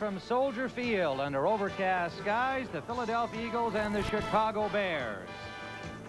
from Soldier Field under overcast skies, the Philadelphia Eagles and the Chicago Bears.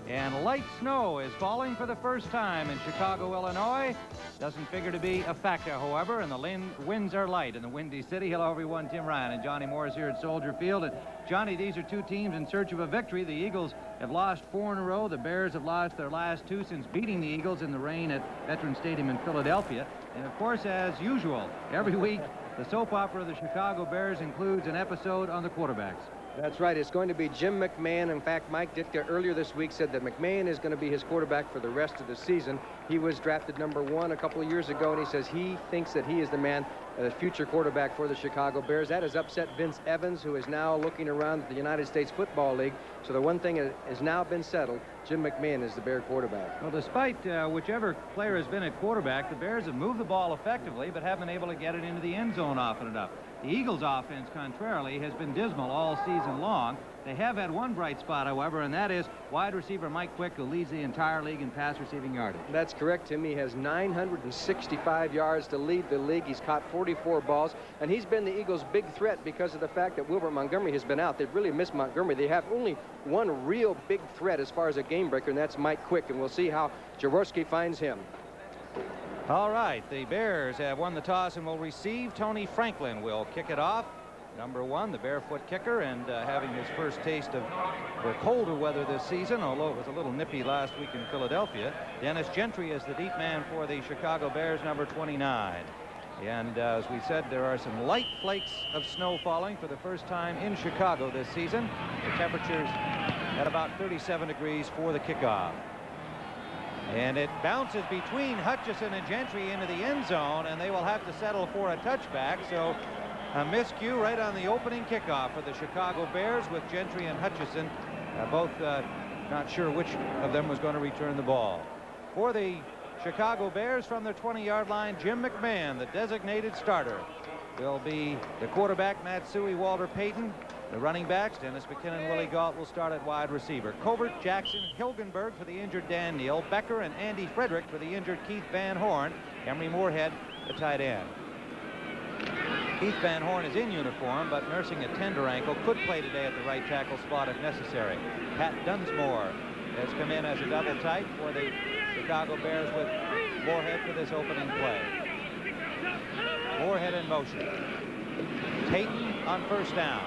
And light snow is falling for the first time in Chicago, Illinois. Doesn't figure to be a factor, however, and the winds are light in the Windy City. Hello, everyone. Tim Ryan and Johnny Morris here at Soldier Field. And Johnny, these are two teams in search of a victory. The Eagles have lost 4 in a row. The Bears have lost their last 2 since beating the Eagles in the rain at Veterans Stadium in Philadelphia. And, of course, as usual, every week, the soap opera of the Chicago Bears includes an episode on the quarterbacks. That's right. It's going to be Jim McMahon. In fact, Mike Ditka earlier this week said that McMahon is going to be his quarterback for the rest of the season. He was drafted #1 a couple of years ago, and he says he thinks that he is the man, the future quarterback for the Chicago Bears. That has upset Vince Evans, who is now looking around at the United States Football League. So the one thing that has now been settled, Jim McMahon is the Bear quarterback. Well, despite whichever player has been at quarterback, the Bears have moved the ball effectively, but haven't been able to get it into the end zone often enough. The Eagles' offense, contrarily, has been dismal all season long. They have had one bright spot, however, and that is wide receiver Mike Quick, who leads the entire league in pass receiving yardage. That's correct, Tim. He has 965 yards to lead the league. He's caught 44 balls, and he's been the Eagles' big threat because of the fact that Wilbert Montgomery has been out. They've really missed Montgomery. They have only one real big threat as far as a game breaker, and that's Mike Quick, and we'll see how Jaworski finds him. All right, the Bears have won the toss and will receive. Tony Franklin will kick it off. #1, the barefoot kicker, and having his first taste of the colder weather this season, although it was a little nippy last week in Philadelphia. Dennis Gentry is the deep man for the Chicago Bears, #29. And as we said, there are some light flakes of snow falling for the first time in Chicago this season. The temperatures at about 37 degrees for the kickoff. And it bounces between Hutchison and Gentry into the end zone, and they will have to settle for a touchback. So a miscue right on the opening kickoff for the Chicago Bears, with Gentry and Hutchison both not sure which of them was going to return the ball. For the Chicago Bears, from their 20-yard line, Jim McMahon, the designated starter, will be the quarterback. Matsui, Walter Payton. The running backs, Dennis McKinnon, Willie Gault, will start at wide receiver. Covert, Jackson, Hilgenberg for the injured Dan Neal, Becker and Andy Frederick for the injured Keith Van Horn, Emery Moorhead, the tight end. Keith Van Horn is in uniform, but nursing a tender ankle, could play today at the right tackle spot if necessary. Pat Dunsmore has come in as a double tight for the Chicago Bears, with Moorhead for this opening play. Moorhead in motion. Payton on first down.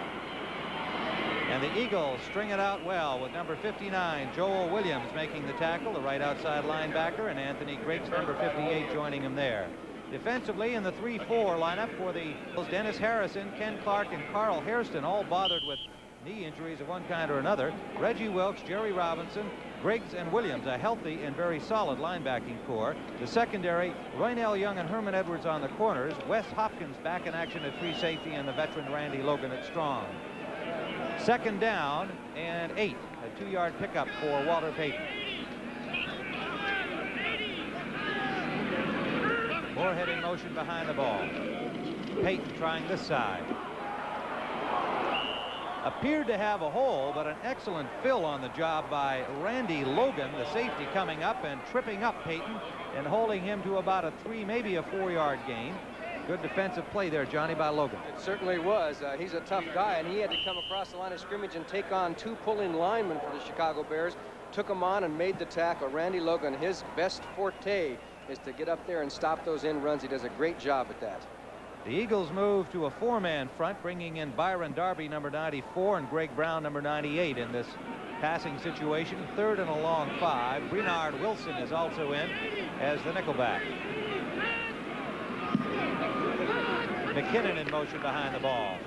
And the Eagles string it out well with #59, Joel Williams, making the tackle, the right outside linebacker, and Anthony Griggs, #58, joining him there. Defensively, in the 3-4 lineup for the Eagles, Dennis Harrison, Ken Clark, and Carl Hairston, all bothered with knee injuries of one kind or another. Reggie Wilkes, Jerry Robinson, Griggs, and Williams, a healthy and very solid linebacking core. The secondary, Roynell Young and Herman Edwards on the corners. Wes Hopkins back in action at free safety, and the veteran Randy Logan at strong. Second down and 8, a 2-yard pickup for Walter Payton. Moorhead in motion behind the ball. Payton trying this side. Appeared to have a hole, but an excellent fill on the job by Randy Logan, the safety, coming up and tripping up Payton and holding him to about a 3, maybe a 4-yard gain. Good defensive play there, Johnny, by Logan. It certainly was. He's a tough guy, and he had to come across the line of scrimmage and take on 2 pulling linemen for the Chicago Bears. Took him on and made the tackle. Randy Logan, his best forte is to get up there and stop those end runs. He does a great job at that. The Eagles move to a 4-man front, bringing in Byron Darby, #94, and Greg Brown, #98, in this passing situation. 3rd and a long 5. Brenard Wilson is also in as the nickelback. McKinnon in motion behind the ball.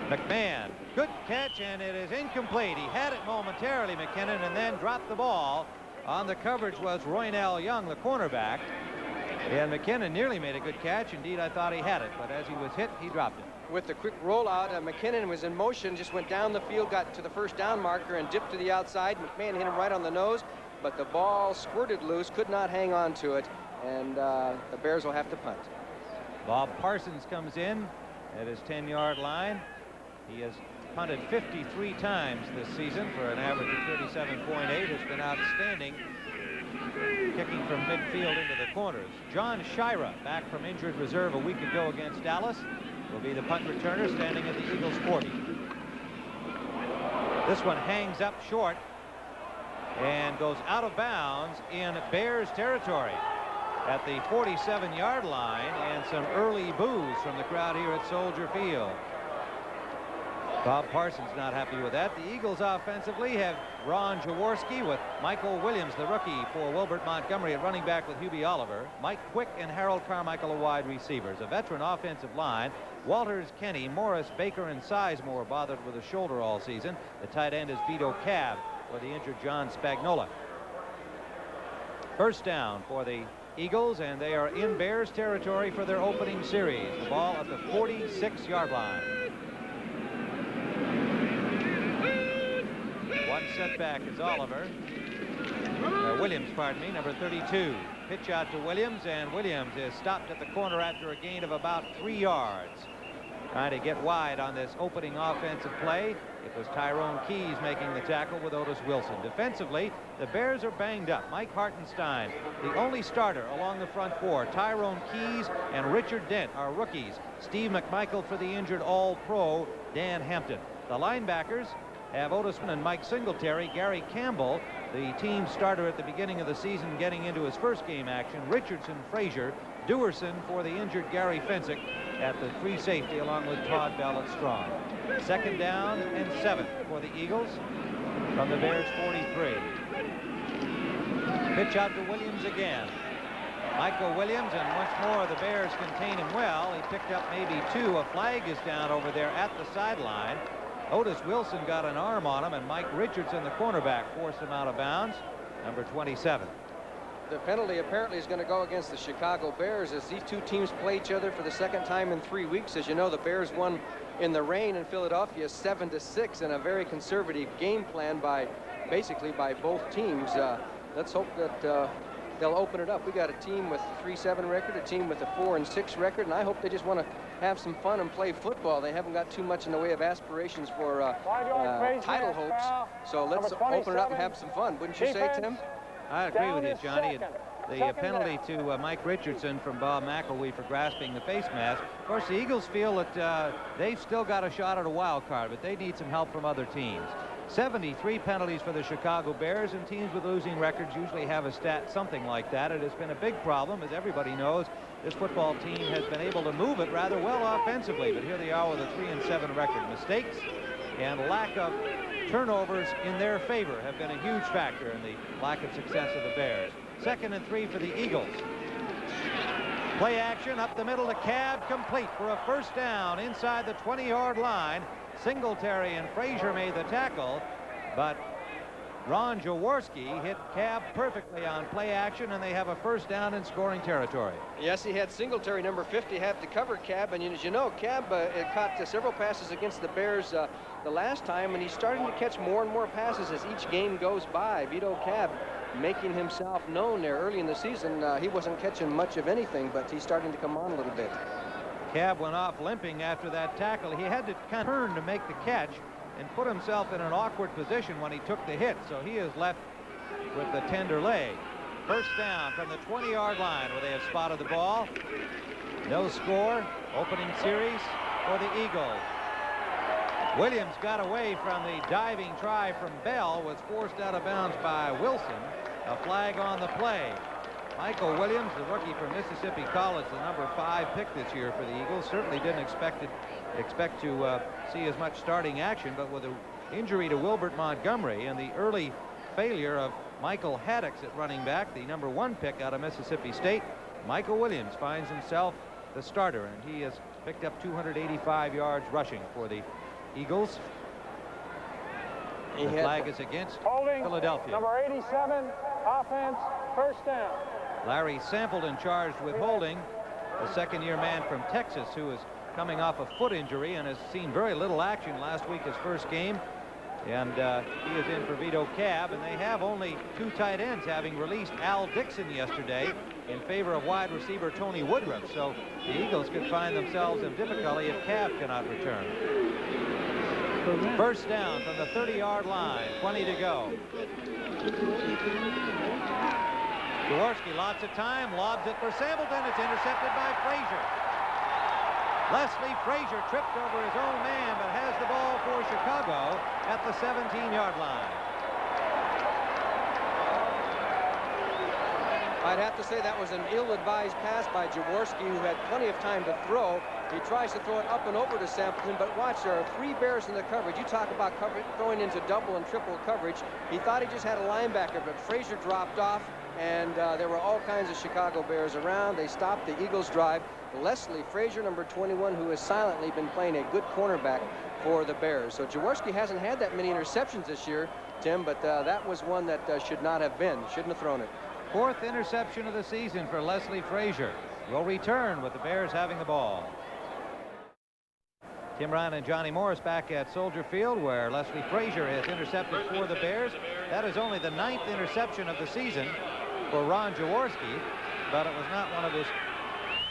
McMahon, good catch, and it is incomplete. He had it momentarily, McKinnon, and then dropped the ball. On the coverage was Roynell Young, the cornerback. And McKinnon nearly made a good catch. Indeed, I thought he had it, but as he was hit, he dropped it. With the quick rollout, McKinnon was in motion, just went down the field, got to the first down marker, and dipped to the outside. McMahon hit him right on the nose, but the ball squirted loose, could not hang on to it, and the Bears will have to punt. Bob Parsons comes in at his 10-yard line. He has punted 53 times this season for an average of 37.8. Has been outstanding, kicking from midfield into the corners. John Shira, back from injured reserve a week ago against Dallas, will be the punt returner standing at the Eagles 40. This one hangs up short and goes out of bounds in Bears territory at the 47-yard line, and some early boos from the crowd here at Soldier Field. Bob Parsons not happy with that. The Eagles offensively have Ron Jaworski with Michael Williams, the rookie, for Wilbert Montgomery at running back with Hubie Oliver. Mike Quick and Harold Carmichael are wide receivers. A veteran offensive line. Walters, Kenny, Morris, Baker, and Sizemore bothered with a shoulder all season. The tight end is Vito Cab for the injured John Spagnola. First down for the Eagles, and they are in Bears territory for their opening series. The ball at the 46-yard line. One setback is Williams, pardon me, number 32. Pitch out to Williams, and Williams is stopped at the corner after a gain of about 3 yards. Trying to get wide on this opening offensive play. It was Tyrone Keys making the tackle with Otis Wilson. Defensively, the Bears are banged up. Mike Hartenstein, the only starter along the front four. Tyrone Keys and Richard Dent are rookies. Steve McMichael for the injured All-Pro Dan Hampton. The linebackers have Otis and Mike Singletary. Gary Campbell, the team starter at the beginning of the season, getting into his first game action. Richardson, Frazier, Dewerson for the injured Gary Fensick at the free safety, along with Todd Bell at strong. Second down and 7 for the Eagles from the Bears 43. Pitch out to Williams again. Michael Williams, and once more the Bears contain him well. He picked up maybe 2. A flag is down over there at the sideline. Otis Wilson got an arm on him, and Mike Richardson, the cornerback, forced him out of bounds, number 27. The penalty apparently is going to go against the Chicago Bears as these two teams play each other for the second time in 3 weeks. As you know, the Bears won in the rain in Philadelphia 7-6 in a very conservative game plan basically by both teams. Let's hope that they'll open it up. We got a team with a 3-7 record, a team with a 4-6 record, and I hope they just want to have some fun and play football. They haven't got too much in the way of aspirations for title hopes. So let's open it up and have some fun. Wouldn't you say, Tim? I agree with you, Johnny. The penalty to Mike Richardson from Bob McElwee for grasping the face mask. Of course, the Eagles feel that they've still got a shot at a wild card, but they need some help from other teams. 73 penalties for the Chicago Bears, and teams with losing records usually have a stat something like that. It has been a big problem, as everybody knows. This football team has been able to move it rather well offensively, but here they are with a 3-7 record. Mistakes and lack of turnovers in their favor have been a huge factor in the lack of success of the Bears. 2nd and 3 for the Eagles. Play action up the middle to Cab, complete for a first down inside the 20-yard line. Singletary and Frazier made the tackle, but Ron Jaworski hit Cab perfectly on play action, and they have a first down in scoring territory. Yes, he had Singletary, number 50, have to cover Cab, and as you know, Cab caught several passes against the Bears the last time, and he's starting to catch more and more passes as each game goes by. Vito Cab making himself known there early in the season. He wasn't catching much of anything, but he's starting to come on a little bit. Cab went off limping after that tackle. He had to kind of turn to make the catch and put himself in an awkward position when he took the hit, so he is left with the tender leg. First down from the 20-yard line where they have spotted the ball. No score. Opening series for the Eagles. Williams got away from the diving try from Bell, was forced out of bounds by Wilson. A flag on the play. Michael Williams, the rookie from Mississippi College, the number 5 pick this year for the Eagles, certainly didn't expect to see as much starting action, but with an injury to Wilbert Montgomery and the early failure of Michael Haddix at running back, the number 1 pick out of Mississippi State, Michael Williams finds himself the starter, and he has picked up 285 yards rushing for the Eagles. The flag is against Philadelphia. Number 87, offense, first down. Larry Sampleton charged with holding, a second-year man from Texas who is coming off a foot injury and has seen very little action last week, his first game. And he is in for Vito Cab, and they have only 2 tight ends, having released Al Dixon yesterday in favor of wide receiver Tony Woodruff. So the Eagles could find themselves in difficulty if Cab cannot return. First down from the 30-yard line, 20 to go. Jaworski, lots of time, lobs it for Sampleton. It's intercepted by Frazier. Leslie Frazier tripped over his own man, but has the ball for Chicago at the 17-yard line. I'd have to say that was an ill-advised pass by Jaworski, who had plenty of time to throw. He tries to throw it up and over to Sampleton, but watch, there are 3 Bears in the coverage. You talk about throwing into double and triple coverage. He thought he just had a linebacker, but Frazier dropped off, and there were all kinds of Chicago Bears around. They stopped the Eagles' drive. Leslie Frazier, number 21, who has silently been playing a good cornerback for the Bears. So Jaworski hasn't had that many interceptions this year, Tim, but that was one that should not have been. Shouldn't have thrown it. 4th interception of the season for Leslie Frazier. Will return with the Bears having the ball. Tim Ryan and Johnny Morris back at Soldier Field, where Leslie Frazier has intercepted for the Bears. That is only the 9th interception of the season for Ron Jaworski, but it was not one of his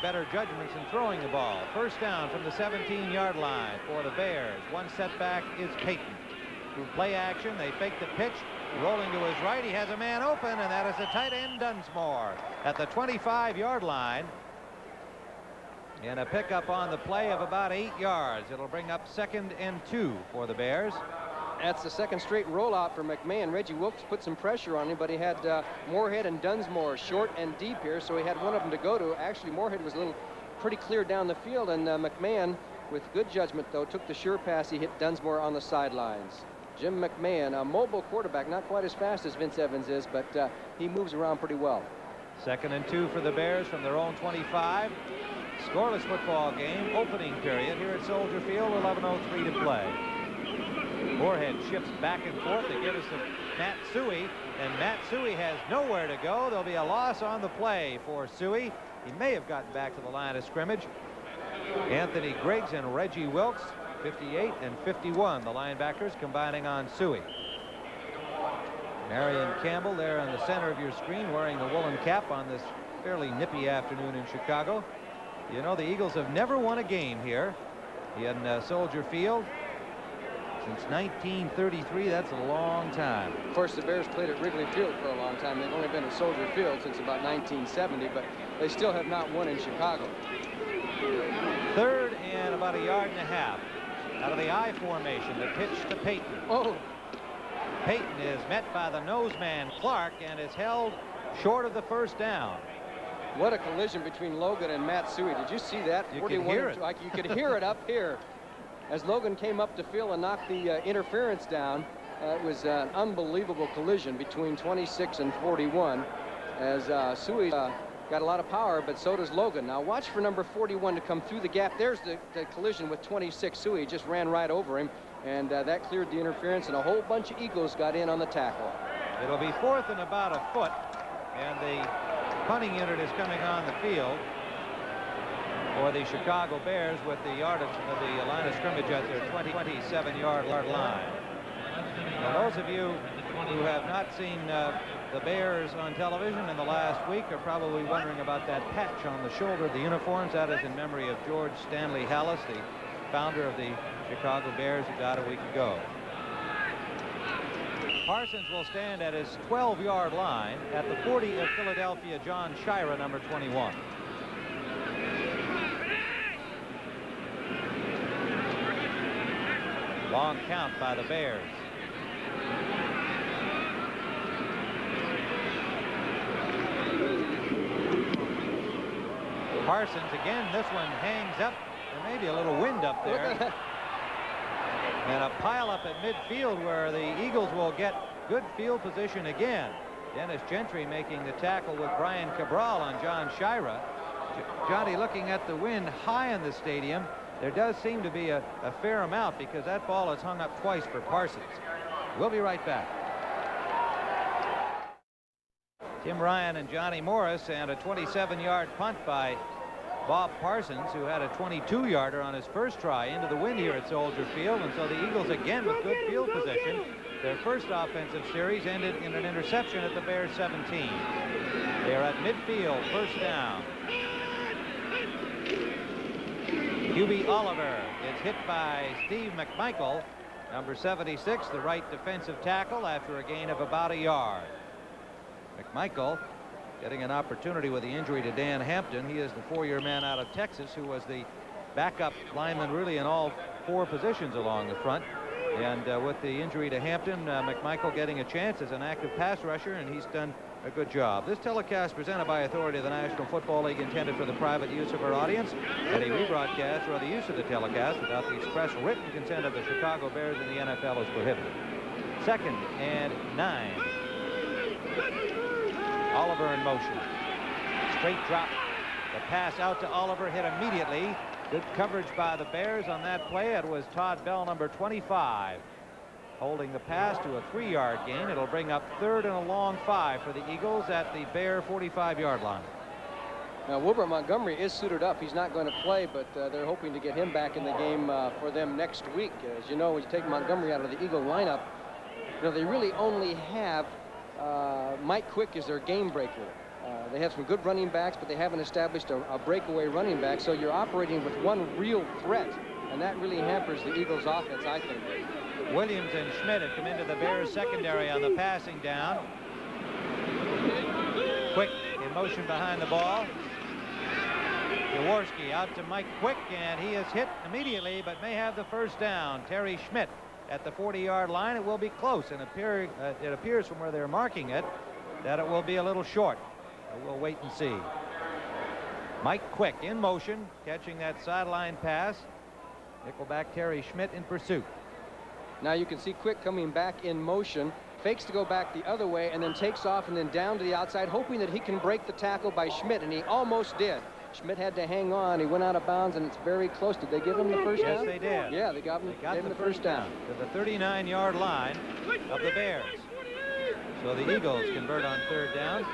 better judgments in throwing the ball. First down from the 17-yard line for the Bears. One setback is Payton. Through play action, they fake the pitch. Rolling to his right, he has a man open, and that is the tight end Dunsmore at the 25-yard line. And a pickup on the play of about 8 yards. It'll bring up 2nd and 2 for the Bears. That's the 2nd straight rollout for McMahon. Reggie Wilkes put some pressure on him, but he had Moorhead and Dunsmore short and deep here, so he had one of them to go to. Actually, Moorhead was pretty clear down the field, and McMahon, with good judgment, though, took the sure pass. He hit Dunsmore on the sidelines. Jim McMahon, a mobile quarterback, not quite as fast as Vince Evans is, but he moves around pretty well. 2nd and 2 for the Bears from their own 25. Scoreless football game, opening period here at Soldier Field, 11:03 to play. Moorhead shifts back and forth. They give us to Matt Suey, and Matt Suey has nowhere to go. There'll be a loss on the play for Suey. He may have gotten back to the line of scrimmage. Anthony Griggs and Reggie Wilkes, 58 and 51, the linebackers combining on Suey. Marion Campbell there in the center of your screen, wearing the woolen cap on this fairly nippy afternoon in Chicago. You know, the Eagles have never won a game here in Soldier Field since 1933. That's a long time. Of course, the Bears played at Wrigley Field for a long time. They've only been at Soldier Field since about 1970, but they still have not won in Chicago. 3rd and about 1.5 yards out of the I formation. The pitch to Payton. Oh. Payton is met by the noseman Clark and is held short of the first down. What a collision between Logan and Matt Suey. Did you see that? You could hear it. Like you could hear it up here. As Logan came up to field and knocked the interference down, it was an unbelievable collision between 26 and 41. As Suey got a lot of power, but so does Logan. Now watch for number 41 to come through the gap. There's the collision with 26. Suey just ran right over him, and that cleared the interference, and a whole bunch of Eagles got in on the tackle. It'll be 4th and about a foot, and the punting unit is coming on the field for the Chicago Bears with the yardage of the line of scrimmage at their 27-yard line. Now, those of you who have not seen the Bears on television in the last week are probably wondering about that patch on the shoulder of the uniforms. That is in memory of George Stanley Hallis, the founder of the Chicago Bears, who died a week ago. Parsons will stand at his 12-yard line at the 40 of Philadelphia. John Shira, number 21. Long count by the Bears. Parsons again. This one hangs up. There may be a little wind up there. And a pile up at midfield where the Eagles will get good field position again. Dennis Gentry making the tackle with Brian Cabral on John Shira. Johnny, looking at the wind high in the stadium, there does seem to be a fair amount, because that ball is hung up twice for Parsons. We'll be right back. Tim Ryan and Johnny Morris, and a 27-yard punt by Bob Parsons, who had a 22-yarder on his first try into the wind here at Soldier Field. And so the Eagles again with good field position. Their first offensive series ended in an interception at the Bears 17. They are at midfield, first down. QB Oliver is hit by Steve McMichael, number 76, the right defensive tackle, after a gain of about 1 yard. McMichael getting an opportunity with the injury to Dan Hampton. He is the 4-year man out of Texas who was the backup linemen really in all 4 positions along the front. And with the injury to Hampton, McMichael getting a chance as an active pass rusher, and he's done a good job. This telecast presented by authority of the National Football League, intended for the private use of our audience. Any rebroadcast or the use of the telecast without the express written consent of the Chicago Bears and the NFL is prohibited. 2nd and 9. Oliver in motion. Straight drop. The pass out to Oliver, hit immediately. Good coverage by the Bears on that play. It was Todd Bell, number 25, holding the pass to a 3-yard gain. It'll bring up 3rd and a long 5 for the Eagles at the Bear 45-yard line. Now, Wilbert Montgomery is suited up. He's not going to play, but they're hoping to get him back in the game for them next week. As you know, when you take Montgomery out of the Eagle lineup, you know, they really only have Mike Quick as their game breaker. They have some good running backs, but they haven't established a breakaway running back, so you're operating with one real threat, and that really hampers the Eagles' offense, I think. Williams and Schmidt have come into the Bears secondary on the passing down. Quick in motion behind the ball. Jaworski out to Mike Quick, and he is hit immediately, but may have the first down. Terry Schmidt at the 40-yard line. It will be close, and it appears from where they're marking it that it will be a little short. We'll wait and see. Mike Quick in motion, catching that sideline pass. Nickelback Terry Schmidt in pursuit. Now you can see Quick coming back in motion, fakes to go back the other way, and then takes off and then down to the outside, hoping that he can break the tackle by Schmidt, and he almost did. Schmidt had to hang on. He went out of bounds, and it's very close. Did they give him the first down? Yes, they did. Yeah, they got him the first down. To the 39-yard line of the Bears. So the Eagles convert on 3rd down.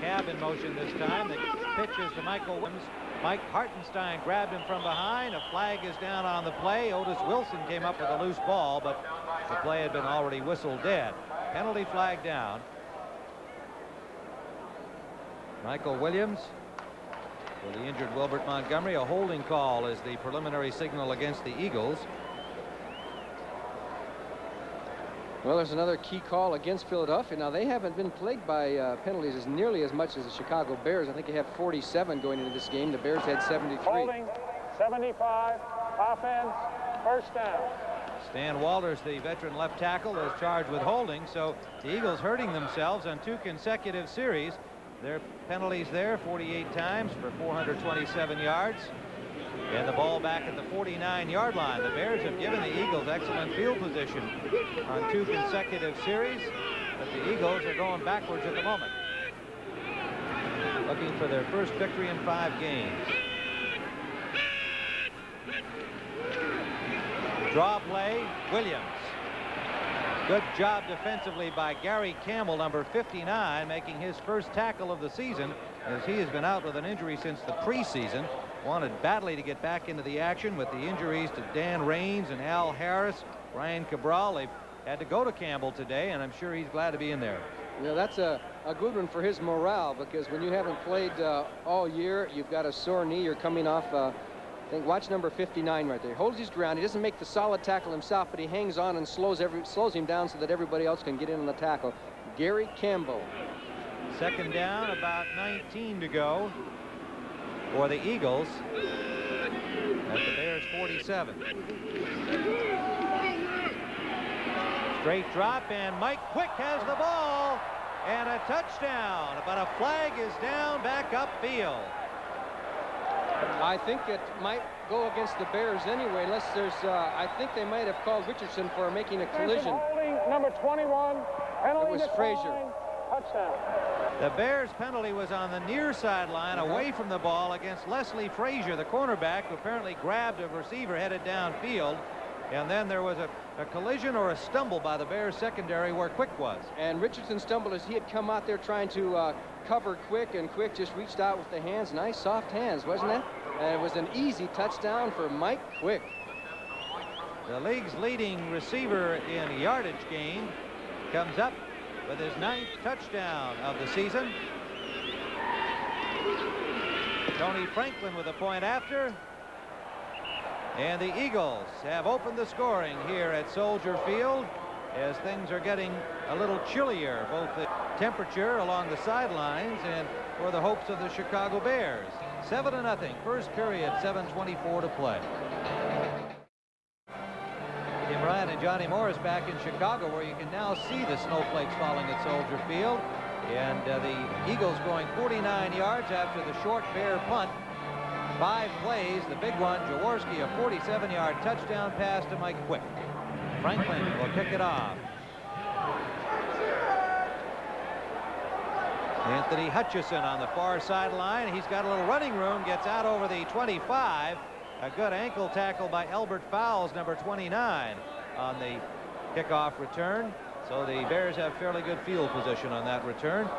Cab in motion this time. The pitch is to Michael Williams. Mike Hartenstein grabbed him from behind. A flag is down on the play. Otis Wilson came up with a loose ball, but the play had been already whistled dead. Penalty flag down. Michael Williams for the injured Wilbert Montgomery. A holding call is the preliminary signal against the Eagles. Well, there's another key call against Philadelphia. Now, they haven't been plagued by penalties as nearly as much as the Chicago Bears. I think they have 47 going into this game. The Bears had 73. Holding, 75, offense, first down. Stan Walters, the veteran left tackle, is charged with holding, so the Eagles hurting themselves on 2 consecutive series. Their penalties there 48 times for 427 yards. And the ball back at the 49-yard line. The Bears have given the Eagles excellent field position on 2 consecutive series, but the Eagles are going backwards at the moment, looking for their first victory in 5 games. Draw play, Williams. Good job defensively by Gary Campbell, number 59, making his first tackle of the season, as he has been out with an injury since the preseason. Wanted badly to get back into the action with the injuries to Dan Raines and Al Harris, Ryan Cabral. They've had to go to Campbell today, and I'm sure he's glad to be in there. You know, that's a good one for his morale, because when you haven't played all year, you've got a sore knee. You're coming off, I think, watch number 59 right there. He holds his ground. He doesn't make the solid tackle himself, but he hangs on and slows him down so that everybody else can get in on the tackle. Gary Campbell. 2nd down, about 19 to go for the Eagles at the Bears 47. Straight drop, and Mike Quick has the ball, and a touchdown, but a flag is down back upfield. I think it might go against the Bears anyway, unless there's I think they might have called Richardson for making a collision. Holding, number 21, penalty. It was Frazier. Touchdown. The Bears penalty was on the near sideline, away from the ball, against Leslie Frazier, the cornerback, who apparently grabbed a receiver headed downfield. And then there was a collision or a stumble by the Bears secondary where Quick was. And Richardson stumbled as he had come out there trying to cover Quick, and Quick just reached out with the hands. Nice soft hands, wasn't it? And it was an easy touchdown for Mike Quick. The league's leading receiver in yardage gain comes up with his 9th touchdown of the season. Tony Franklin with a point after. And the Eagles have opened the scoring here at Soldier Field as things are getting a little chillier, both the temperature along the sidelines and for the hopes of the Chicago Bears. 7-0. First period, 7:24 to play. Tim Ryan and Johnny Morris back in Chicago, where you can now see the snowflakes falling at Soldier Field. And the Eagles going 49 yards after the short Bear punt. 5 plays. The big one, Jaworski, a 47-yard touchdown pass to Mike Quick. Franklin will kick it off. Anthony Hutchison on the far sideline. He's got a little running room, gets out over the 25. A good ankle tackle by Albert Fowles, number 29, on the kickoff return. So the Bears have fairly good field position on that return.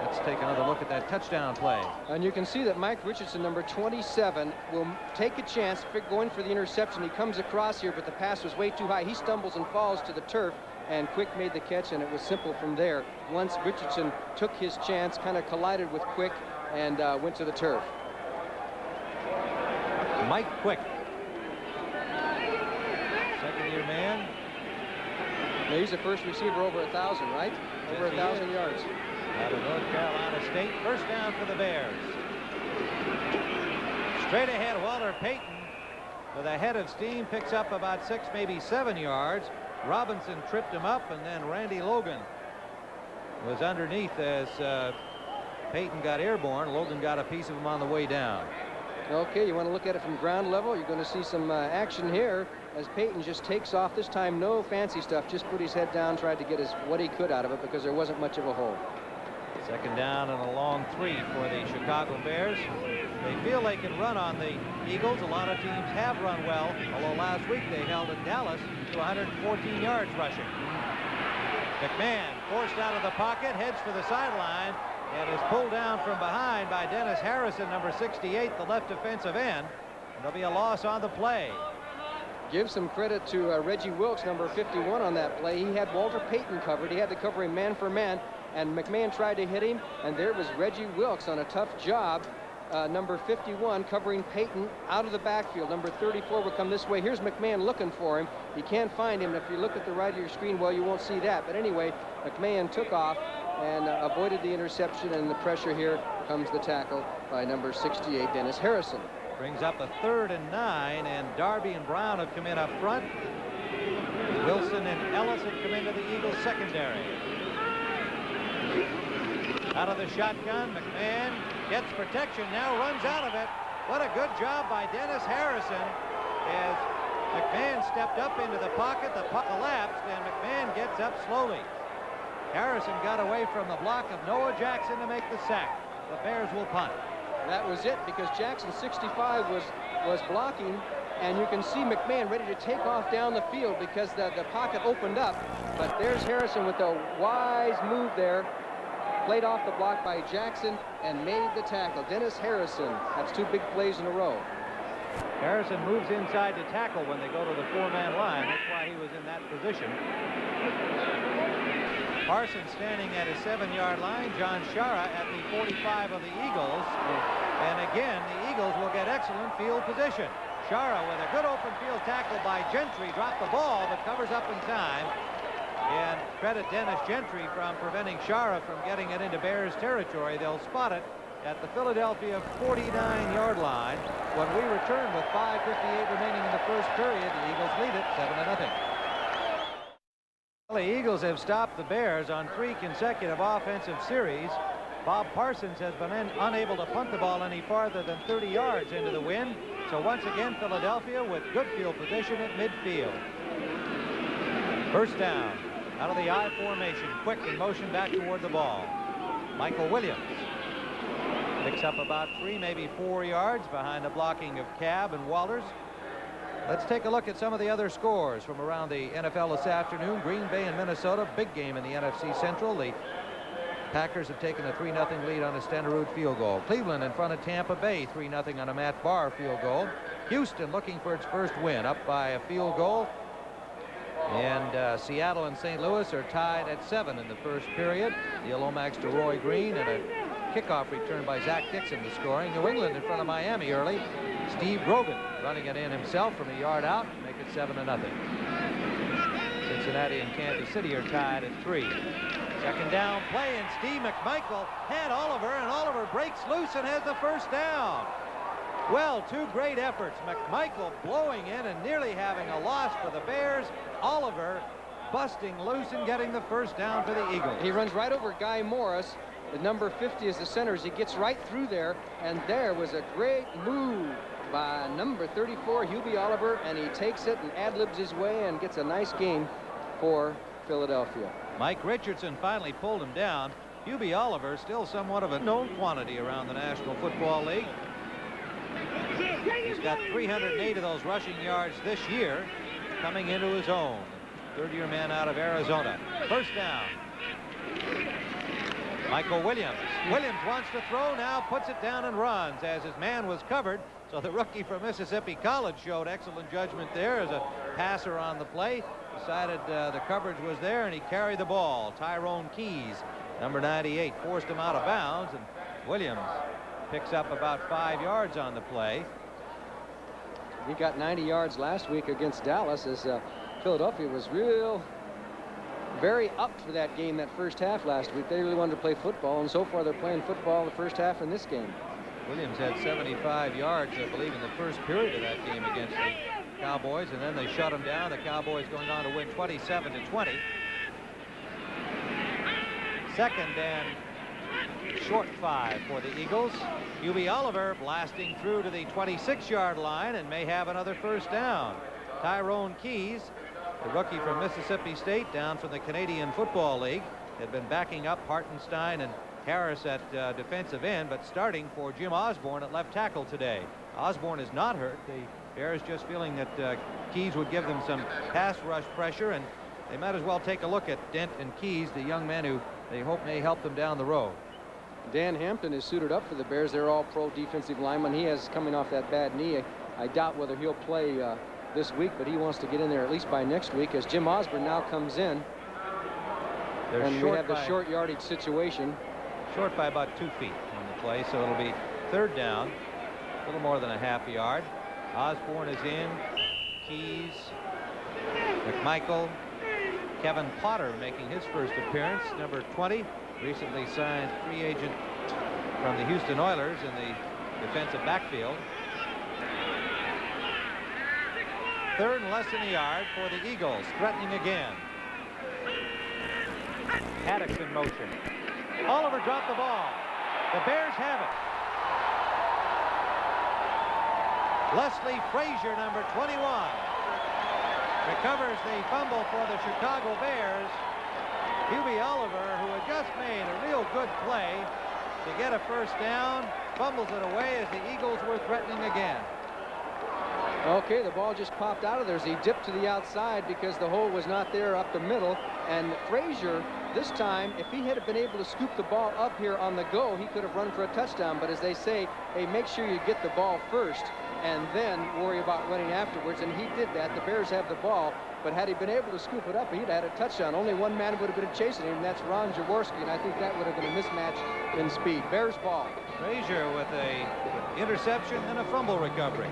Let's take another look at that touchdown play. And you can see that Mike Richardson, number 27, will take a chance going for the interception. He comes across here, but the pass was way too high. He stumbles and falls to the turf, and Quick made the catch, and it was simple from there. Once Richardson took his chance, kind of collided with Quick, and went to the turf. Mike Quick, second-year man. Now he's the first receiver over 1,000, right? Over 1,000 yards. Out of North Carolina State. First down for the Bears. Straight ahead, Walter Payton with a head of steam picks up about 6, maybe 7 yards. Robinson tripped him up, and then Randy Logan was underneath as Payton got airborne. Logan got a piece of him on the way down. Okay, you want to look at it from ground level. You're going to see some action here as Payton just takes off. This time, no fancy stuff. Just put his head down, tried to get what he could out of it because there wasn't much of a hole. Second down and a long 3 for the Chicago Bears. They feel they can run on the Eagles. A lot of teams have run well, although last week they held in Dallas to 114 yards rushing. McMahon forced out of the pocket, heads for the sideline, and is pulled down from behind by Dennis Harrison, number 68, the left defensive end. And there'll be a loss on the play. Give some credit to Reggie Wilkes, number 51, on that play. He had Walter Payton covered. He had to cover him man for man, and McMahon tried to hit him, and there was Reggie Wilkes on a tough job. Number 51 covering Payton out of the backfield. Number 34 will come this way. Here's McMahon looking for him. He can't find him. If you look at the right of your screen, well, you won't see that. But anyway, McMahon took off and avoided the interception, and the pressure here comes the tackle by number 68, Dennis Harrison. Brings up a 3rd and 9, and Darby and Brown have come in up front. Wilson and Ellis have come into the Eagles secondary. Out of the shotgun, McMahon gets protection, now runs out of it. What a good job by Dennis Harrison as McMahon stepped up into the pocket. The puck collapsed, and McMahon gets up slowly. Harrison got away from the block of Noah Jackson to make the sack. The Bears will punt. That was it, because Jackson 65 was blocking, and you can see McMahon ready to take off down the field because the pocket opened up. But there's Harrison with a wise move there. Played off the block by Jackson and made the tackle. Dennis Harrison. That's 2 big plays in a row. Harrison moves inside to tackle when they go to the 4-man line. That's why he was in that position. Parsons standing at his 7-yard line. John Shara at the 45 of the Eagles. And again, the Eagles will get excellent field position. Shara with a good open field tackle by Gentry. Dropped the ball, but covers up in time. And credit Dennis Gentry from preventing Shara from getting it into Bears territory. They'll spot it at the Philadelphia 49-yard line. When we return with 5:58 remaining in the first period, the Eagles lead it 7-0. Well, the Eagles have stopped the Bears on 3 consecutive offensive series. Bob Parsons has been unable to punt the ball any farther than 30 yards into the wind. So once again, Philadelphia with good field position at midfield. First down. Out of the I formation, Quick in motion back toward the ball. Michael Williams picks up about 3, maybe 4 yards behind the blocking of Cabb and Walters. Let's take a look at some of the other scores from around the NFL this afternoon. Green Bay and Minnesota, big game in the NFC Central. The Packers have taken a 3-0 lead on a Stenerud field goal. Cleveland in front of Tampa Bay, 3-0 on a Matt Barr field goal. Houston looking for its first win, up by a field goal. And Seattle and St. Louis are tied at 7 in the first period. Neil Lomax to Roy Green, and a kickoff return by Zach Dixon to scoring. New England in front of Miami early. Steve Grogan running it in himself from a yard out, make it 7-0. Cincinnati and Kansas City are tied at 3. Second down play, and Steve McMichael had Oliver, and Oliver breaks loose and has the first down. Well, 2 great efforts. McMichael blowing in and nearly having a loss for the Bears. Oliver busting loose and getting the first down for the Eagles. He runs right over Guy Morris. The number 50 is the center as he gets right through there, and there was a great move by number 34, Hubie Oliver, and he takes it and ad-libs his way and gets a nice gain for Philadelphia. Mike Richardson finally pulled him down. Hubie Oliver still somewhat of a known quantity around the National Football League. He's got 308 of those rushing yards this year, coming into his own. Third-year man out of Arizona. First down. Michael Williams. Williams wants to throw, now puts it down and runs as his man was covered. So the rookie from Mississippi College showed excellent judgment there as a passer on the play. Decided the coverage was there, and he carried the ball. Tyrone Keys, number 98, forced him out of bounds, and Williams picks up about 5 yards on the play. He got 90 yards last week against Dallas as Philadelphia was very up for that game, that first half last week. They really wanted to play football, and so far they're playing football the first half in this game. Williams had 75 yards, I believe, in the first period of that game against the Cowboys, and then they shut him down. The Cowboys going on to win 27-20. Second and short 5 for the Eagles. Hubie Oliver blasting through to the 26-yard line and may have another first down. Tyrone Keys, the rookie from Mississippi State, down from the Canadian Football League, had been backing up Hartenstein and Harris at defensive end, but starting for Jim Osborne at left tackle today. Osborne is not hurt. The Bears just feeling that Keys would give them some pass rush pressure, and they might as well take a look at Dent and Keys, the young men who they hope may help them down the road. Dan Hampton is suited up for the Bears. They're all pro defensive linemen. He has coming off that bad knee. I doubt whether he'll play this week, but he wants to get in there at least by next week as Jim Osborne now comes in. And we have the short yardage situation. Short by about 2 feet on the play, so it'll be third down, a little more than a half yard. Osborne is in. Keys, McMichael, Kevin Potter making his first appearance, number 20, recently signed free agent from the Houston Oilers in the defensive backfield. Third and less than a yard for the Eagles, threatening again. Haddock's in motion. Oliver dropped the ball. The Bears have it. Leslie Frazier, number 21, recovers the fumble for the Chicago Bears. Hubie Oliver, who had just made a real good play to get a first down, fumbles it away as the Eagles were threatening again. Okay, the ball just popped out of there as he dipped to the outside because the hole was not there up the middle. And Frazier, this time, if he had been able to scoop the ball up here on the go, he could have run for a touchdown. But as they say, hey, make sure you get the ball first and then worry about running afterwards. And he did that. The Bears have the ball. But had he been able to scoop it up, he'd had a touchdown. Only one man would have been chasing him, and that's Ron Jaworski. And I think that would have been a mismatch in speed. Bears ball. Frazier with a interception and a fumble recovery.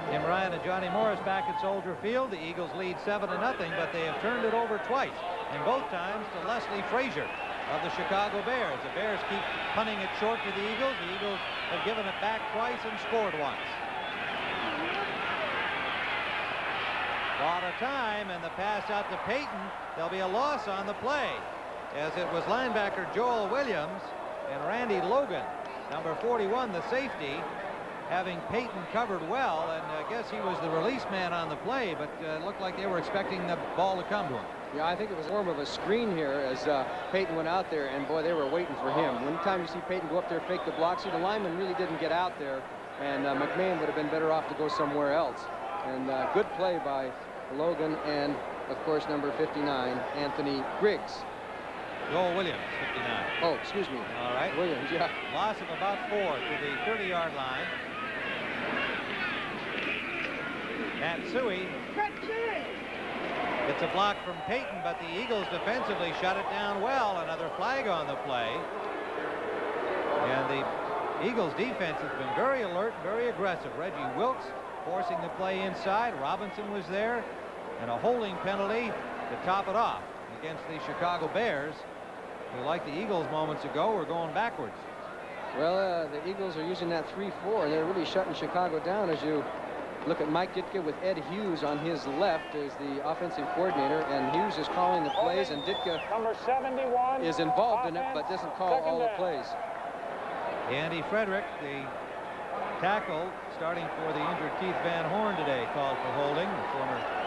Tim Ryan and Johnny Morris back at Soldier Field. The Eagles lead 7-0, but they have turned it over twice, and both times to Leslie Frazier of the Chicago Bears. The Bears keep punting it short to the Eagles. The Eagles have given it back twice and scored once. Lot of time, and the pass out to Payton. There'll be a loss on the play, as it was linebacker Joel Williams and Randy Logan, number 41, the safety, having Payton covered well, and I guess he was the release man on the play, but it looked like they were expecting the ball to come to him. Yeah, I think it was more of a screen here as Payton went out there, and boy, they were waiting for him. One time you see Payton go up there, fake the block. See, the lineman really didn't get out there, and McMahon would have been better off to go somewhere else. And good play by Logan and, of course, number 59, Anthony Griggs. Joel Williams, 59. Oh, excuse me. All right. Williams, yeah. Loss of about 4 to the 30-yard line. Matsui gets a block from Payton, but the Eagles defensively shut it down well. Another flag on the play. And the Eagles defense has been very alert, very aggressive. Reggie Wilkes forcing the play inside. Robinson was there. and a holding penalty to top it off against the Chicago Bears, who, like the Eagles moments ago, were going backwards. Well, the Eagles are using that 3-4, and they're really shutting Chicago down. As you look at Mike Ditka with Ed Hughes on his left as the offensive coordinator, and Hughes is calling the plays, and Ditka Number 71 is involved in it, but doesn't call all the plays. Andy Frederick, the tackle, starting for the injured Keith Van Horn today, called for holding. The former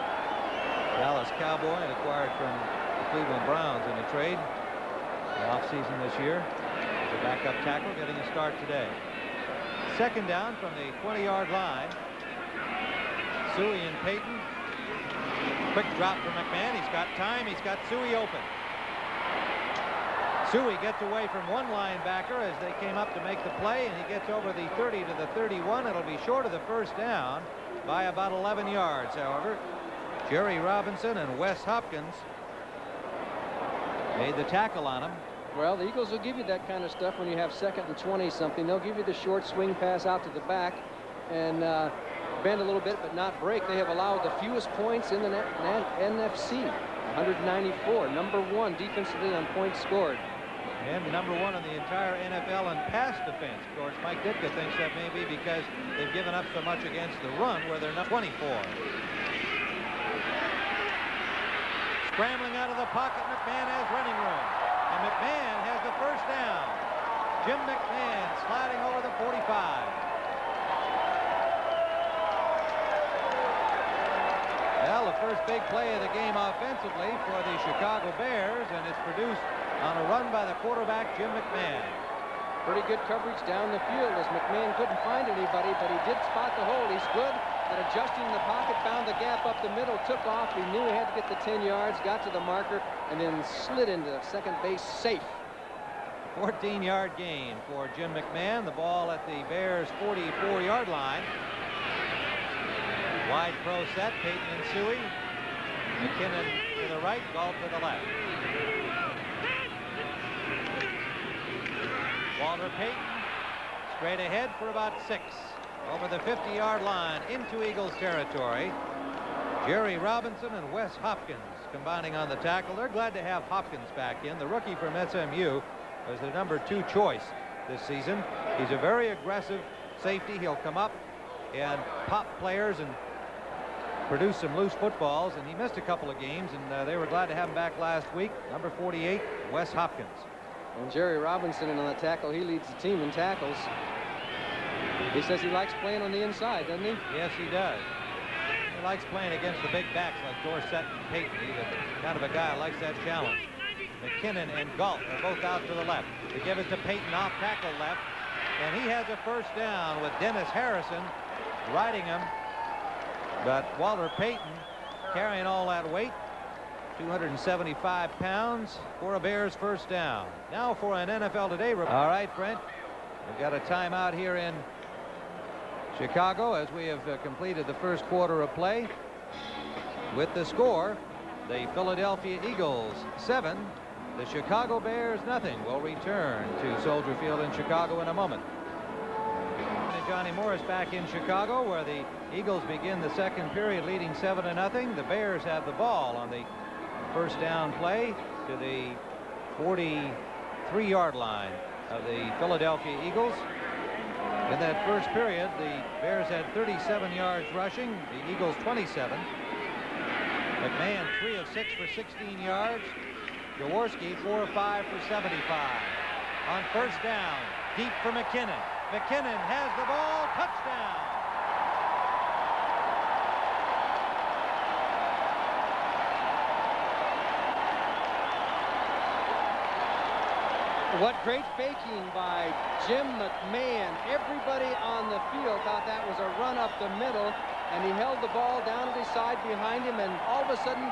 Dallas Cowboy and acquired from the Cleveland Browns in a trade in the offseason this year. The backup tackle getting a start today. Second down from the 20-yard line. Suey and Payton. Quick drop from McMahon. He's got time. He's got Suey open. Suey gets away from one linebacker as they came up to make the play, and he gets over the 30 to the 31. It'll be short of the first down by about 11 yards, however. Jerry Robinson and Wes Hopkins made the tackle on him. Well, the Eagles will give you that kind of stuff when you have 2nd and 20-something. They'll give you the short swing pass out to the back and bend a little bit but not break. They have allowed the fewest points in the NFC, 194. Number 1 defensively on points scored. And number 1 in the entire NFL in pass defense. Of course, Mike Ditka thinks that may be because they've given up so much against the run, where they're not 24. Scrambling out of the pocket, McMahon has running room. And McMahon has the first down. Jim McMahon sliding over the 45. Well, the first big play of the game offensively for the Chicago Bears, and it's produced on a run by the quarterback, Jim McMahon. Pretty good coverage down the field as McMahon couldn't find anybody, but he did spot the hole. He's good at adjusting the pocket, found the gap up the middle, took off. He knew he had to get the 10 yards, got to the marker, and then slid into second base safe. 14-yard gain for Jim McMahon. The ball at the Bears' 44-yard line. Wide pro set, Payton and Suey. McKinnon to the right, Galt to the left. Walter Payton straight ahead for about 6. Over the 50-yard line into Eagles territory. Jerry Robinson and Wes Hopkins combining on the tackle. They're glad to have Hopkins back in. The rookie from SMU was the number 2 choice this season. He's a very aggressive safety. He'll come up and pop players and produce some loose footballs, and he missed a couple of games, and they were glad to have him back last week. Number 48, Wes Hopkins. And Jerry Robinson on the tackle, he leads the team in tackles. He says he likes playing on the inside, doesn't he? Yes, he does. He likes playing against the big backs like Dorsett and Payton. He's the kind of a guy who likes that challenge. McKinnon and Galt are both out to the left. They give it to Payton off tackle left, and he has a first down with Dennis Harrison riding him. But Walter Payton carrying all that weight, 275 pounds, for a Bears first down. Now for an NFL Today report. All right, Brent, we've got a timeout here in Chicago as we have completed the first quarter of play. With the score, the Philadelphia Eagles 7, the Chicago Bears nothing. We'll return to Soldier Field in Chicago in a moment. Johnny Morris back in Chicago, where the Eagles begin the second period leading 7-0. The Bears have the ball on the first down play to the 43-yard line of the Philadelphia Eagles. In that first period, the Bears had 37 yards rushing, the Eagles 27. McMahon 3 of 6 for 16 yards. Jaworski 4 of 5 for 75. On first down, deep for McKinnon. McKinnon has the ball. Touchdown. What great faking by Jim McMahon. Everybody on the field thought that was a run up the middle, and he held the ball down to the side behind him, and all of a sudden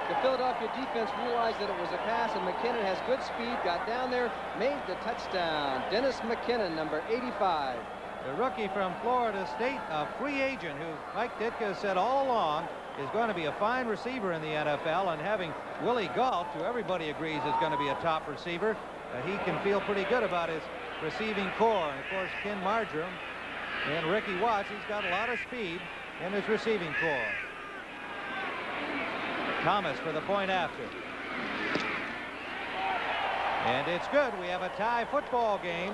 the Philadelphia defense realized that it was a pass, and McKinnon has good speed, got down there, made the touchdown. Dennis McKinnon, number 85. The rookie from Florida State, a free agent who Mike Ditka said all along is going to be a fine receiver in the NFL, and having Willie Galt, who everybody agrees is going to be a top receiver, he can feel pretty good about his receiving core. And of course, Ken Marjoram and Ricky Watts, he's got a lot of speed in his receiving core. Thomas for the point after. And it's good. We have a tie football game.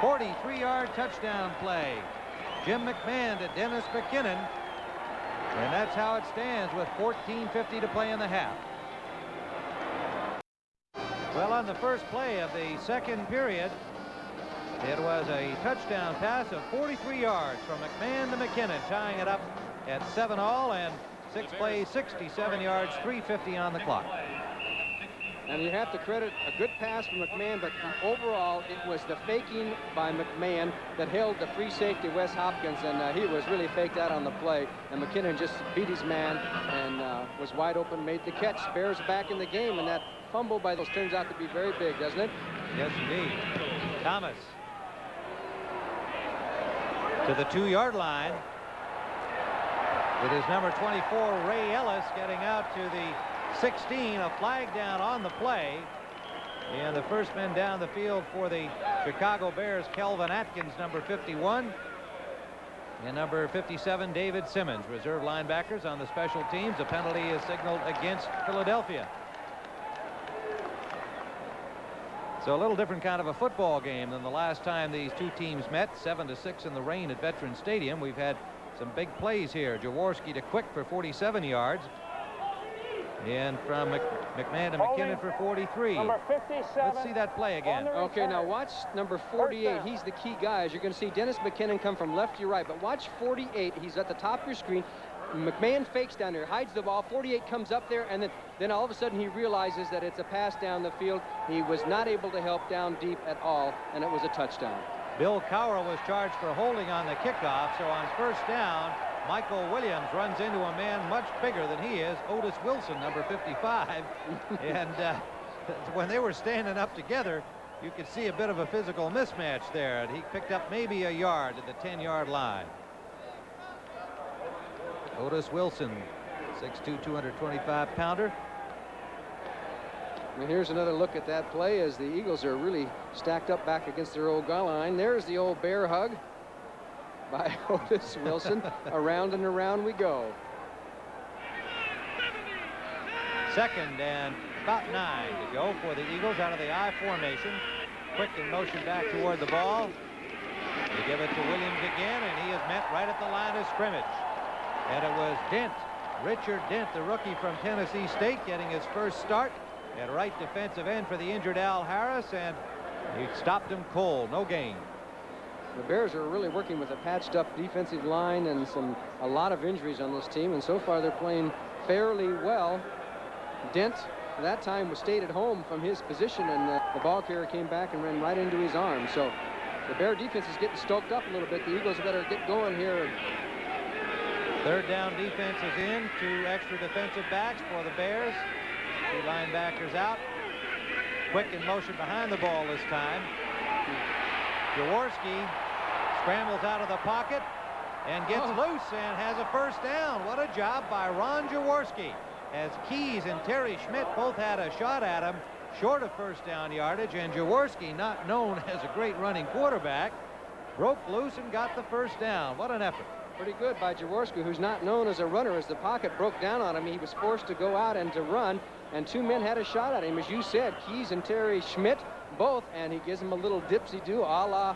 43-yard touchdown play. Jim McMahon to Dennis McKinnon. And that's how it stands with 14:50 to play in the half. Well, on the first play of the second period, it was a touchdown pass of 43 yards from McMahon to McKinnon, tying it up at 7-all, and 6 plays, 67 yards, 3:50 on the clock. And you have to credit a good pass from McMahon, but overall it was the faking by McMahon that held the free safety Wes Hopkins, and he was really faked out on the play, and McKinnon just beat his man and was wide open, made the catch. Bears back in the game, and that fumble by those turns out to be very big, doesn't it? Yes, indeed. Thomas to the 2-yard line with his number 24, Ray Ellis, getting out to the 16. A flag down on the play, and the first men down the field for the Chicago Bears, Kelvin Atkins, number 51, and number 57, David Simmons, reserve linebackers on the special teams. A penalty is signaled against Philadelphia. So a little different kind of a football game than the last time these two teams met. 7-6 in the rain at Veterans Stadium. We've had some big plays here. Jaworski to Quick for 47 yards. And from McMahon to McKinnon for 43. Number 57. Let's see that play again. Okay, now watch number 48. He's the key guy. As you're going to see Dennis McKinnon come from left to right. But watch 48. He's at the top of your screen. McMahon fakes down there, hides the ball. 48 comes up there, and then all of a sudden he realizes that it's a pass down the field. He was not able to help down deep at all, and it was a touchdown. Bill Cowher was charged for holding on the kickoff. So on first down, Michael Williams runs into a man much bigger than he is, Otis Wilson, number 55. And when they were standing up together, you could see a bit of a physical mismatch there. And he picked up maybe a yard at the 10-yard line. Otis Wilson, 6'2", 225-pounder. And here's another look at that play as the Eagles are really stacked up back against their old goal line. There's the old bear hug by Otis Wilson. Around and around we go. Second and about 9 to go for the Eagles out of the I formation. Quick in motion back toward the ball. They give it to Williams again, and he is met right at the line of scrimmage. And it was Dent, Richard Dent, the rookie from Tennessee State, getting his first start at right defensive end for the injured Al Harris, and he stopped him cold. No gain. The Bears are really working with a patched up defensive line and a lot of injuries on this team, and so far they're playing fairly well. Dent at that time was stayed at home from his position, and the ball carrier came back and ran right into his arm. So the Bear defense is getting stoked up a little bit. The Eagles better get going here. Third down defense is in. 2 extra defensive backs for the Bears. 2 linebackers out. Quick in motion behind the ball this time. Jaworski scrambles out of the pocket and gets loose and has a first down. What a job by Ron Jaworski, as Keys and Terry Schmidt both had a shot at him short of first down yardage, and Jaworski, not known as a great running quarterback, broke loose and got the first down. What an effort. Pretty good by Jaworski, who's not known as a runner. As the pocket broke down on him, he was forced to go out and to run, and 2 men had a shot at him, as you said, Keys and Terry Schmidt both, and he gives him a little dipsy-do a la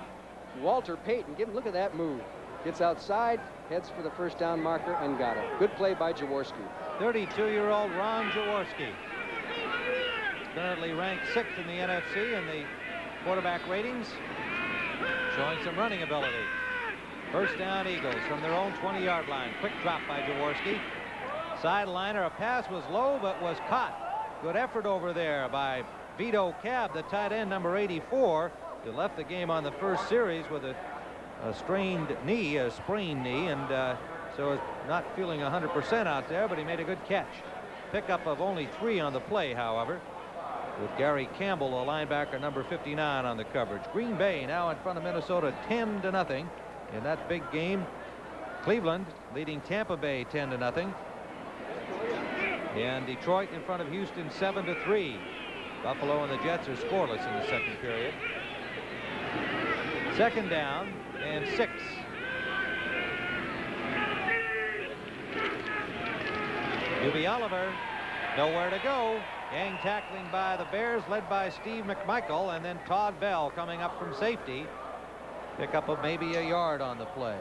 Walter Payton. Look at that move. Gets outside, heads for the first down marker, and got it. Good play by Jaworski. 32-year-old Ron Jaworski, currently ranked 6th in the NFC in the quarterback ratings, showing some running ability. First down Eagles from their own 20-yard line. Quick drop by Jaworski. Sideliner. A pass was low but was caught. Good effort over there by Vito Cab, the tight end, number 84. He left the game on the first series with a sprained knee, and so is not feeling 100% out there, but he made a good catch. Pickup of only 3 on the play, however, with Gary Campbell, the linebacker, number 59, on the coverage. Green Bay now in front of Minnesota 10-0 in that big game. Cleveland leading Tampa Bay 10-0. And Detroit in front of Houston 7-3. Buffalo and the Jets are scoreless in the second period. Second down and 6. Doobie Oliver Nowhere to go. Gang tackling by the Bears, led by Steve McMichael, and then Todd Bell coming up from safety. Pick up of maybe a yard on the play.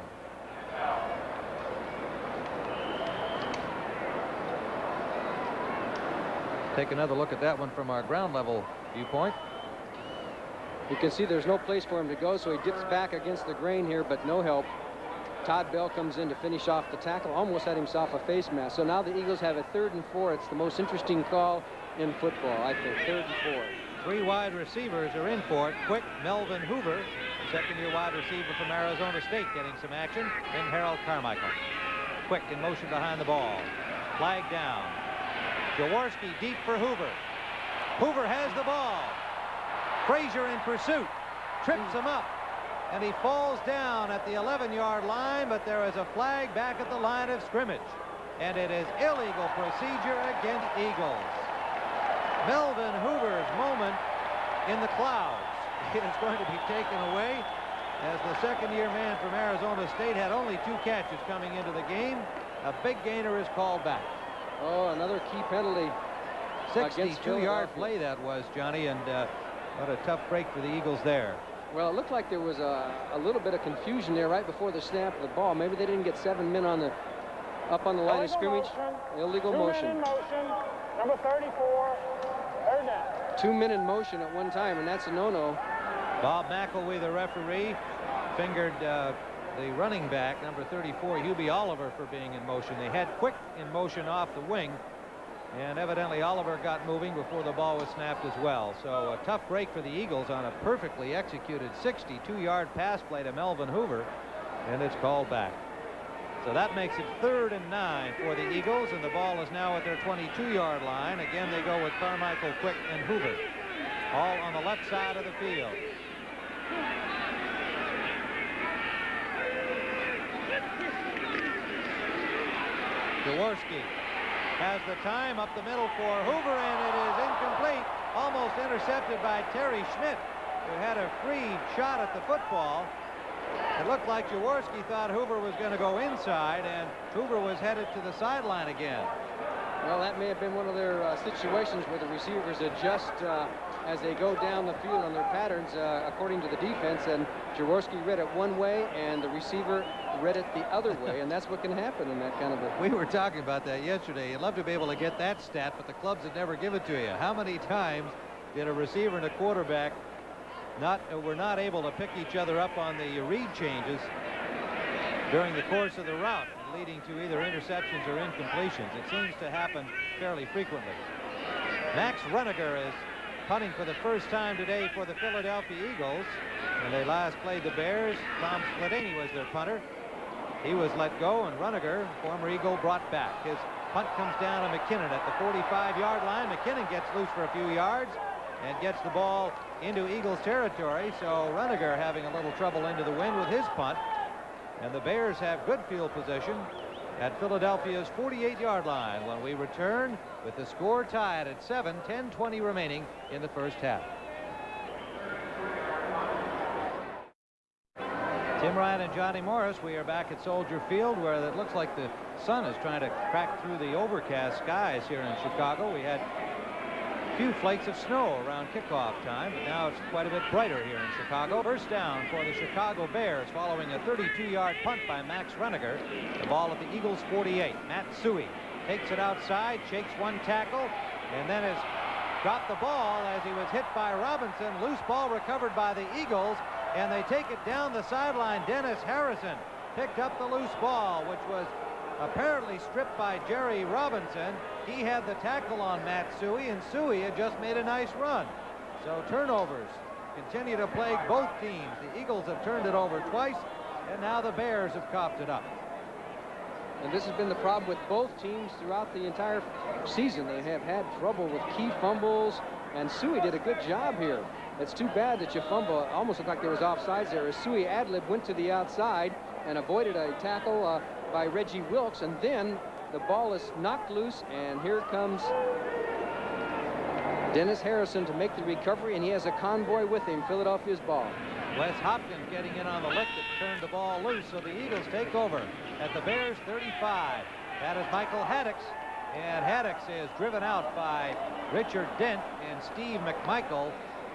Take another look at that one from our ground level viewpoint. You can see there's no place for him to go, so he dips back against the grain here, but no help. Todd Bell comes in to finish off the tackle, almost had himself a face mask. So now the Eagles have a 3rd and 4. It's the most interesting call in football, I think. 3rd and 4. 3 wide receivers are in for it. Quick, Melvin Hoover, second-year wide receiver from Arizona State, getting some action. Then Harold Carmichael. Quick in motion behind the ball. Flag down. Jaworski deep for Hoover. Hoover has the ball. Frazier in pursuit. Trips him up. And he falls down at the 11-yard line, but there is a flag back at the line of scrimmage. And it is illegal procedure against Eagles. Melvin Hoover's moment in the clouds is going to be taken away, as the second-year man from Arizona State had only 2 catches coming into the game. A big gainer is called back. Oh, another key penalty. 62-yard play that was, Johnny, and what a tough break for the Eagles there. Well, it looked like there was a little bit of confusion there right before the snap of the ball. Maybe they didn't get 7 men up on the line of scrimmage. Illegal motion. 2 men in motion. Number 34. 3rd down. 2 men in motion at one time, and that's a no-no. Bob McElwee, the referee, fingered the running back, number 34, Hubie Oliver, for being in motion. They had Quick in motion off the wing, and evidently Oliver got moving before the ball was snapped as well. So a tough break for the Eagles on a perfectly executed 62-yard pass play to Melvin Hoover, and it's called back. So that makes it 3rd and 9 for the Eagles, and the ball is now at their 22-yard line. Again, they go with Carmichael, Quick, and Hoover, all on the left side of the field. Jaworski has the time up the middle for Hoover, and it is incomplete. Almost intercepted by Terry Schmidt, who had a free shot at the football. It looked like Jaworski thought Hoover was going to go inside, and Hoover was headed to the sideline again. Well, that may have been one of their situations where the receivers adjust as they go down the field on their patterns according to the defense, and Jaworski read it one way and the receiver read it the other way, and that's what can happen in that kind of a... We were talking about that yesterday. You'd love to be able to get that stat, but the clubs would never give it to you. How many times did a receiver and a quarterback were not able to pick each other up on the read changes during the course of the route, leading to either interceptions or incompletions? It seems to happen fairly frequently. Max Runiger is punting for the first time today for the Philadelphia Eagles. When they last played the Bears, Tom Spladany was their punter. He was let go, and Runiger, former Eagle, brought back. His punt comes down to McKinnon at the 45-yard line. McKinnon gets loose for a few yards and gets the ball into Eagles territory. So Runiger having a little trouble into the wind with his punt. And the Bears have good field position at Philadelphia's 48-yard line when we return with the score tied at 7, 10:20 remaining in the first half. Tim Ryan and Johnny Morris, we are back at Soldier Field, where it looks like the sun is trying to crack through the overcast skies here in Chicago. We had a few flakes of snow around kickoff time, but now it's quite a bit brighter here in Chicago. First down for the Chicago Bears following a 32-yard punt by Max Runiger. The ball at the Eagles 48. Matt Suhey takes it outside, shakes one tackle, and then has dropped the ball as he was hit by Robinson. Loose ball recovered by the Eagles, and they take it down the sideline. Dennis Harrison picked up the loose ball, which was apparently stripped by Jerry Robinson. He had the tackle on Matt Suhey, and Suhey had just made a nice run. So turnovers continue to plague both teams. The Eagles have turned it over twice, and now the Bears have coughed it up. And this has been the problem with both teams throughout the entire season. They have had trouble with key fumbles, and Suhey did a good job here. It's too bad that you fumble. It almost looked like there was offsides there, as Suhey ad-lib went to the outside and avoided a tackle by Reggie Wilkes, and then the ball is knocked loose, and here comes Dennis Harrison to make the recovery, and he has a convoy with him, Philadelphia's ball. Wes Hopkins getting in on the lick that turned the ball loose, so the Eagles take over at the Bears 35. That is Michael Haddix And Haddix is driven out by Richard Dent and Steve McMichael,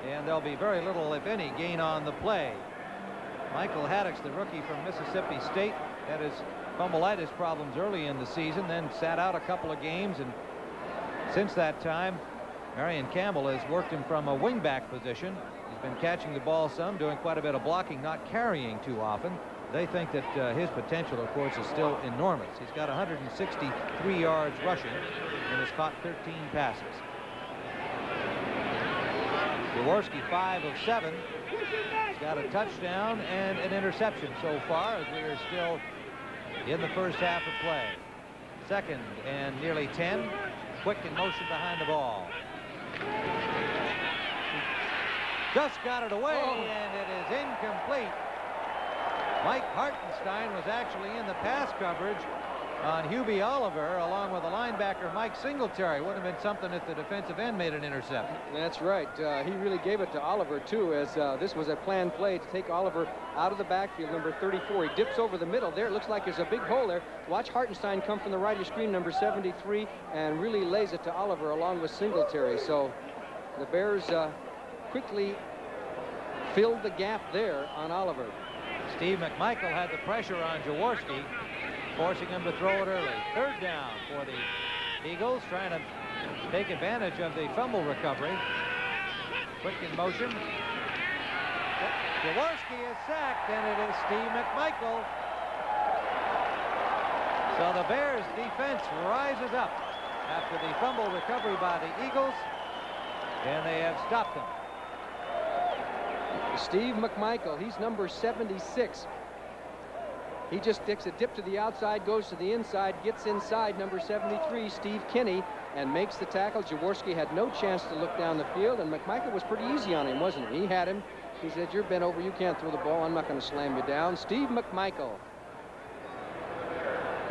and there'll be very little, if any, gain on the play. Michael Haddix, the rookie from Mississippi State, had his fumbleitis problems early in the season, then sat out a couple of games, and since that time, Marion Campbell has worked him from a wingback position. He's been catching the ball some, doing quite a bit of blocking, not carrying too often. They think that his potential, of course, is still enormous. He's got 163 yards rushing and has caught 13 passes. Jaworski 5 of 7. He's got a touchdown and an interception so far, as we are still in the first half of play. 2nd and nearly 10. Quick in motion behind the ball. Just got it away, and it is incomplete. Mike Hartenstein was actually in the pass coverage on Hubie Oliver, along with the linebacker Mike Singletary. Would have been something if the defensive end made an interception. That's right. He really gave it to Oliver, too, as this was a planned play to take Oliver out of the backfield, number 34. He dips over the middle there. It looks like there's a big hole there. Watch Hartenstein come from the right of your screen, number 73, and really lays it to Oliver along with Singletary. So the Bears quickly filled the gap there on Oliver. Steve McMichael had the pressure on Jaworski, forcing him to throw it early. 3rd down for the Eagles, trying to take advantage of the fumble recovery. Quick in motion. Jaworski is sacked, and it is Steve McMichael. So the Bears defense rises up after the fumble recovery by the Eagles, and they have stopped them. Steve McMichael, he's number 76. He just takes a dip to the outside, goes to the inside, gets inside number 73, Steve Kinney, and makes the tackle. Jaworski had no chance to look down the field, and McMichael was pretty easy on him, wasn't he? He had him. He said, "You're bent over, you can't throw the ball. I'm not going to slam you down." Steve McMichael.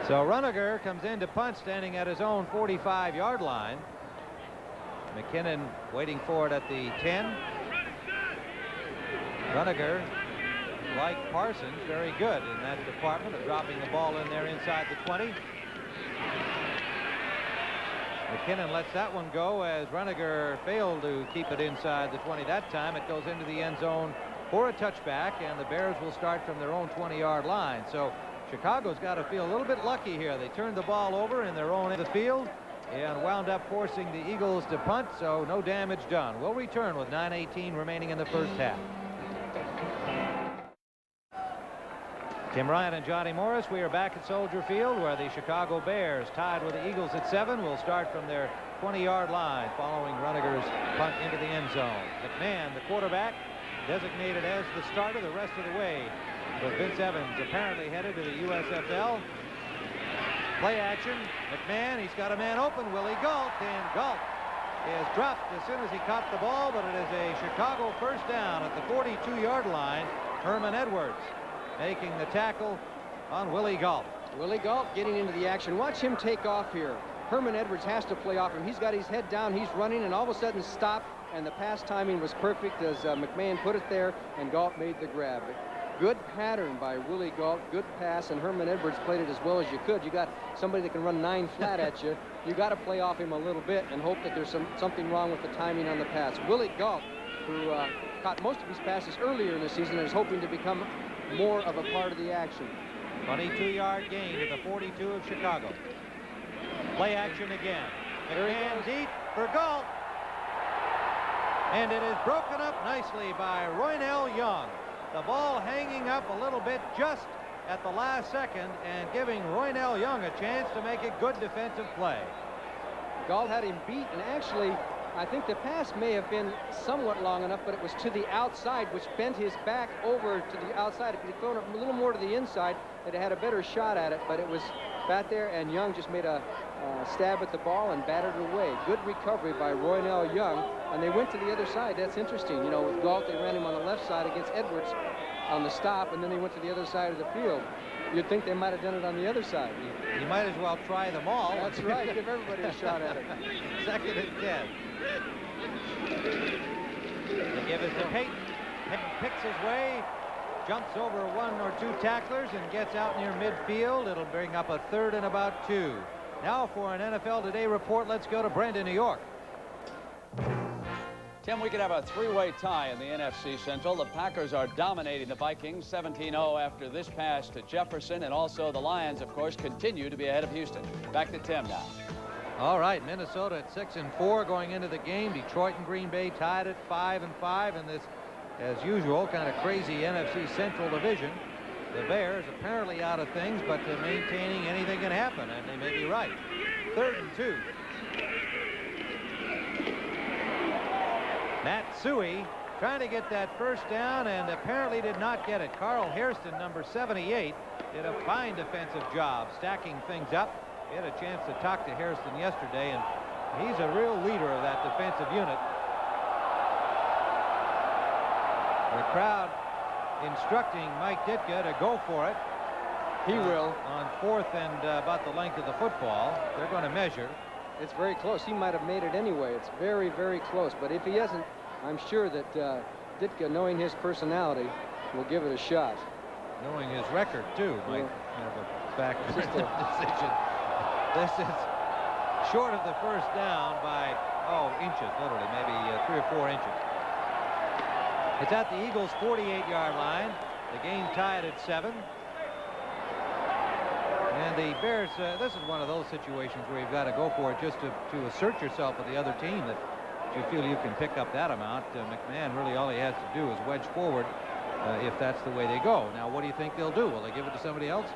So Runager comes in to punt, standing at his own 45-yard line. McKinnon waiting for it at the 10. Runager, like Parsons, very good in that department of dropping the ball in there inside the 20. McKinnon lets that one go as Runager failed to keep it inside the 20 that time. It goes into the end zone for a touchback, and the Bears will start from their own 20-yard line. So Chicago's got to feel a little bit lucky here. They turned the ball over in their own end of the field and wound up forcing the Eagles to punt, so no damage done. We'll return with 9:18 remaining in the first half. Tim Ryan and Johnny Morris, we are back at Soldier Field, where the Chicago Bears, tied with the Eagles at 7, will start from their 20-yard line following Runager's punt into the end zone. McMahon, the quarterback, designated as the starter the rest of the way, with Vince Evans apparently headed to the USFL. Play action. McMahon, he's got a man open, Willie Gault, and Gault is dropped as soon as he caught the ball, but it is a Chicago first down at the 42-yard line. Herman Edwards making the tackle on Willie Gault. Willie Gault getting into the action. Watch him take off here. Herman Edwards has to play off him. He's got his head down, he's running, and all of a sudden stop, and the pass timing was perfect as McMahon put it there, and Gault made the grab. Good pattern by Willie Gault, good pass, and Herman Edwards played it as well as you could. You got somebody that can run 9 flat at you. You got to play off him a little bit and hope that there's something wrong with the timing on the pass. Willie Gault, who caught most of his passes earlier in the season, is hoping to become more of a part of the action. 22-yard gain to the 42 of Chicago. Play action again. McMahon deep for Gault. And it is broken up nicely by Roynell Young. The ball hanging up a little bit just at the last second and giving Roynell Young a chance to make a good defensive play. Gault had him beat, and actually I think the pass may have been somewhat long enough, but it was to the outside, which bent his back over to the outside. If he'd thrown it a little more to the inside, it had a better shot at it, but it was back there, and Young just made a stab at the ball and batted it away. Good recovery by Roynell Young, and they went to the other side. That's interesting. You know, with Gault, they ran him on the left side against Edwards on the stop, and then they went to the other side of the field. You'd think they might have done it on the other side. You might as well try them all. That's right. Give everybody a shot at it. 2nd and 10. They give it to Payton. Payton picks his way, jumps over 1 or 2 tacklers, and gets out near midfield. It'll bring up a 3rd and about 2. Now for an NFL Today report, let's go to Brandon, New York. Tim, we could have a three-way tie in the NFC Central. The Packers are dominating the Vikings 17-0 after this pass to Jefferson, and also the Lions, of course, continue to be ahead of Houston. Back to Tim now. All right, Minnesota at 6-4 going into the game. Detroit and Green Bay tied at 5-5 in this, as usual, kind of crazy NFC Central division. The Bears apparently out of things, but maintaining anything can happen, and they may be right. 3rd and 2. Matt Suhey trying to get that first down and apparently did not get it. Carl Hairston, number 78, did a fine defensive job stacking things up. We had a chance to talk to Hairston yesterday, and he's a real leader of that defensive unit. The crowd instructing Mike Ditka to go for it. He will. On 4th and about the length of the football. They're going to measure. It's very close. He might have made it anyway. It's very, very close. But if he hasn't, I'm sure that Ditka, knowing his personality, will give it a shot. Knowing his record, too, might have a factor in the decision. This is short of the first down by, inches, literally, maybe 3 or 4 inches. It's at the Eagles' 48-yard line. The game tied at 7. And the Bears, this is one of those situations where you've got to go for it just to assert yourself with the other team, that you feel you can pick up that amount. McMahon, really all he has to do is wedge forward if that's the way they go. Now, what do you think they'll do? Will they give it to somebody else?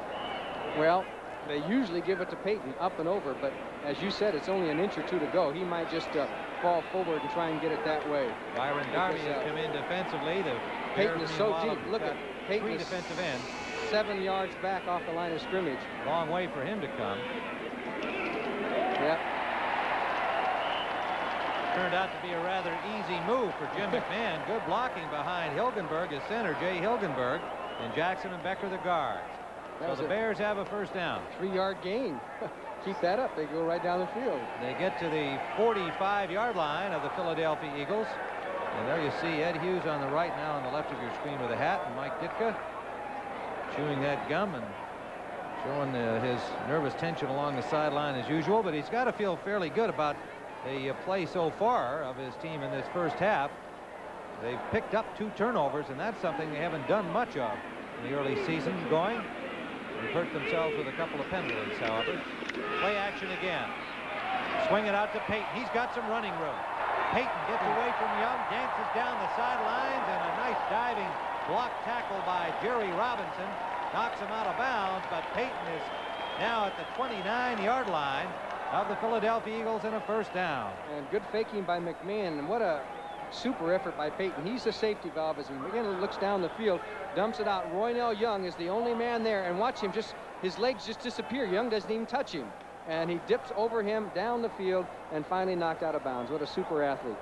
Well, they usually give it to Peyton up and over, but as you said, it's only an inch or two to go. He might just fall forward and try and get it that way. Byron Darby has come in defensively. The Peyton is so deep. Look at Peyton. 3 defensive ends. 7 yards back off the line of scrimmage. Long way for him to come. Yep. Turned out to be a rather easy move for Jim McMahon. Good blocking behind Hilgenberg, his center, Jay Hilgenberg, and Jackson and Becker, the guards. So the Bears have a first down. 3-yard gain. Keep that up. They go right down the field. They get to the 45-yard line of the Philadelphia Eagles. And there you see Ed Hughes on the right, now on the left of your screen with a hat, and Mike Ditka chewing that gum and showing his nervous tension along the sideline as usual. But he's got to feel fairly good about the play so far of his team in this first half. They've picked up 2 turnovers, and that's something they haven't done much of in the early season going. They've hurt themselves with a couple of penalties, however. Play action again. Swing it out to Peyton. He's got some running room. Peyton gets away from Young, dances down the sidelines, and a nice diving block tackle by Jerry Robinson knocks him out of bounds, but Peyton is now at the 29-yard line of the Philadelphia Eagles in a first down. And good faking by McMahon, and what a super effort by Peyton. He's the safety valve as McMahon looks down the field, dumps it out. Roynell Young is the only man there, and watch him, just his legs just disappear. Young doesn't even touch him, and he dips over him down the field and finally knocked out of bounds. What a super athlete.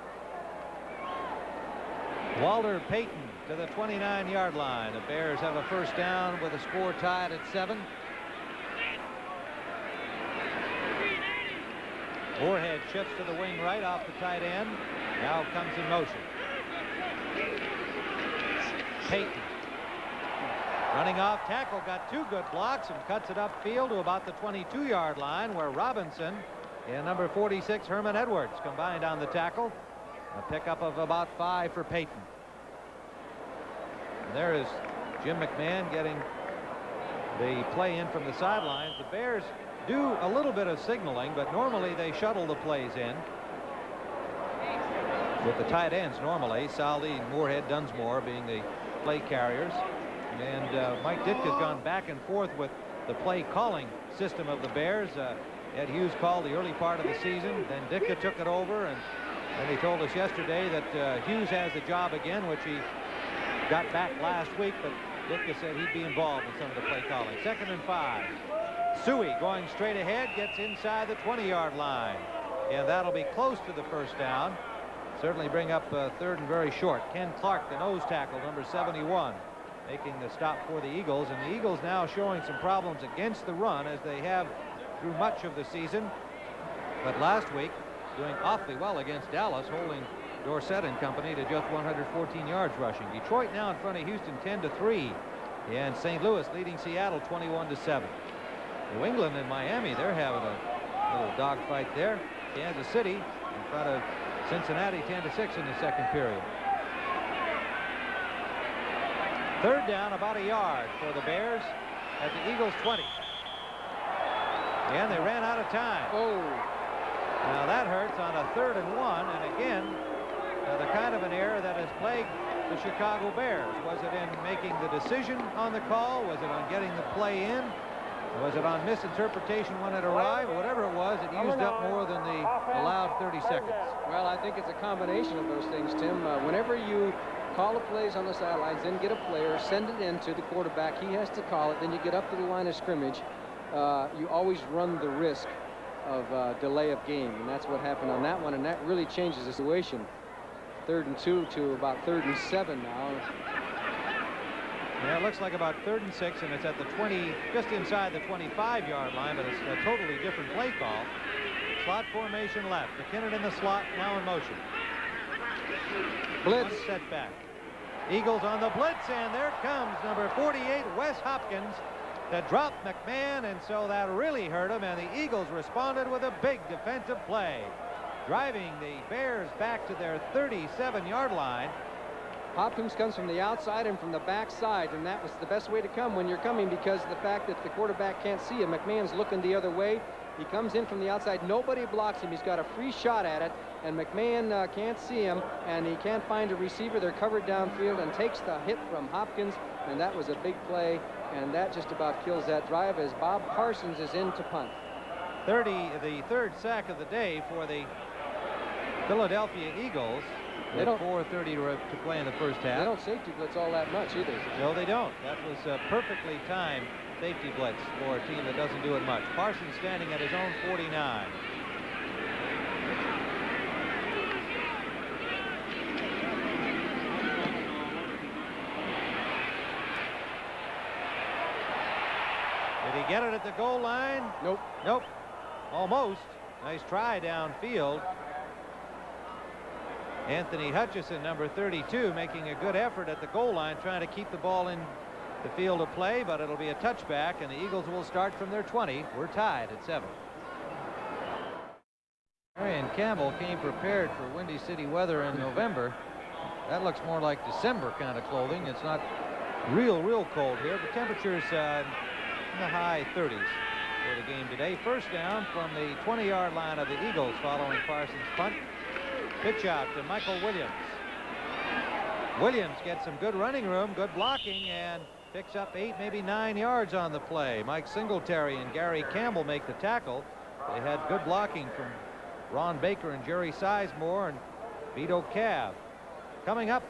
Walter Payton to the 29-yard line. The Bears have a first down with a score tied at 7. Moorhead shifts to the wing right off the tight end. Now comes in motion. Payton running off tackle, got 2 good blocks and cuts it upfield to about the 22-yard line, where Robinson and number 46 Herman Edwards combined on the tackle. A pickup of about 5 for Payton. And there is Jim McMahon getting the play in from the sidelines. The Bears do a little bit of signaling, but normally they shuttle the plays in with the tight ends normally. Saldi, Moorhead, Dunsmore being the play carriers. And Mike Ditka's gone back and forth with the play calling system of the Bears. Ed Hughes called the early part of the season, then Ditka took it over, and he told us yesterday that Hughes has the job again, which he got back last week, but Ditka said he'd be involved in some of the play calling. 2nd and 5. Suhey going straight ahead, gets inside the 20-yard line, and that'll be close to the first down. Certainly bring up 3rd and very short. Ken Clark, the nose tackle, number 71, making the stop for the Eagles. And the Eagles now showing some problems against the run, as they have through much of the season. But last week, doing awfully well against Dallas, holding Dorsett and company to just 114 yards rushing. Detroit now in front of Houston 10-3, and St. Louis leading Seattle 21-7. New England and Miami, they're having a Little dogfight there. Kansas City in front of Cincinnati 10-6 in the second period. Third down, about a yard for the Bears at the Eagles 20. And they ran out of time. Oh. Now that hurts on a 3rd and 1. And again, the kind of an error that has plagued the Chicago Bears. Was it in making the decision on the call? Was it on getting the play in? Was it on misinterpretation when it arrived? Whatever it was, it used up more than the allowed 30 seconds. Well, I think it's a combination of those things, Tim. Whenever you call the plays on the sidelines, then get a player, send it in to the quarterback, he has to call it, then you get up to the line of scrimmage, you always run the risk of delay of game, and that's what happened on that one, and that really changes the situation. 3rd and 2 to about 3rd and 7 now. Yeah, it looks like about 3rd and 6, and it's at the 20, just inside the 25-yard line, but it's a totally different play call. Slot formation left. McKinnon in the slot, now in motion. Blitz. One setback. Eagles on the blitz, and there comes number 48, Wes Hopkins, to drop McMahon, and so that really hurt him, and the Eagles responded with a big defensive play, driving the Bears back to their 37-yard line. Hopkins comes from the outside and from the backside, and that was the best way to come when you're coming, because of the fact that the quarterback can't see him. McMahon's looking the other way. He comes in from the outside. Nobody blocks him. He's got a free shot at it, and McMahon can't see him, and he can't find a receiver. They're covered downfield, and takes the hit from Hopkins, and that was a big play, and that just about kills that drive as Bob Parsons is in to punt. The third sack of the day for the Philadelphia Eagles. With 4:30 to play in the first half. They don't safety blitz all that much either. No, they don't. That was a perfectly timed safety blitz for a team that doesn't do it much. Parsons standing at his own 49. Did he get it at the goal line? Nope. Nope. Almost. Nice try downfield. Anthony Hutchison, number 32, making a good effort at the goal line, trying to keep the ball in the field of play, but it'll be a touchback, and the Eagles will start from their 20. We're tied at 7. Marion Campbell came prepared for Windy City weather in November. That looks more like December kind of clothing. It's not real cold here. The temperature's in the high 30s for the game today. First down from the 20-yard line of the Eagles following Parsons' punt. Pitch out to Michael Williams. Williams gets some good running room, good blocking, and picks up 8, maybe 9 yards on the play. Mike Singletary and Gary Campbell make the tackle. They had good blocking from Ron Baker and Jerry Sizemore and Vito Cav. Coming up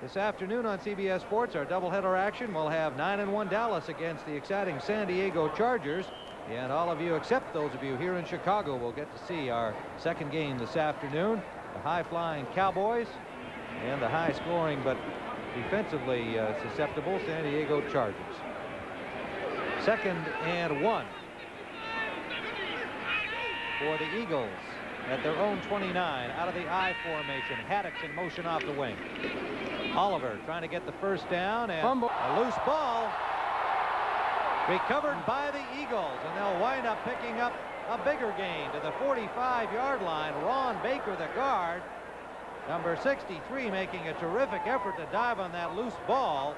this afternoon on CBS Sports, our doubleheader action, we'll have 9-1 Dallas against the exciting San Diego Chargers. And all of you, except those of you here in Chicago, will get to see our second game this afternoon. The high-flying Cowboys and the high-scoring but defensively susceptible San Diego Chargers. 2nd and 1 for the Eagles at their own 29, out of the I formation. Haddock's in motion off the wing. Oliver trying to get the first down, and a loose ball recovered by the Eagles, and they'll wind up picking up a bigger gain to the 45-yard line. Ron Baker, the guard, number 63, making a terrific effort to dive on that loose ball.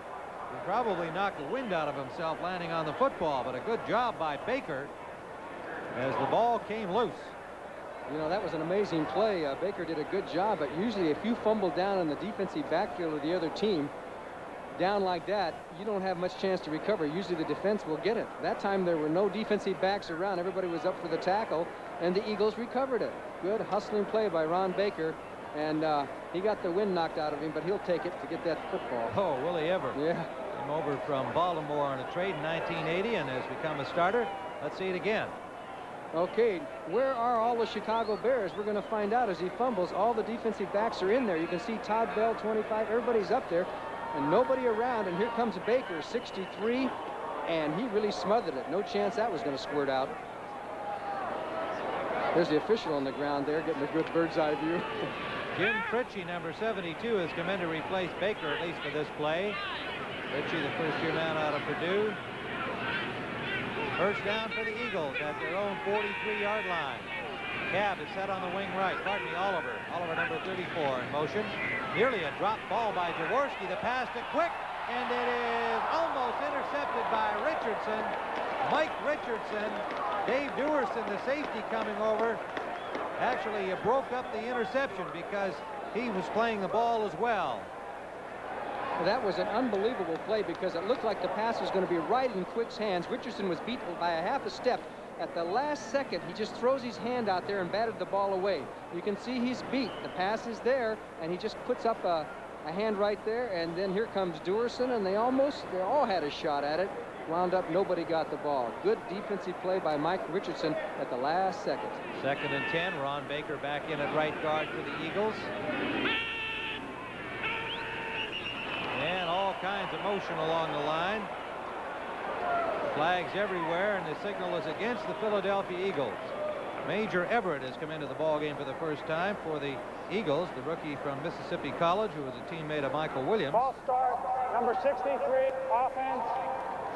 He probably knocked the wind out of himself landing on the football, but a good job by Baker as the ball came loose. You know, that was an amazing play. Baker did a good job, but usually if you fumble down in the defensive backfield of the other team, down like that, you don't have much chance to recover. Usually the defense will get it. That time there were no defensive backs around. Everybody was up for the tackle, and the Eagles recovered it. Good hustling play by Ron Baker, and he got the wind knocked out of him, but he'll take it to get that football. Oh, will he ever? Yeah. Came over from Baltimore on a trade in 1980 and has become a starter. Let's see it again. Okay, where are all the Chicago Bears? We're going to find out as he fumbles. All the defensive backs are in there. You can see Todd Bell, 25. Everybody's up there. And nobody around, and here comes Baker, 63, and he really smothered it. No chance that was going to squirt out. There's the official on the ground there, getting a good bird's eye view. Jim Fritchie, number 72, has come in to replace Baker, at least for this play. Fritchie, the first-year man out of Purdue. First down for the Eagles at their own 43-yard line. Cab is set on the wing right. Pardon me, Oliver. Oliver, number 34, in motion. Nearly a drop ball by Jaworski. The pass to Quick, and it is almost intercepted by Richardson. Mike Richardson. Dave Dewerson, the safety, coming over. Actually, broke up the interception because he was playing the ball as well. That was an unbelievable play because it looked like the pass was going to be right in Quick's hands. Richardson was beat by a half a step. At the last second, he just throws his hand out there and batted the ball away. You can see he's beat. The pass is there, and he just puts up a hand right there, and then here comes Dewerson, and they all had a shot at it. Wound up, nobody got the ball. Good defensive play by Mike Richardson at the last second. 2nd and 10. Ron Baker back in at right guard for the Eagles. And all kinds of motion along the line. Flags everywhere, and the signal is against the Philadelphia Eagles. Major Everett has come into the ball game for the first time for the Eagles, the rookie from Mississippi College, who was a teammate of Michael Williams. Ball start, number 63, offense,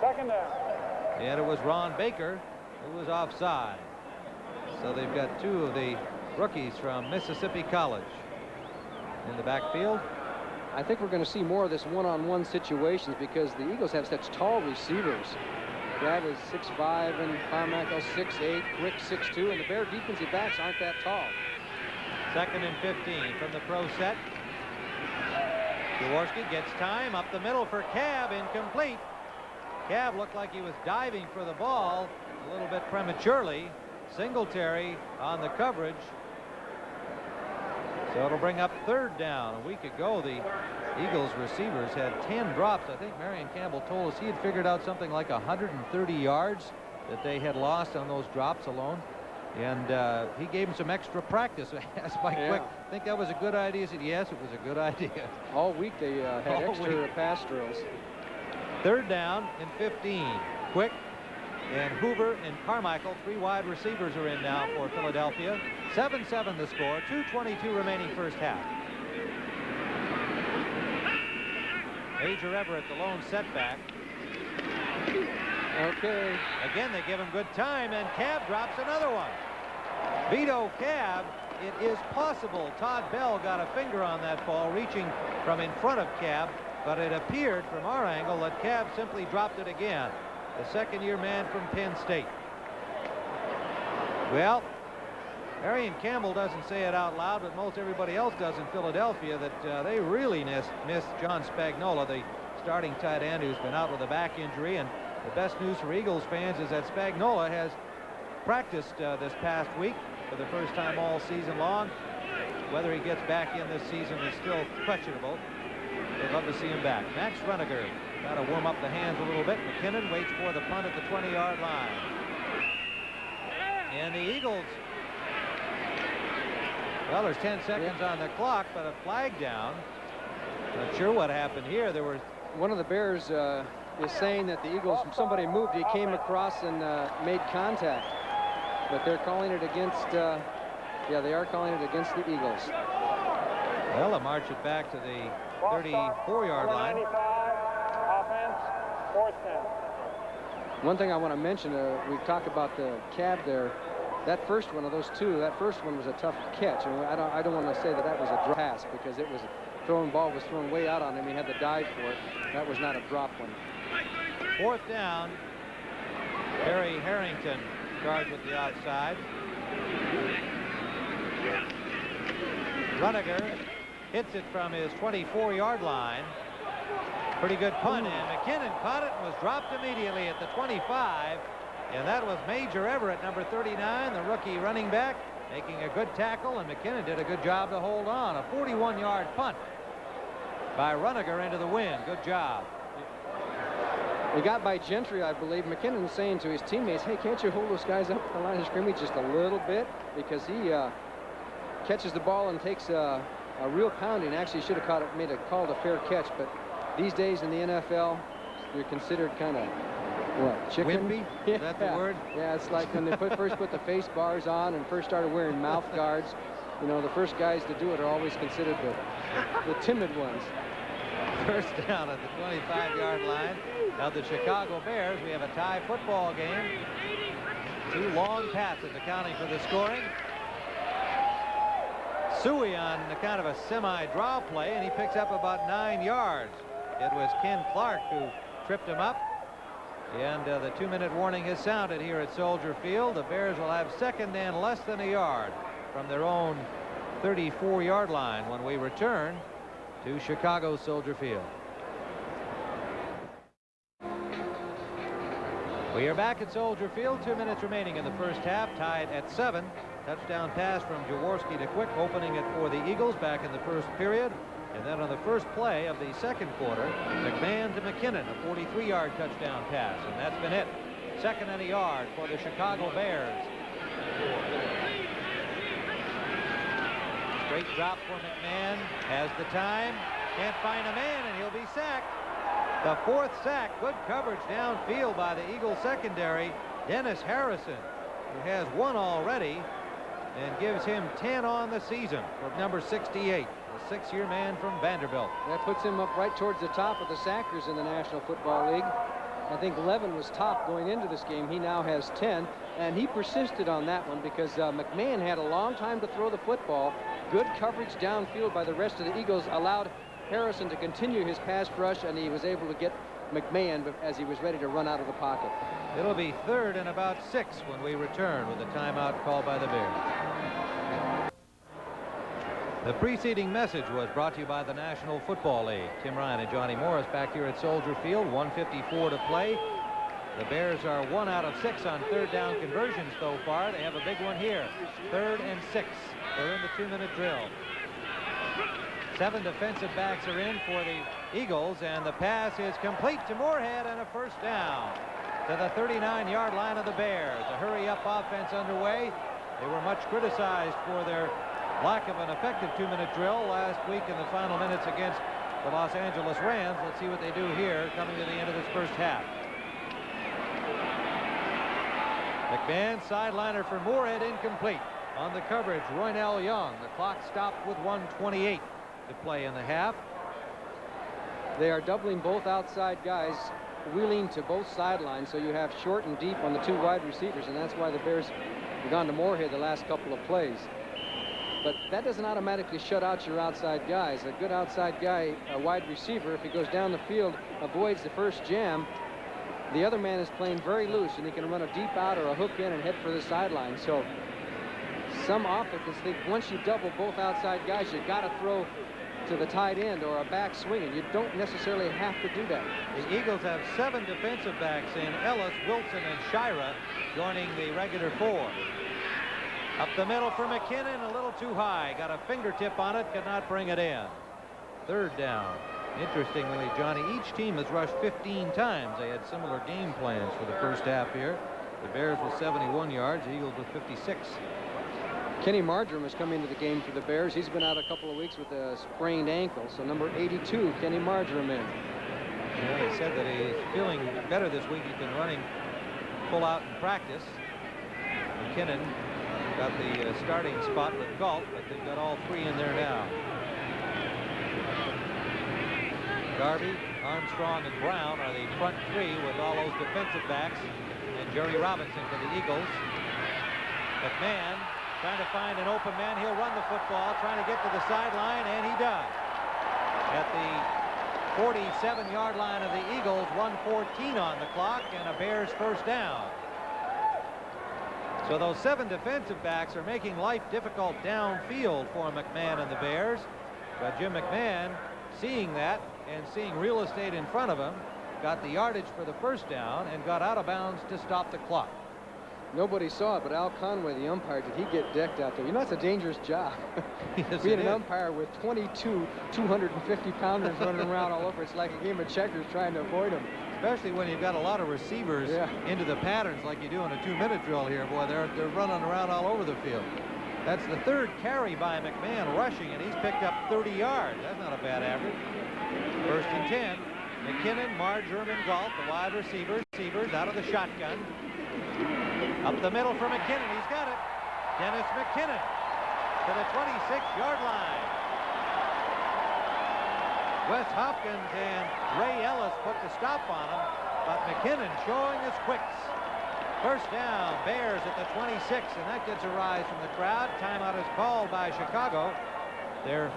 2nd down. And it was Ron Baker who was offside. So they've got 2 of the rookies from Mississippi College in the backfield. I think we're going to see more of this one-on-one situations because the Eagles have such tall receivers. Grab is 6'5", and Carmichael 6'8", Quick 6'2", and the Bear defensive backs aren't that tall. 2nd and 15 from the pro set. Jaworski gets time up the middle for Cab, incomplete. Cab looked like he was diving for the ball a little bit prematurely. Singletary on the coverage. So it'll bring up 3rd down. A week ago, the Eagles receivers had 10 drops. I think Marion Campbell told us he had figured out something like 130 yards that they had lost on those drops alone. And he gave him some extra practice. Asked Mike Quick, think that was a good idea? He said, yes, it was a good idea. All week they had extra pass drills. 3rd down and 15. Quick and Hoover and Carmichael, 3 wide receivers are in now for Philadelphia. 7-7 the score, 2:22 remaining first half. Major Everett, the lone setback. Okay. Again, they give him good time, and Cab drops another one. Vito Cab, it is possible Todd Bell got a finger on that ball reaching from in front of Cab, but it appeared from our angle that Cab simply dropped it again. The 2nd-year man from Penn State. Well, Marion Campbell doesn't say it out loud, but most everybody else does in Philadelphia, that they really miss John Spagnuolo, the starting tight end who's been out with a back injury. And the best news for Eagles fans is that Spagnuolo has practiced this past week for the first time all season long. Whether he gets back in this season is still questionable. They'd love to see him back. Max Runniger got to warm up the hands a little bit. McKinnon waits for the punt at the 20-yard line. And the Eagles, well, there's 10 seconds on the clock, but a flag down. Not sure what happened here. There were one of the Bears is saying that the Eagles, somebody moved, he came across and made contact. But they're calling it against, yeah, they are calling it against the Eagles. Well, they'll march it back to the 34-yard line. Offense, 4th down. One thing I want to mention, we talked about the Cab there. That first one of those 2, that first one was a tough catch. And I don't want to say that that was a drop pass because it was ball was thrown way out on him. He had to dive for it. That was not a drop one. 4th down. Barry Harrington charged with the outside. Runniger hits it from his 24-yard line. Pretty good punt, and McKinnon caught it and was dropped immediately at the 25. And that was Major Everett, number 39, the rookie running back, making a good tackle, and McKinnon did a good job to hold on. A 41-yard punt by Runniger into the wind. Good job. He got by Gentry, I believe. McKinnon was saying to his teammates, hey, can't you hold those guys up at the line of scrimmage just a little bit? Because he catches the ball and takes a real pounding. Actually, should have called a fair catch, but these days in the NFL, you're considered kind of, what, chicken? Wimpy? Is that the word? Yeah, it's like when they first put the face bars on and first started wearing mouth guards. You know, the first guys to do it are always considered the timid ones. First down at the 25-yard line. of the Chicago Bears. We have a tie football game. 2 long passes accounting for the scoring. Suey on the kind of a semi-draw play, and he picks up about 9 yards. It was Ken Clark who tripped him up. And the 2-minute warning has sounded here at Soldier Field. The Bears will have second and less than a yard from their own 34-yard line when we return to Chicago Soldier Field. We are back at Soldier Field. 2 minutes remaining in the first half, tied at 7. Touchdown pass from Jaworski to Quick, opening it for the Eagles back in the first period. And then on the first play of the second quarter, McMahon to McKinnon, a 43-yard touchdown pass, and that's been it. Second and a yard for the Chicago Bears. Straight drop for McMahon, has the time, can't find a man, and he'll be sacked. The 4th sack. Good coverage downfield by the Eagles secondary. Dennis Harrison, who has 1 already, and gives him 10 on the season for number 68, a 6-year man from Vanderbilt. That puts him up right towards the top of the sackers in the National Football League. I think Levin was top going into this game. He now has 10, and he persisted on that one because McMahon had a long time to throw the football. Good coverage downfield by the rest of the Eagles allowed Harrison to continue his pass rush, and he was able to get McMahon as he was ready to run out of the pocket. It'll be 3rd and about 6 when we return with a timeout called by the Bears. The preceding message was brought to you by the National Football League. Tim Ryan and Johnny Morris back here at Soldier Field. 1:54 to play. The Bears are 1 out of 6 on 3rd down conversions so far. They have a big one here. 3rd and 6. They're in the 2-minute drill. 7 defensive backs are in for the Eagles, and the pass is complete to Moorhead, and a first down to the 39-yard line of the Bears. A hurry-up offense underway. They were much criticized for their lack of an effective 2-minute drill last week in the final minutes against the Los Angeles Rams. Let's see what they do here coming to the end of this first half. McMahon, sideliner for Moorhead, incomplete. On the coverage, Roynell Young. The clock stopped with 1:28 to play in the half. They are doubling both outside guys, wheeling to both sidelines, so you have short and deep on the 2 wide receivers, and that's why the Bears have gone to Moorhead the last couple of plays. But that doesn't automatically shut out your outside guys. A good outside guy, a wide receiver, if he goes down the field, avoids the first jam, the other man is playing very loose, and he can run a deep out or a hook in and head for the sideline. So some offenses think once you double both outside guys, you got to throw to the tight end or a back swinging. You don't necessarily have to do that. The Eagles have 7 defensive backs in: Ellis, Wilson, and Shira joining the regular 4. Up the middle for McKinnon, a little too high. Got a fingertip on it, could not bring it in. 3rd down. Interestingly, Johnny, each team has rushed 15 times. They had similar game plans for the first half here. The Bears with 71 yards, the Eagles with 56. Kenny Marjoram has come into the game for the Bears. He's been out a couple of weeks with a sprained ankle. So number 82, Kenny Marjoram in. Yeah, he said that he's feeling better this week. He's been running full out in practice. McKinnon got the starting spot with Galt, but they've got all 3 in there now. Garvey, Armstrong, and Brown are the front 3 with all those defensive backs, and Jerry Robinson for the Eagles. McMahon trying to find an open man. He'll run the football, trying to get to the sideline, and he does. At the 47-yard line of the Eagles, 1:14 on the clock, and a Bears first down. So those 7 defensive backs are making life difficult downfield for McMahon and the Bears. But Jim McMahon, seeing that and seeing real estate in front of him, got the yardage for the first down and got out of bounds to stop the clock. Nobody saw it, but Al Conway, the umpire, did he get decked out there? You know, it's a dangerous job. Yes, being an umpire with 22 250-pounders running around all over. It's like a game of checkers trying to avoid them. Especially when you've got a lot of receivers into the patterns like you do in a 2-minute drill here. Boy, they're running around all over the field. That's the 3rd carry by McMahon rushing, and he's picked up 30 yards. That's not a bad average. 1st and 10. McKinnon, Marjoram, and Galt, the wide receivers out of the shotgun. Up the middle for McKinnon. He's got it. Dennis McKinnon to the 26-yard line. Wes Hopkins and Ray Ellis put the stop on him. but McKinnon showing his quicks. First down, Bears at the 26, and that gets a rise from the crowd. Timeout is called by Chicago. Their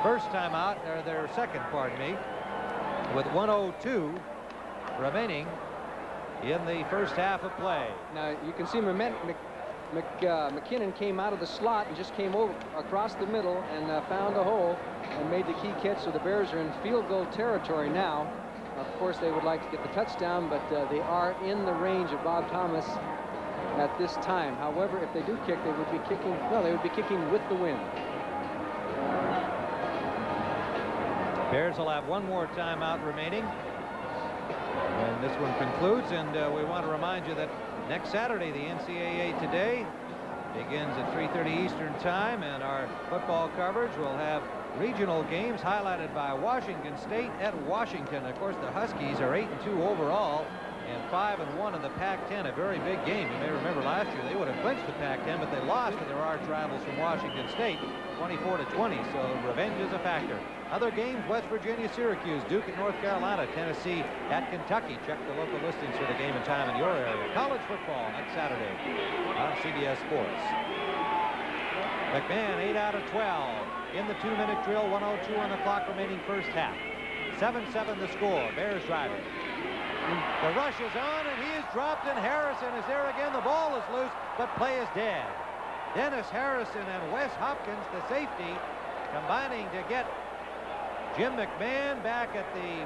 first timeout, or their second, pardon me, with 1:02 remaining in the first half of play. Now you can see McKinnon came out of the slot and just came over across the middle and found a hole and made the key catch. So the Bears are in field goal territory now. Of course, they would like to get the touchdown, but they are in the range of Bob Thomas at this time. However, if they do kick, they would be kicking. No, they would be kicking with the wind. Bears will have one more timeout remaining when this one concludes, and we want to remind you that next Saturday the NCAA Today begins at 3:30 Eastern Time, and our football coverage will have regional games highlighted by Washington State at Washington. Of course, the Huskies are 8-2 overall and 5-1 in the Pac-10, a very big game. You may remember last year they would have clinched the Pac-10, but they lost to their arch rivals from Washington State 24-20, so revenge is a factor. Other games, West Virginia, Syracuse, Duke at North Carolina, Tennessee at Kentucky. Check the local listings for the game and time in your area. College football next Saturday on CBS Sports. McMahon 8 out of 12 in the 2-minute drill, 1:02 on the clock remaining first half. 7-7 the score. Bears driving. The rush is on, and he is dropped, and Harrison is there again. The ball is loose, but play is dead. Dennis Harrison and Wes Hopkins, the safety, combining to get Jim McMahon back at the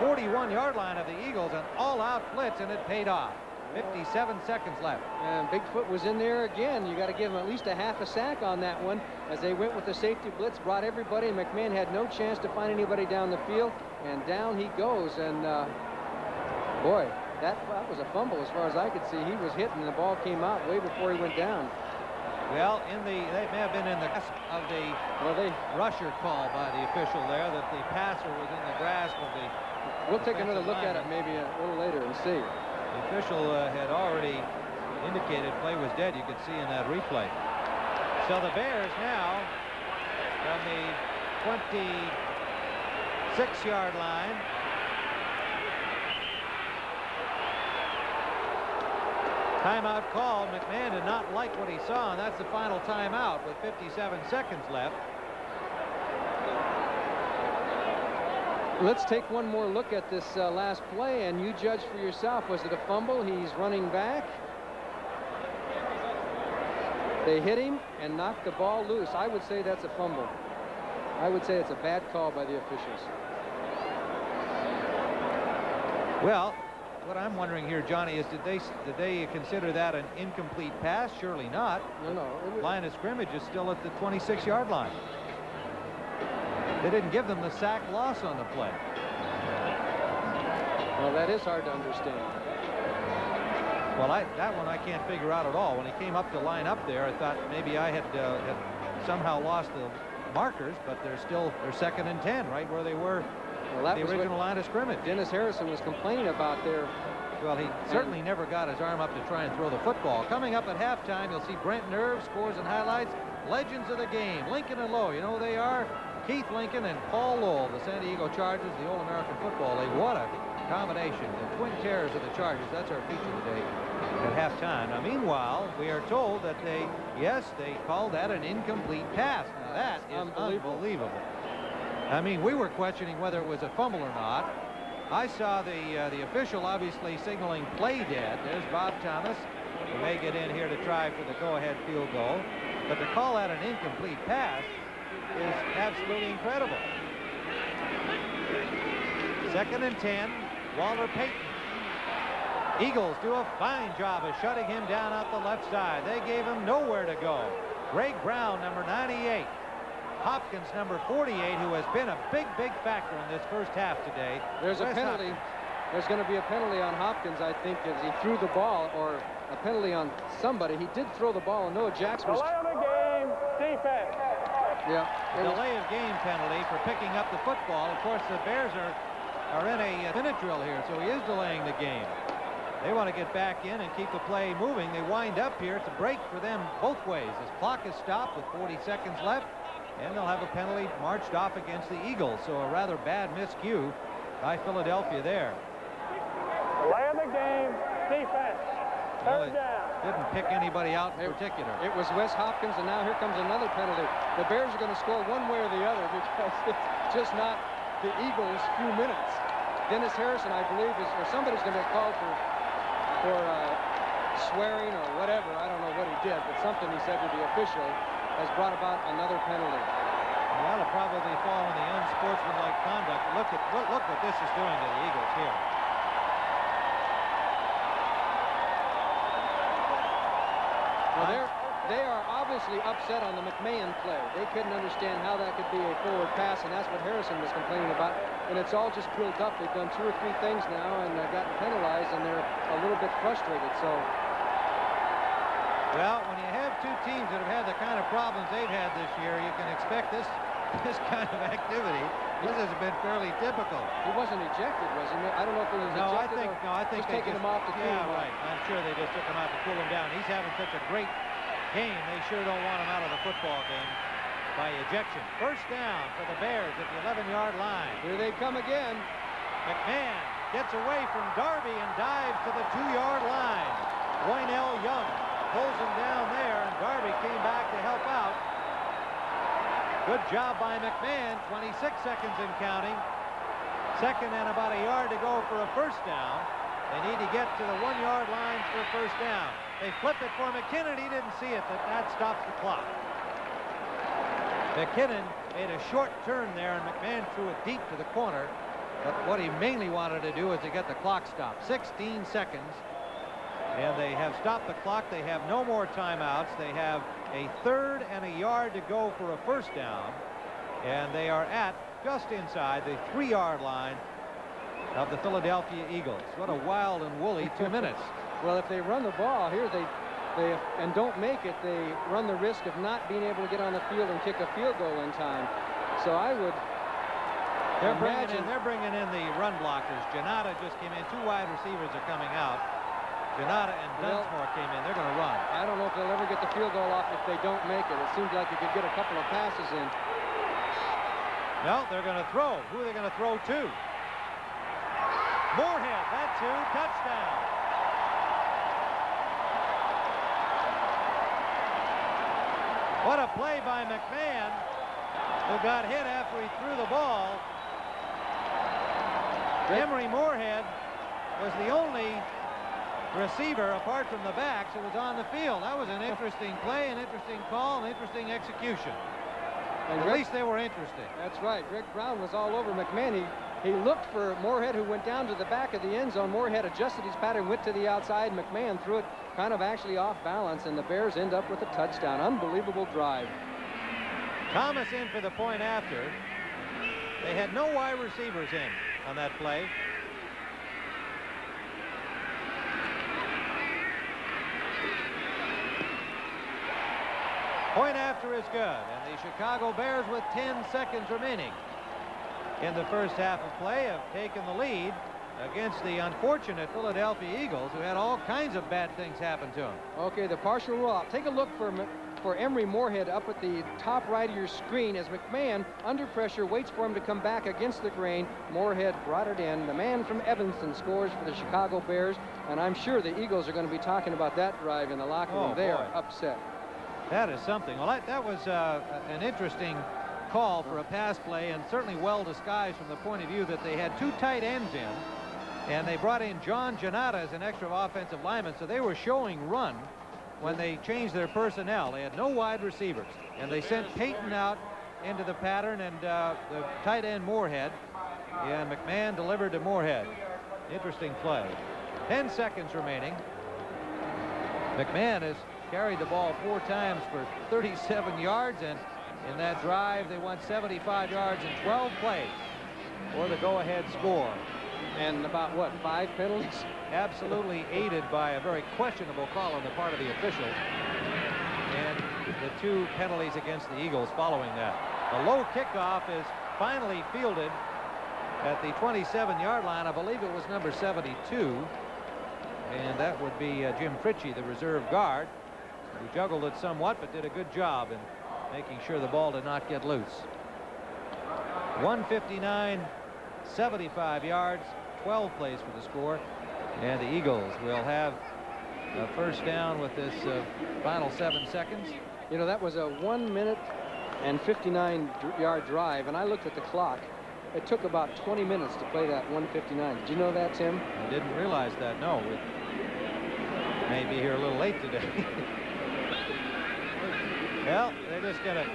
41-yard line of the Eagles. An all-out blitz, and it paid off. 57 seconds left. And Bigfoot was in there again. You got to give him at least a half a sack on that one as they went with the safety blitz, brought everybody. McMahon had no chance to find anybody down the field, and down he goes. And boy, that was a fumble as far as I could see. He was hit, and the ball came out way before he went down. Well, they may have been in the grasp of the rusher call by the official there, that the passer was in the grasp of the. We'll take another look at it maybe a little later and see. The official had already indicated play was dead. You could see in that replay. So the Bears now from the 26-yard line. Timeout called. McMahon did not like what he saw, and that's the final timeout with 57 seconds left. Let's take one more look at this last play, and you judge for yourself. Was it a fumble? He's running back. They hit him and knocked the ball loose. I would say that's a fumble. I would say it's a bad call by the officials. Well, what I'm wondering here, Johnny, is did they consider that an incomplete pass? Surely not. No. Line of scrimmage is still at the 26-yard line. They didn't give them the sack loss on the play. Well, that is hard to understand. Well, that one I can't figure out at all. When he came up to line up there, I thought maybe I had somehow lost the markers, but they're 2nd and 10, right where they were. Well, that was the original line of scrimmage. Dennis Harrison was complaining about there. Well, he certainly never got his arm up to try and throw the football. Coming up at halftime, you'll see Brent Nerve, scores and highlights, legends of the game, Lincoln and Lowe. You know who they are? Keith Lincoln and Paul Lowell, the San Diego Chargers, the old American Football League. What a combination. The twin terrors of the Chargers. That's our feature today at halftime. Now, meanwhile, we are told that they called that an incomplete pass. Now, that is unbelievable. I mean, we were questioning whether it was a fumble or not. I saw the official obviously signaling play dead. There's Bob Thomas, who may get in here to try for the go-ahead field goal. But to call that an incomplete pass is absolutely incredible. 2nd and 10, Walter Payton. Eagles do a fine job of shutting him down out the left side. They gave him nowhere to go. Greg Brown, number 98. Hopkins, number 48, who has been a big factor in this first half today. There's a penalty. There's going to be a penalty on Hopkins, I think, as he threw the ball, or a penalty on somebody. He did throw the ball, and Noah Jackson was... Delay of the game, defense. Yeah. Delay of game penalty for picking up the football. Of course, the Bears are in a minute drill here, so he is delaying the game. They want to get back in and keep the play moving. They wind up here. It's a break for them both ways. This clock is stopped with 40 seconds left, and they'll have a penalty marched off against the Eagles. So a rather bad miscue by Philadelphia there. Defense. Well, Third down. didn't pick anybody out in particular. It was Wes Hopkins, and now here comes another penalty. The Bears are going to score one way or the other because it's just not the Eagles' few minutes. Dennis Harrison, I believe, or somebody's going to get called for swearing or whatever. I don't know what he did, but something he said to the official has brought about another penalty. Well, that'll probably fall in the unsportsmanlike conduct. Look what this is doing to the Eagles here. Well, they are obviously upset on the McMahon play. They couldn't understand how that could be a forward pass, and that's what Harrison was complaining about. And it's all just built up. They've done 2 or 3 things now and gotten penalized, and they're a little bit frustrated. So, well, when you have 2 teams that have had the kind of problems they've had this year, you can expect this kind of activity. This has been fairly typical. He wasn't ejected, was he? I don't know if he was ejected I think just they taking him off to cool him down. Right. I'm sure they just took him out to cool him down. He's having such a great game. They sure don't want him out of the football game by ejection. First down for the Bears at the 11-yard line. Here they come again. McMahon gets away from Darby and dives to the 2-yard line. Roynell Young pulls him down there, and Darby came back to help out. Good job by McMahon. 26 seconds and counting. Second and about a yard to go for a first down. They need to get to the 1-yard line for a first down. They flip it for McKinnon. He didn't see it, but that stops the clock. McKinnon made a short turn there, and McMahon threw it deep to the corner. But what he mainly wanted to do was to get the clock stopped. 16 seconds. And they have stopped the clock. They have no more timeouts. They have a 3rd and a yard to go for a first down. And they are at just inside the 3-yard line of the Philadelphia Eagles. What a wild and woolly 2 minutes. Well, if they run the ball here, and don't make it, they run the risk of not being able to get on the field and kick a field goal in time. So I would imagine they're bringing in the run blockers. Janata just came in. 2 wide receivers are coming out. Janata and Dunsmore came in. They're going to run. I don't know if they'll ever get the field goal off if they don't make it. It seems like you could get a couple of passes in. No, they're going to throw. Who are they going to throw to? Moorhead, that's who. Touchdown. What a play by McMahon, who got hit after he threw the ball. Emery Moorhead was the only receiver, apart from the backs, who was on the field. That was an interesting play, an interesting call, an interesting execution. And at least they were interesting. That's right. Greg Brown was all over McMahon. He looked for Moorhead, who went down to the back of the end zone. Moorhead adjusted his pattern, went to the outside. McMahon threw it kind of actually off balance, and the Bears end up with a touchdown. Unbelievable drive. Thomas in for the point after. They had no wide receivers in on that play. Point after is good, and the Chicago Bears, with 10 seconds remaining in the first half of play, have taken the lead against the unfortunate Philadelphia Eagles, who had all kinds of bad things happen to them. Okay, the partial rollout. Take a look for Emery Moorhead up at the top right of your screen as McMahon, under pressure, waits for him to come back against the grain. Moorhead brought it in. The man from Evanston scores for the Chicago Bears, and I'm sure the Eagles are going to be talking about that drive in the locker room. They are upset. That is something. Well, that was an interesting call for a pass play, and certainly well disguised from the point of view that they had 2 tight ends in, and they brought in John Janata as an extra offensive lineman, so they were showing run when they changed their personnel. They had no wide receivers, and they sent Payton out into the pattern, and the tight end Moorhead, and McMahon delivered to Moorhead. Interesting play. 10 seconds remaining. McMahon has carried the ball 4 times for 37 yards, and in that drive they won 75 yards in 12 plays for the go-ahead score. And about, what, 5 penalties? Absolutely aided by a very questionable call on the part of the officials, and the 2 penalties against the Eagles following that. The low kickoff is finally fielded at the 27-yard line. I believe it was number 72, and that would be Jim Fritchie, the reserve guard, who juggled it somewhat but did a good job in making sure the ball did not get loose. 159, 75 yards, 12 plays for the score. And the Eagles will have a first down with this final 7 seconds. You know, that was a 1 minute and 59-yard drive, and I looked at the clock. It took about 20 minutes to play that 1:59. Did you know that, Tim? I didn't realize that. No, we may be here a little late today. Well, they're just going to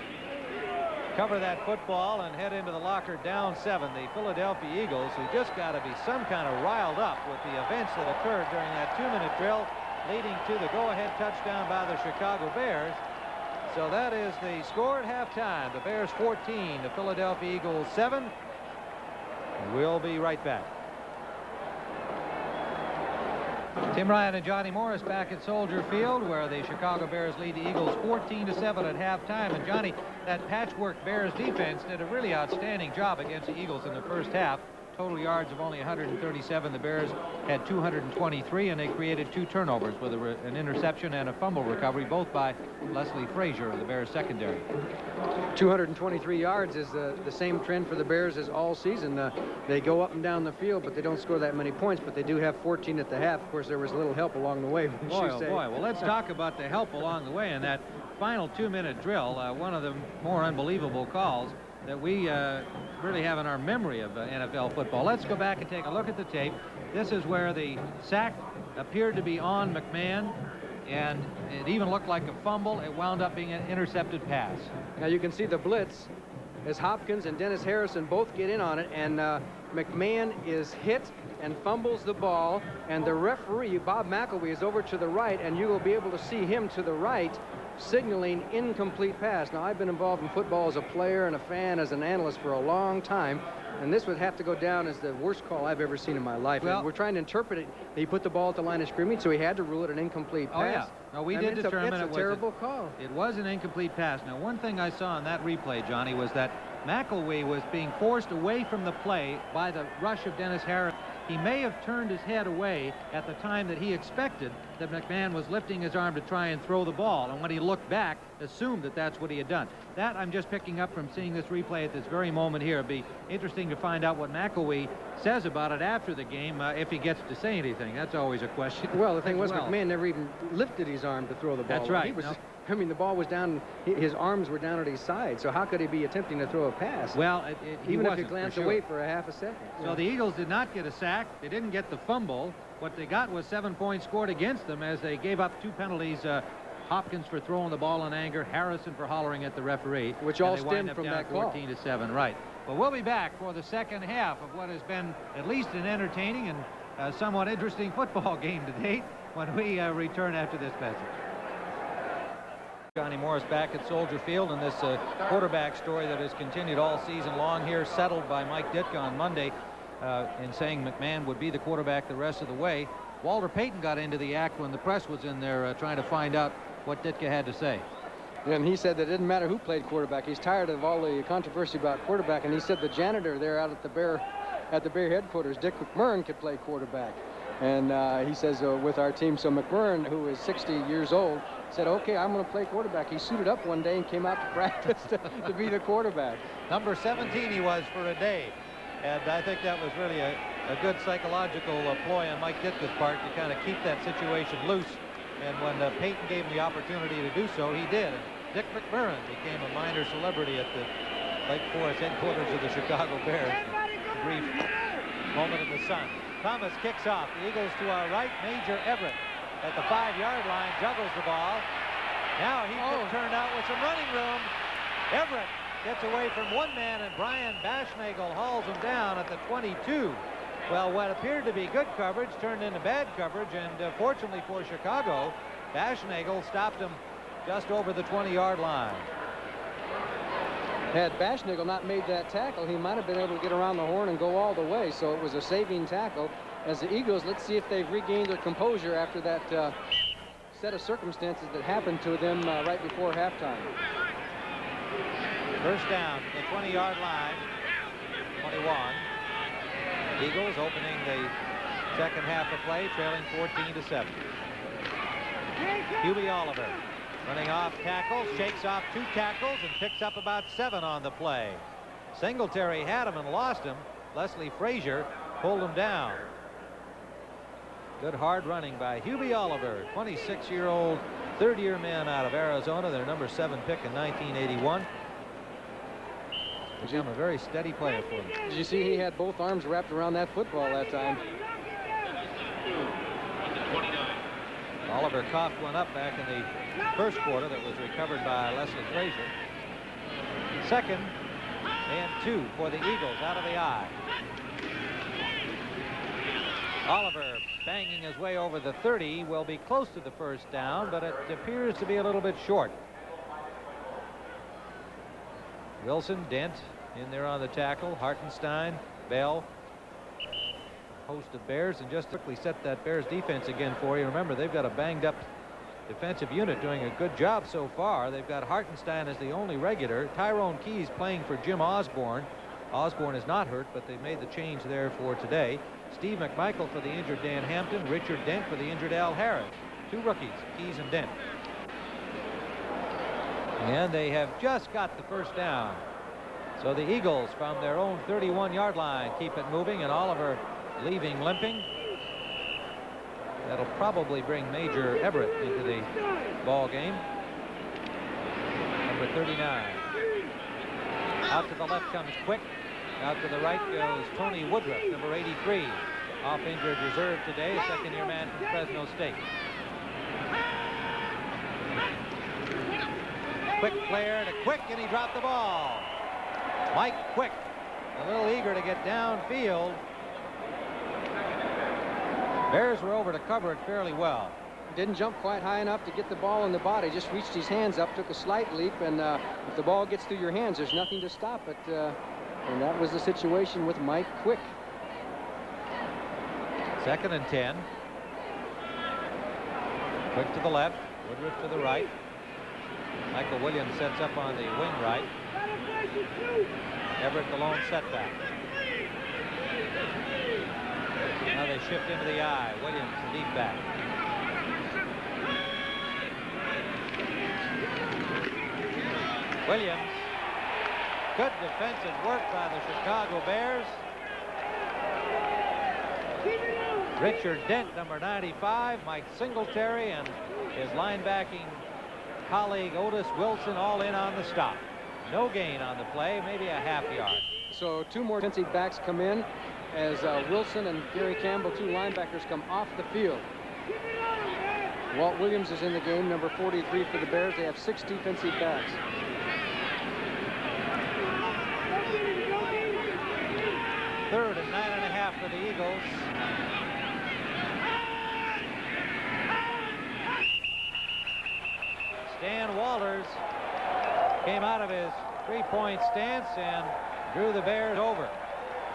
cover that football and head into the locker down 7. The Philadelphia Eagles, who just got to be some kind of riled up with the events that occurred during that 2-minute drill leading to the go-ahead touchdown by the Chicago Bears. So that is the score at halftime. The Bears 14, the Philadelphia Eagles 7. We'll be right back. Tim Ryan and Johnny Morris back at Soldier Field, where the Chicago Bears lead the Eagles 14-7 at halftime. And Johnny, that patchwork Bears defense did a really outstanding job against the Eagles in the first half. Total yards of only 137. The Bears had 223, and they created 2 turnovers with an interception and a fumble recovery, both by Leslie Frazier of the Bears secondary. 223 yards is the same trend for the Bears as all season. They go up and down the field, but they don't score that many points, but they do have 14 at the half. Of course, there was a little help along the way. Boy, oh boy. Well, let's talk about the help along the way in that final 2-minute drill. One of the more unbelievable calls that we really have in our memory of NFL football. Let's go back and take a look at the tape. This is where the sack appeared to be on McMahon, and it even looked like a fumble. It wound up being an intercepted pass. Now you can see the blitz as Hopkins and Dennis Harrison both get in on it, and McMahon is hit and fumbles the ball, and the referee, Bob McElwee, is over to the right, and you will be able to see him to the right signaling incomplete pass. Now, I've been involved in football as a player and a fan, as an analyst for a long time, and this would have to go down as the worst call I've ever seen in my life. Well, we're trying to interpret it. He put the ball at the line of scrimmage, so he had to rule it an incomplete pass. Oh, yeah. No, we did determine it's a terrible call. It was an incomplete pass. Now, one thing I saw in that replay, Johnny, was that McElwee was being forced away from the play by the rush of Dennis Harris. He may have turned his head away at the time that he expected that McMahon was lifting his arm to try and throw the ball, and when he looked back, assumed that that's what he had done. That I'm just picking up from seeing this replay at this very moment here. It'd be interesting to find out what McElwee says about it after the game, if he gets to say anything. That's always a question. Well, the thing was, McMahon never even lifted his arm to throw the ball. That's right. He was, I mean, the ball was down, his arms were down at his side, so how could he be attempting to throw a pass? Well, even if he glanced away for a half a second. So the Eagles did not get a sack. They didn't get the fumble. What they got was 7 points scored against them as they gave up 2 penalties. Hopkins for throwing the ball in anger, Harrison for hollering at the referee. Which all stemmed from that call. 14-7, right. But we'll be back for the second half of what has been at least an entertaining and somewhat interesting football game to date when we return after this message. Johnny Morris back at Soldier Field, and this quarterback story that has continued all season long here, settled by Mike Ditka on Monday in saying McMahon would be the quarterback the rest of the way. Walter Payton got into the act when the press was in there trying to find out what Ditka had to say. And he said that it didn't matter who played quarterback. He's tired of all the controversy about quarterback, and he said the janitor there out at the Bear headquarters, Dick McMurrin, could play quarterback. And he says with our team, so McMurrin, who is 60 years old, said, okay, I'm going to play quarterback. He suited up one day and came out to practice to be the quarterback. Number 17 he was for a day. And I think that was really a good psychological ploy on Mike Ditka's part to kind of keep that situation loose. And when Payton gave him the opportunity to do so, he did. And Dick McMurrin became a minor celebrity at the Lake Forest headquarters of the Chicago Bears. A brief moment in the sun. Thomas kicks off. The Eagles to our right. Major Everett at the 5-yard line juggles the ball. Now he could turn out with some running room. Everett gets away from one man, and Brian Bashnagel hauls him down at the 22. Well, what appeared to be good coverage turned into bad coverage, and fortunately for Chicago, Bashnagel stopped him just over the 20-yard line. Had Bashnagel not made that tackle, he might have been able to get around the horn and go all the way, so it was a saving tackle. As the Eagles, let's see if they've regained their composure after that set of circumstances that happened to them right before halftime. First down, the 20-yard line, 21. Eagles opening the second half of play, trailing 14-7. Hubie Oliver running off tackles, shakes off 2 tackles, and picks up about 7 on the play. Singletary had him and lost him. Leslie Frazier pulled him down. Good hard running by Hubie Oliver, 26-year-old third-year man out of Arizona, their number 7 pick in 1981. Become a very steady player for them. Did you see he had both arms wrapped around that football that time? Oliver coughed one up back in the first quarter that was recovered by Leslie Frazier. 2nd and 2 for the Eagles out of the I. Oliver banging his way over the 30, will be close to the first down, but it appears to be a little bit short. Wilson, Dent in there on the tackle, Hartenstein, Bell, host of Bears, and just quickly set that Bears defense again for you. Remember, they've got a banged up defensive unit doing a good job so far. They've got Hartenstein as the only regular. Tyrone Keys playing for Jim Osborne. Osborne is not hurt, but they made the change there for today. Steve McMichael for the injured Dan Hampton. Richard Dent for the injured Al Harris. 2 rookies, Keys and Dent. And they have just got the first down. So the Eagles from their own 31-yard line keep it moving, and Oliver leaving limping. That'll probably bring Major Everett into the ball game. Number 39. Out to the left comes Quick. Out to the right goes Tony Woodruff, number 83. Off injured reserve today, a second-year man from Fresno State. Quick flare to Quick, and he dropped the ball. Mike Quick, a little eager to get downfield. Bears were over to cover it fairly well. Didn't jump quite high enough to get the ball in the body, just reached his hands up, took a slight leap, and if the ball gets through your hands, there's nothing to stop it. And that was the situation with Mike Quick. 2nd and 10. Quick to the left, Woodruff to the right. Michael Williams sets up on the wing right. Everett the lone setback. Now they shift into the I. Williams the deep back. Williams. Good defensive work by the Chicago Bears. Richard Dent, number 95, Mike Singletary, and his linebacking colleague Otis Wilson all in on the stop. No gain on the play, maybe a half yard. So 2 more defensive backs come in as Wilson and Gary Campbell, 2 linebackers, come off the field. Walt Williams is in the game, number 43 for the Bears. They have 6 defensive backs. Third and 9.5 for the Eagles. Stan Walters came out of his 3-point stance and drew the Bears over.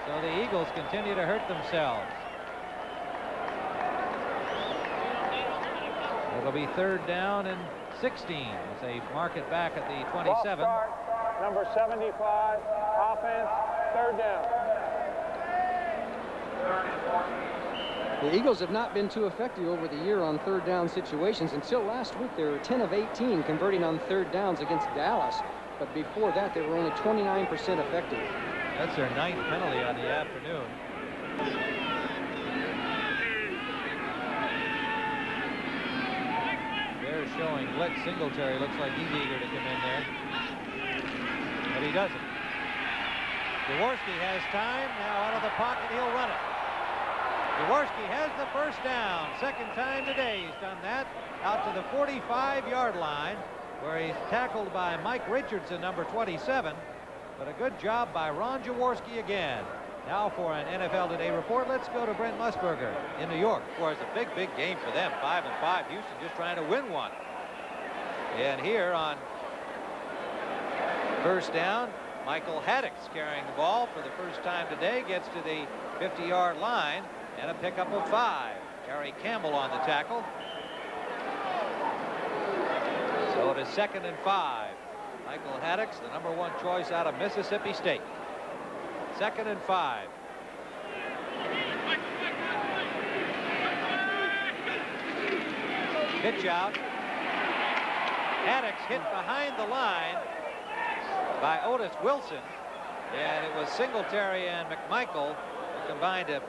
So the Eagles continue to hurt themselves. It'll be 3rd down and 16 as they mark it back at the 27. Number 75, offense, 3rd down. The Eagles have not been too effective over the year on 3rd down situations. Until last week, they were 10 of 18 converting on 3rd downs against Dallas. But before that, they were only 29% effective. That's their 9th penalty on the afternoon. They're showing blitz. Singletary looks like he's eager to come in there, but he doesn't. Jaworski has time. Now out of the pocket, he'll run it. Jaworski has the first down. 2nd time today he's done that. Out to the 45-yard line, where he's tackled by Mike Richardson, number 27. But a good job by Ron Jaworski again. Now for an NFL Today report, let's go to Brent Musburger in New York. Of course, a big game for them. 5-5. Houston just trying to win one. And here on 1st down, Michael Haddix carrying the ball for the first time today, gets to the 50-yard line, and a pickup of 5. Harry Campbell on the tackle. So it is 2nd and 5. Michael Haddix, the number 1 choice out of Mississippi State. 2nd and 5. Pitch out. Haddix hit behind the line by Otis Wilson, and it was Singletary and McMichael who combined to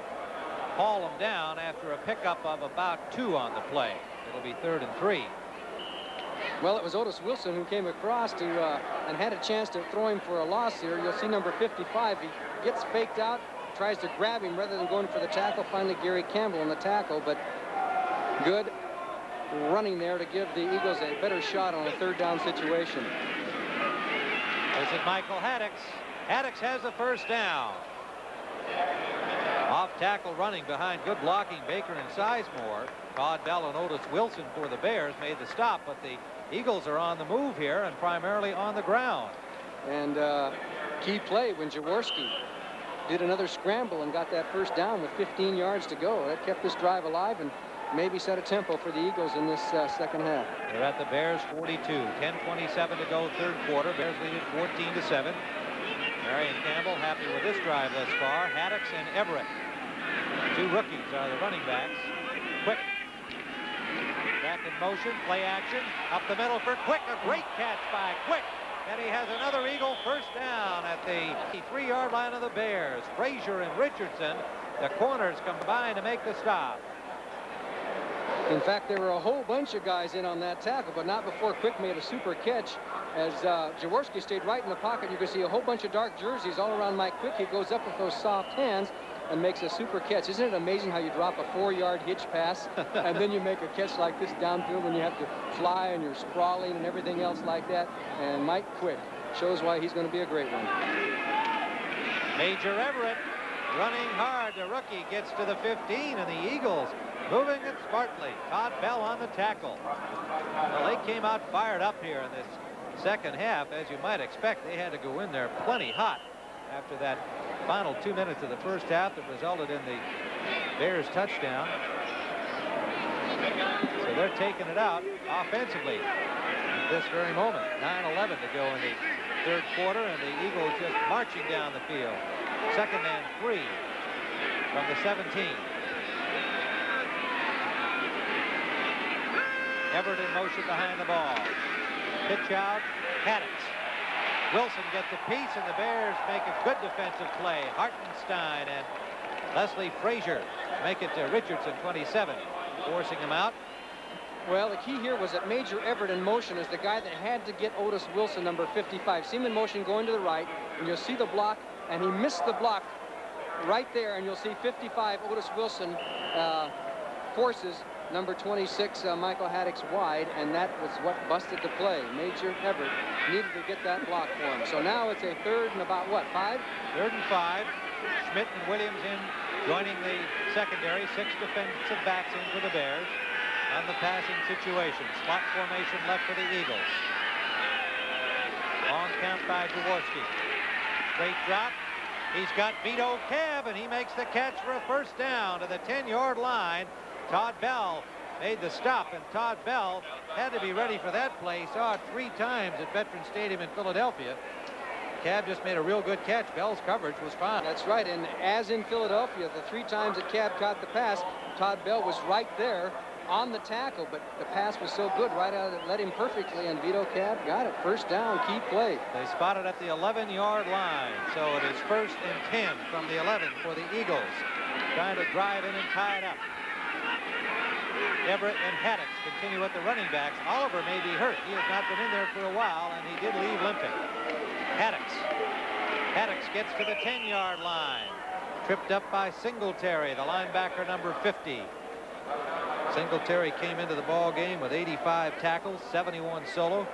haul them down after a pickup of about 2 on the play. It'll be 3rd and 3. Well, it was Otis Wilson who came across and had a chance to throw him for a loss here. You'll see number 55. He gets faked out, tries to grab him rather than going for the tackle. Finally, Gary Campbell on the tackle, but good running there to give the Eagles a better shot on a 3rd down situation. This is Michael Haddix. Haddix has the 1st down. Off tackle running behind good blocking Baker and Sizemore. Todd Bell and Otis Wilson for the Bears made the stop, but the Eagles are on the move here and primarily on the ground. And key play when Jaworski did another scramble and got that 1st down with 15 yards to go. That kept this drive alive and maybe set a tempo for the Eagles in this second half. They're at the Bears 42. 10:27 to go, 3rd quarter. Bears lead it 14-7. Marion Campbell happy with this drive thus far. Haddix and Everett. 2 rookies are the running backs. Quick. Back in motion. Play action. Up the middle for Quick. A great catch by Quick. And he has another Eagle 1st down at the 3-yard line of the Bears. Frazier and Richardson, the corners, combine to make the stop. In fact, there were a whole bunch of guys in on that tackle, but not before Quick made a super catch. As Jaworski stayed right in the pocket, you can see a whole bunch of dark jerseys all around Mike Quick. He goes up with those soft hands and makes a super catch. Isn't it amazing how you drop a 4-yard hitch pass and then you make a catch like this downfield when you have to fly and you're sprawling and everything else like that? And Mike Quick shows why he's going to be a great one. Major Everett running hard. The rookie gets to the 15, and the Eagles moving it smartly. Todd Bell on the tackle. Well, they came out fired up here in this second half. As you might expect, they had to go in there plenty hot after that final 2 minutes of the first half that resulted in the Bears touchdown. So they're taking it out offensively at this very moment. 9:11 to go in the 3rd quarter, and the Eagles just marching down the field. 2nd and 3 from the 17. Everett in motion behind the ball. Pitch out. Haddix. Wilson gets a piece, and the Bears make a good defensive play. Hartenstein and Leslie Frazier make it to Richardson, 27, forcing him out. Well, the key here was that Major Everett in motion is the guy that had to get Otis Wilson, number 55. See him in motion going to the right, and you'll see the block, and he missed the block right there, and you'll see 55, Otis Wilson, forces number 26, Michael Haddix, wide, and that was what busted the play. Major Everett needed to get that block for him. So now it's a 3rd and about, what, 5? 3rd and 5. Schmidt and Williams in, joining the secondary. 6 defensive backs in for the Bears. On the passing situation. Slot formation left for the Eagles. Long count by Jaworski. Straight drop. He's got Vito Cab, and he makes the catch for a 1st down to the 10-yard line. Todd Bell made the stop, and Todd Bell had to be ready for that play. He saw it 3 times at Veterans Stadium in Philadelphia. Cab just made a real good catch. Bell's coverage was fine. That's right, and as in Philadelphia, the 3 times that Cab caught the pass, Todd Bell was right there on the tackle, but the pass was so good, right out of it, led him perfectly, and Vito Cab got it. 1st down, key play. They spotted at the 11-yard line, so it is 1st and 10 from the 11 for the Eagles. Trying to drive in and tie it up. Everett and Haddix continue with the running backs. Oliver may be hurt. He has not been in there for a while, and he did leave limping. Haddix gets to the 10-yard line. Tripped up by Singletary, the linebacker number 50. Singletary came into the ball game with 85 tackles, 71 solo.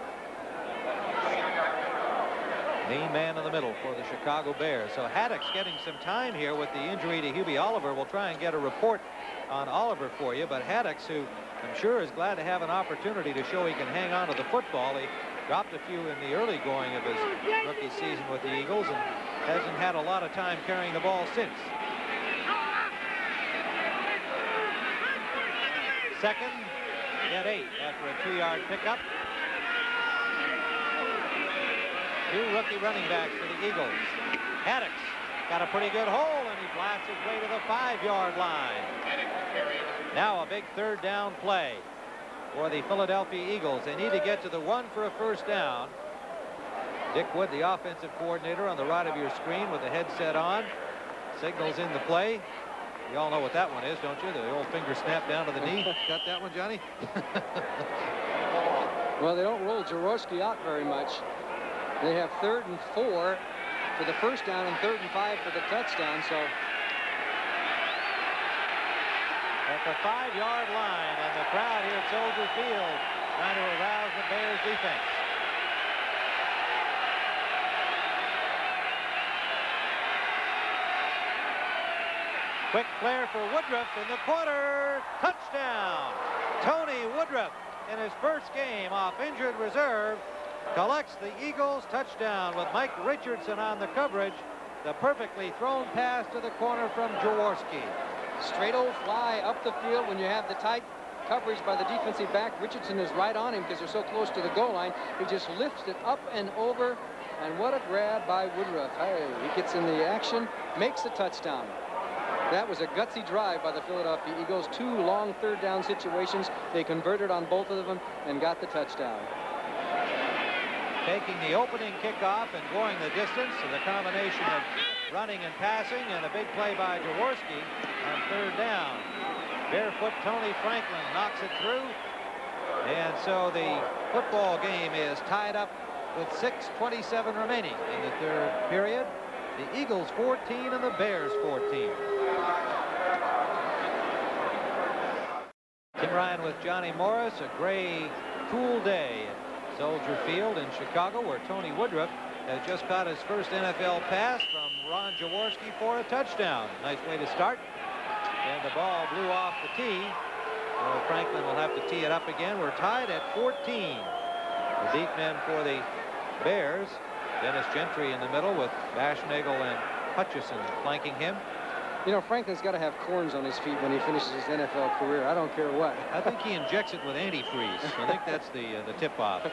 Main man in the middle for the Chicago Bears. So Haddix getting some time here with the injury to Hubie Oliver. We'll try and get a report on Oliver for you, but Haddix, who I'm sure is glad to have an opportunity to show he can hang on to the football. He dropped a few in the early going of his rookie season with the Eagles and hasn't had a lot of time carrying the ball since. 2nd and 8 after a 2-yard pickup. 2 rookie running backs for the Eagles. Haddix got a pretty good hole, and he blasts his way to the 5-yard line. Now a big 3rd down play for the Philadelphia Eagles. They need to get to the 1 for a 1st down. Dick Wood, the offensive coordinator, on the right of your screen with the headset on, signals in the play. You all know what that one is, don't you? The old finger snap down to the knee. Got that one, Johnny? Well, they don't roll Jaworski out very much. They have 3rd and 4 for the first down and 3rd and 5 for the touchdown. So at the 5-yard line, and the crowd here at Soldier Field trying to arouse the Bears defense. Quick flare for Woodruff in the corner. Touchdown! Tony Woodruff, in his first game off injured reserve, collects the Eagles touchdown with Mike Richardson on the coverage. The perfectly thrown pass to the corner from Jaworski. straight old fly up the field when you have the tight coverage by the defensive back. Richardson is right on him because they're so close to the goal line. He just lifts it up and over, and what a grab by Woodruff. Hey, he gets in the action, makes the touchdown. That was a gutsy drive by the Philadelphia Eagles. 2 long 3rd down situations. They converted on both of them and got the touchdown. Taking the opening kickoff and going the distance, so the combination of running and passing, and a big play by Jaworski on 3rd down. Barefoot Tony Franklin knocks it through, and so the football game is tied up with 6:27 remaining in the 3rd period. The Eagles 14 and the Bears 14. Tim Ryan with Johnny Morris. A gray, cool day at Soldier Field in Chicago, where Tony Woodruff has just caught his first NFL pass from Ron Jaworski for a touchdown. Nice way to start. And the ball blew off the tee. So Franklin will have to tee it up again. We're tied at 14. The deep men for the Bears. Dennis Gentry in the middle with Bashnagel and Hutchison flanking him. You know, Franklin's got to have corns on his feet when he finishes his NFL career. I don't care what. I think he injects it with antifreeze. I think that's the tip-off.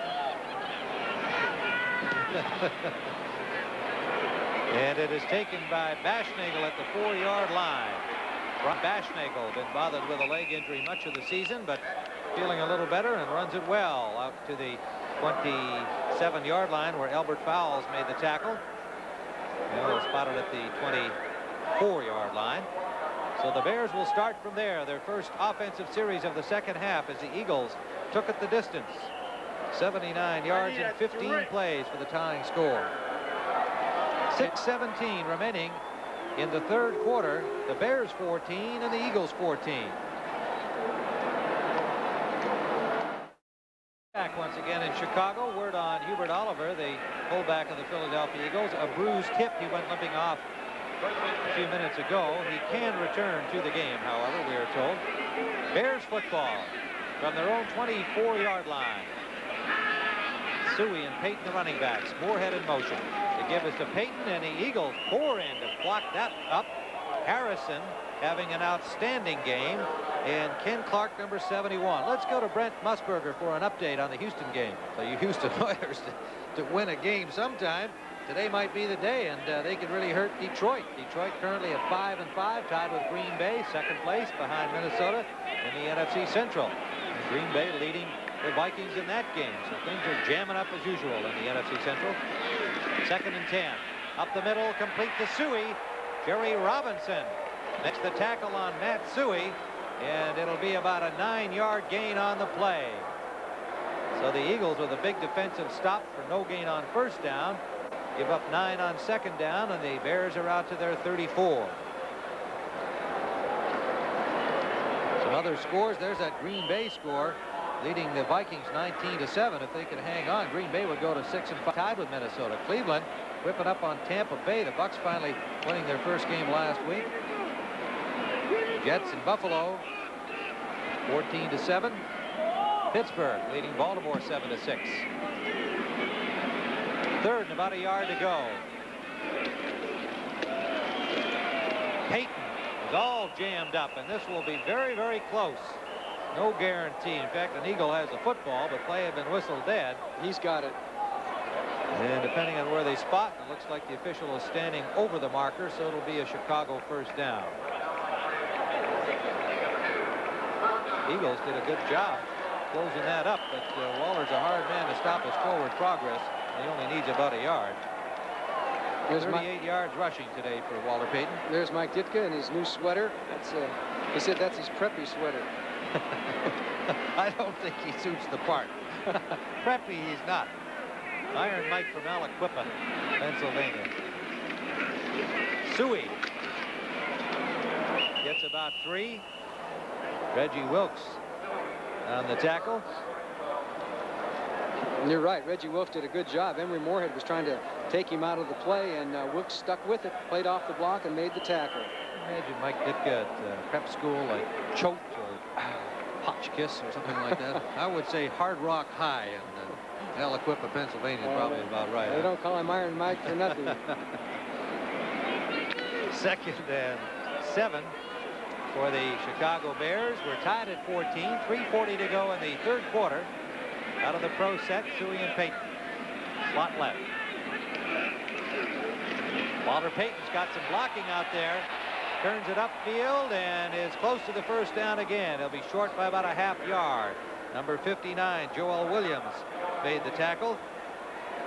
And it is taken by Bashnagel at the 4-yard line. Bashnagel been bothered with a leg injury much of the season, but feeling a little better and runs it well out to the 27-yard line, where Albert Fowles made the tackle. Well, spotted at the 24-yard line. So the Bears will start from there. Their first offensive series of the second half as the Eagles took it the distance. 79 yards and 15 plays for the tying score. 6:17 remaining in the 3rd quarter. The Bears 14 and the Eagles 14. Back once again in Chicago. Word on Hubert Oliver, the fullback of the Philadelphia Eagles. A bruised hip. He went limping off a few minutes ago. He can return to the game, however, we are told. Bears football from their own 24-yard line. Suey and Payton, the running backs. Moorhead in motion to give us to Payton, and the Eagles pour in to block that up. Harrison having an outstanding game, and Ken Clark, number 71. Let's go to Brent Musburger for an update on the Houston game. So you Houston Oilers to win a game sometime. Today might be the day, and they could really hurt Detroit. Detroit currently at 5-5, tied with Green Bay, 2nd place behind Minnesota in the NFC Central. And Green Bay leading the Vikings in that game. So things are jamming up as usual in the NFC Central. 2nd and 10. Up the middle, complete to Suey. Jerry Robinson makes the tackle on Matt Suey, and it'll be about a 9-yard gain on the play. So the Eagles with a big defensive stop for no gain on 1st down. Give up 9 on 2nd down, and the Bears are out to their 34. Some other scores. There's that Green Bay score, leading the Vikings 19-7. If they could hang on, Green Bay would go to 6-5, tied with Minnesota. Cleveland whipping up on Tampa Bay. The Bucs finally winning their first game last week. Jets in Buffalo 14-7. Pittsburgh leading Baltimore 7-6. 3rd and about a yard to go. Payton is all jammed up, and this will be very, very close. No guarantee. In fact, an Eagle has the football, but play had been whistled dead. He's got it. And depending on where they spot, it looks like the official is standing over the marker, so it'll be a Chicago 1st down. Eagles did a good job closing that up, but Waller's a hard man to stop his forward progress. He only needs about a yard. There's 38 yards rushing today for Walter Payton. There's Mike Ditka in his new sweater. He said that's his preppy sweater. I don't think he suits the part. Preppy, he's not. Iron Mike from Aliquippa, Pennsylvania. Suey gets about 3. Reggie Wilkes on the tackle. And you're right, Reggie Wilkes did a good job. Emory Moorhead was trying to take him out of the play, and Wilkes stuck with it, played off the block, and made the tackle. Imagine Mike Ditka at prep school, like Choate or Hotchkiss or something like that. I would say Hard Rock High in Aliquippa, Pennsylvania is probably about right. They don't call him Iron Mike for nothing. 2nd and 7 for the Chicago Bears. We're tied at 14. 3:40 to go in the 3rd quarter. Out of the pro set, Suey and Payton. Slot left. Walter Payton's got some blocking out there. Turns it upfield and is close to the first down again. He'll be short by about a half yard. Number 59, Joel Williams, made the tackle.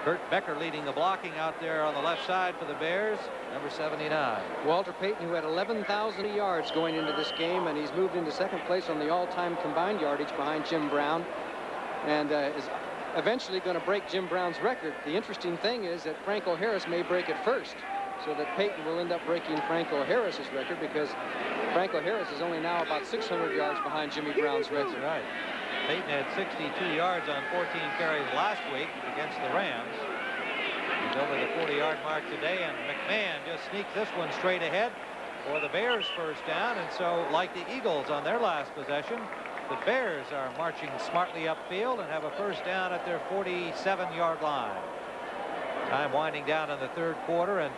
Kurt Becker leading the blocking out there on the left side for the Bears. Number 79. Walter Payton, who had 11,000 yards going into this game, and he's moved into 2nd place on the all-time combined yardage behind Jim Brown, and is eventually going to break Jim Brown's record. The interesting thing is that Franco Harris may break it first, so that Payton will end up breaking Franco Harris's record, because Franco Harris is only now about 600 yards behind Jimmy Brown's record. That's right. Payton had 62 yards on 14 carries last week against the Rams. He's over the 40-yard mark today, and McMahon just sneaks this one straight ahead for the Bears' first down. And so, like the Eagles on their last possession, the Bears are marching smartly upfield and have a first down at their 47-yard line. Time winding down in the 3rd quarter, and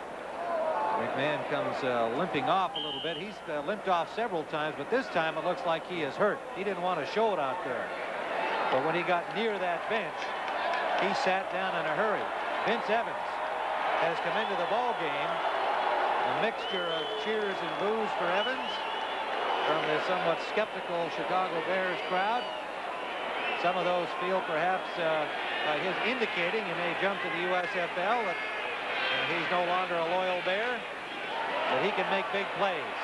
McMahon comes limping off a little bit. He's limped off several times, but this time it looks like he is hurt. He didn't want to show it out there. But when he got near that bench, he sat down in a hurry. Vince Evans has come into the ball game. A mixture of cheers and boos for Evans from the somewhat skeptical Chicago Bears crowd. Some of those feel perhaps by his indicating he may jump to the USFL, that he's no longer a loyal Bear, but he can make big plays.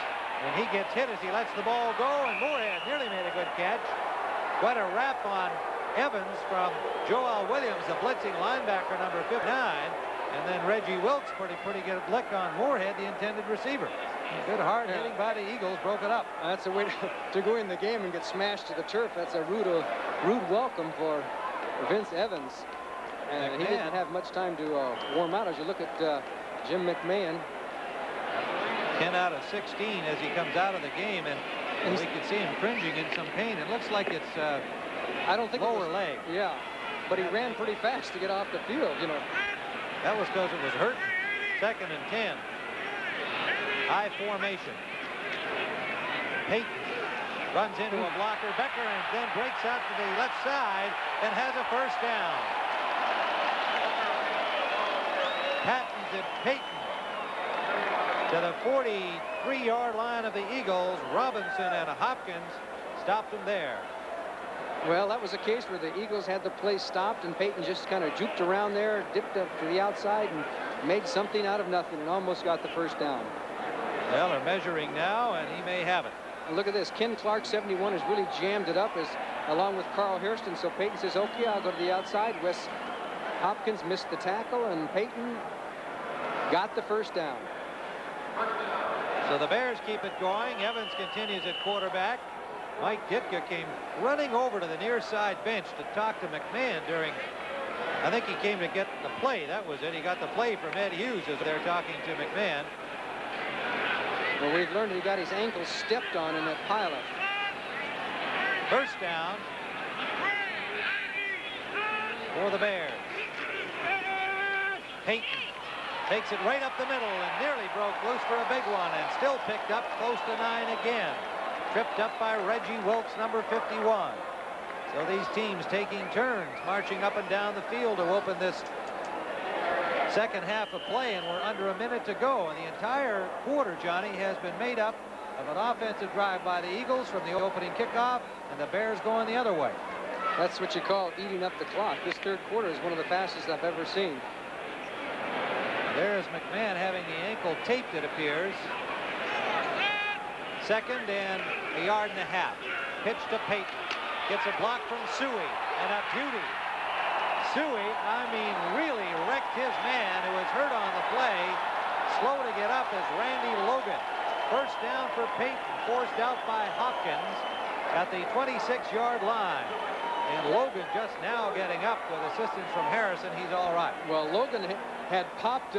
When he gets hit as he lets the ball go, and Moorhead nearly made a good catch. Quite a rap on Evans from Joel Williams, the blitzing linebacker, number 59, and then Reggie Wilkes, pretty good lick on Moorhead, the intended receiver. Good hard hitting by the Eagles, broke it up. That's a way to go in the game and get smashed to the turf. That's a rude welcome for Vince Evans. And he didn't have much time to warm out. As you look at Jim McMahon. 10 out of 16 as he comes out of the game, and we can see him cringing in some pain. It looks like it's I don't think lower leg. Yeah, but he ran pretty fast to get off the field, you know. That was because it was hurting. 2nd and 10. High formation. Payton runs into a blocker, Becker, and then breaks out to the left side and has a first down. Pattons and Payton to the 43-yard line of the Eagles. Robinson and Hopkins stopped them there. Well, that was a case where the Eagles had the play stopped, and Payton just kind of juked around there, dipped up to the outside, and made something out of nothing, and almost got the first down. Well, they're measuring now, and he may have it. And look at this. Ken Clark, 71, has really jammed it up along with Carl Hairston. So Payton says, okay, I'll go to the outside. Wes Hopkins missed the tackle, and Payton got the first down. So the Bears keep it going. Evans continues at quarterback. Mike Ditka came running over to the near side bench to talk to McMahon during, I think he came to get the play. That was it. He got the play from Ed Hughes as they're talking to McMahon. Well, we've learned he got his ankle stepped on in that pilot. First down for the Bears. Payton takes it right up the middle and nearly broke loose for a big one, and still picked up close to 9 again. Tripped up by Reggie Wilkes, number 51. So these teams taking turns, marching up and down the field to open this second half of play, and we're under a minute to go. And the entire quarter, Johnny, has been made up of an offensive drive by the Eagles from the opening kickoff, and the Bears going the other way. That's what you call eating up the clock. This third quarter is one of the fastest I've ever seen. There's McMahon having the ankle taped, it appears. 2nd and 1.5 yards. Pitch to Payton. Gets a block from Suey, and a beauty. Suey, I mean, really wrecked his man who was hurt on the play. Slow to get up is Randy Logan. First down for Payton, forced out by Hopkins at the 26-yard line. And Logan just now getting up with assistance from Harrison. He's all right. Well, Logan had popped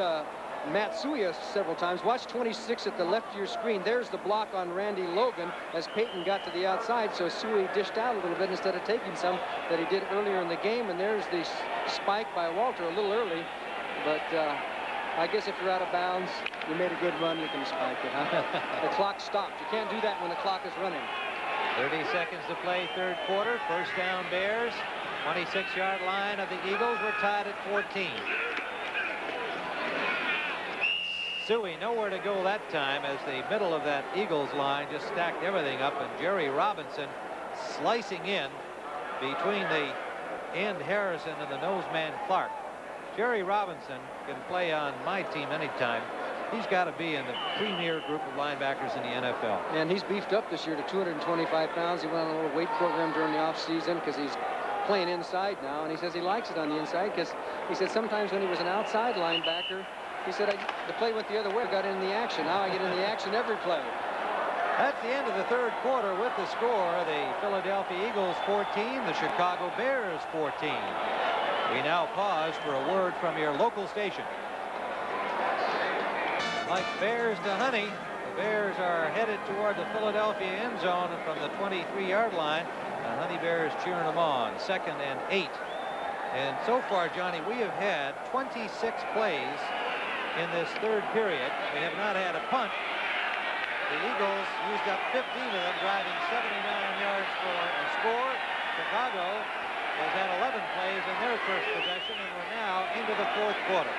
Matt Suey several times. Watch 26 at the left of your screen. There's the block on Randy Logan as Payton got to the outside. So Suey dished out a little bit instead of taking some that he did earlier in the game. And there's the spike by Walter a little early. But I guess if you're out of bounds, you made a good run, you can spike it. Huh? The clock stopped. You can't do that when the clock is running. 30 seconds to play, 3rd quarter. First down Bears. 26-yard line of the Eagles. We're tied at 14. Suey nowhere to go that time as the middle of that Eagles line just stacked everything up, and Jerry Robinson slicing in between the end Harrison and the noseman Clark. Jerry Robinson can play on my team anytime. He's got to be in the premier group of linebackers in the NFL. And he's beefed up this year to 225 pounds. He went on a little weight program during the offseason because he's playing inside now, and he says he likes it on the inside because he said sometimes when he was an outside linebacker, he said, the play went the other way, got in the action. Now I get in the action every play. That's the end of the 3rd quarter with the score. The Philadelphia Eagles 14, the Chicago Bears 14. We now pause for a word from your local station. Like Bears to Honey, the Bears are headed toward the Philadelphia end zone from the 23-yard line. The Honey Bears cheering them on. 2nd and 8. And so far, Johnny, we have had 26 plays in this 3rd period. We have not had a punt. The Eagles used up 15 of them, driving 79 yards for a score. Chicago has had 11 plays in their first possession, and we're now into the 4th quarter.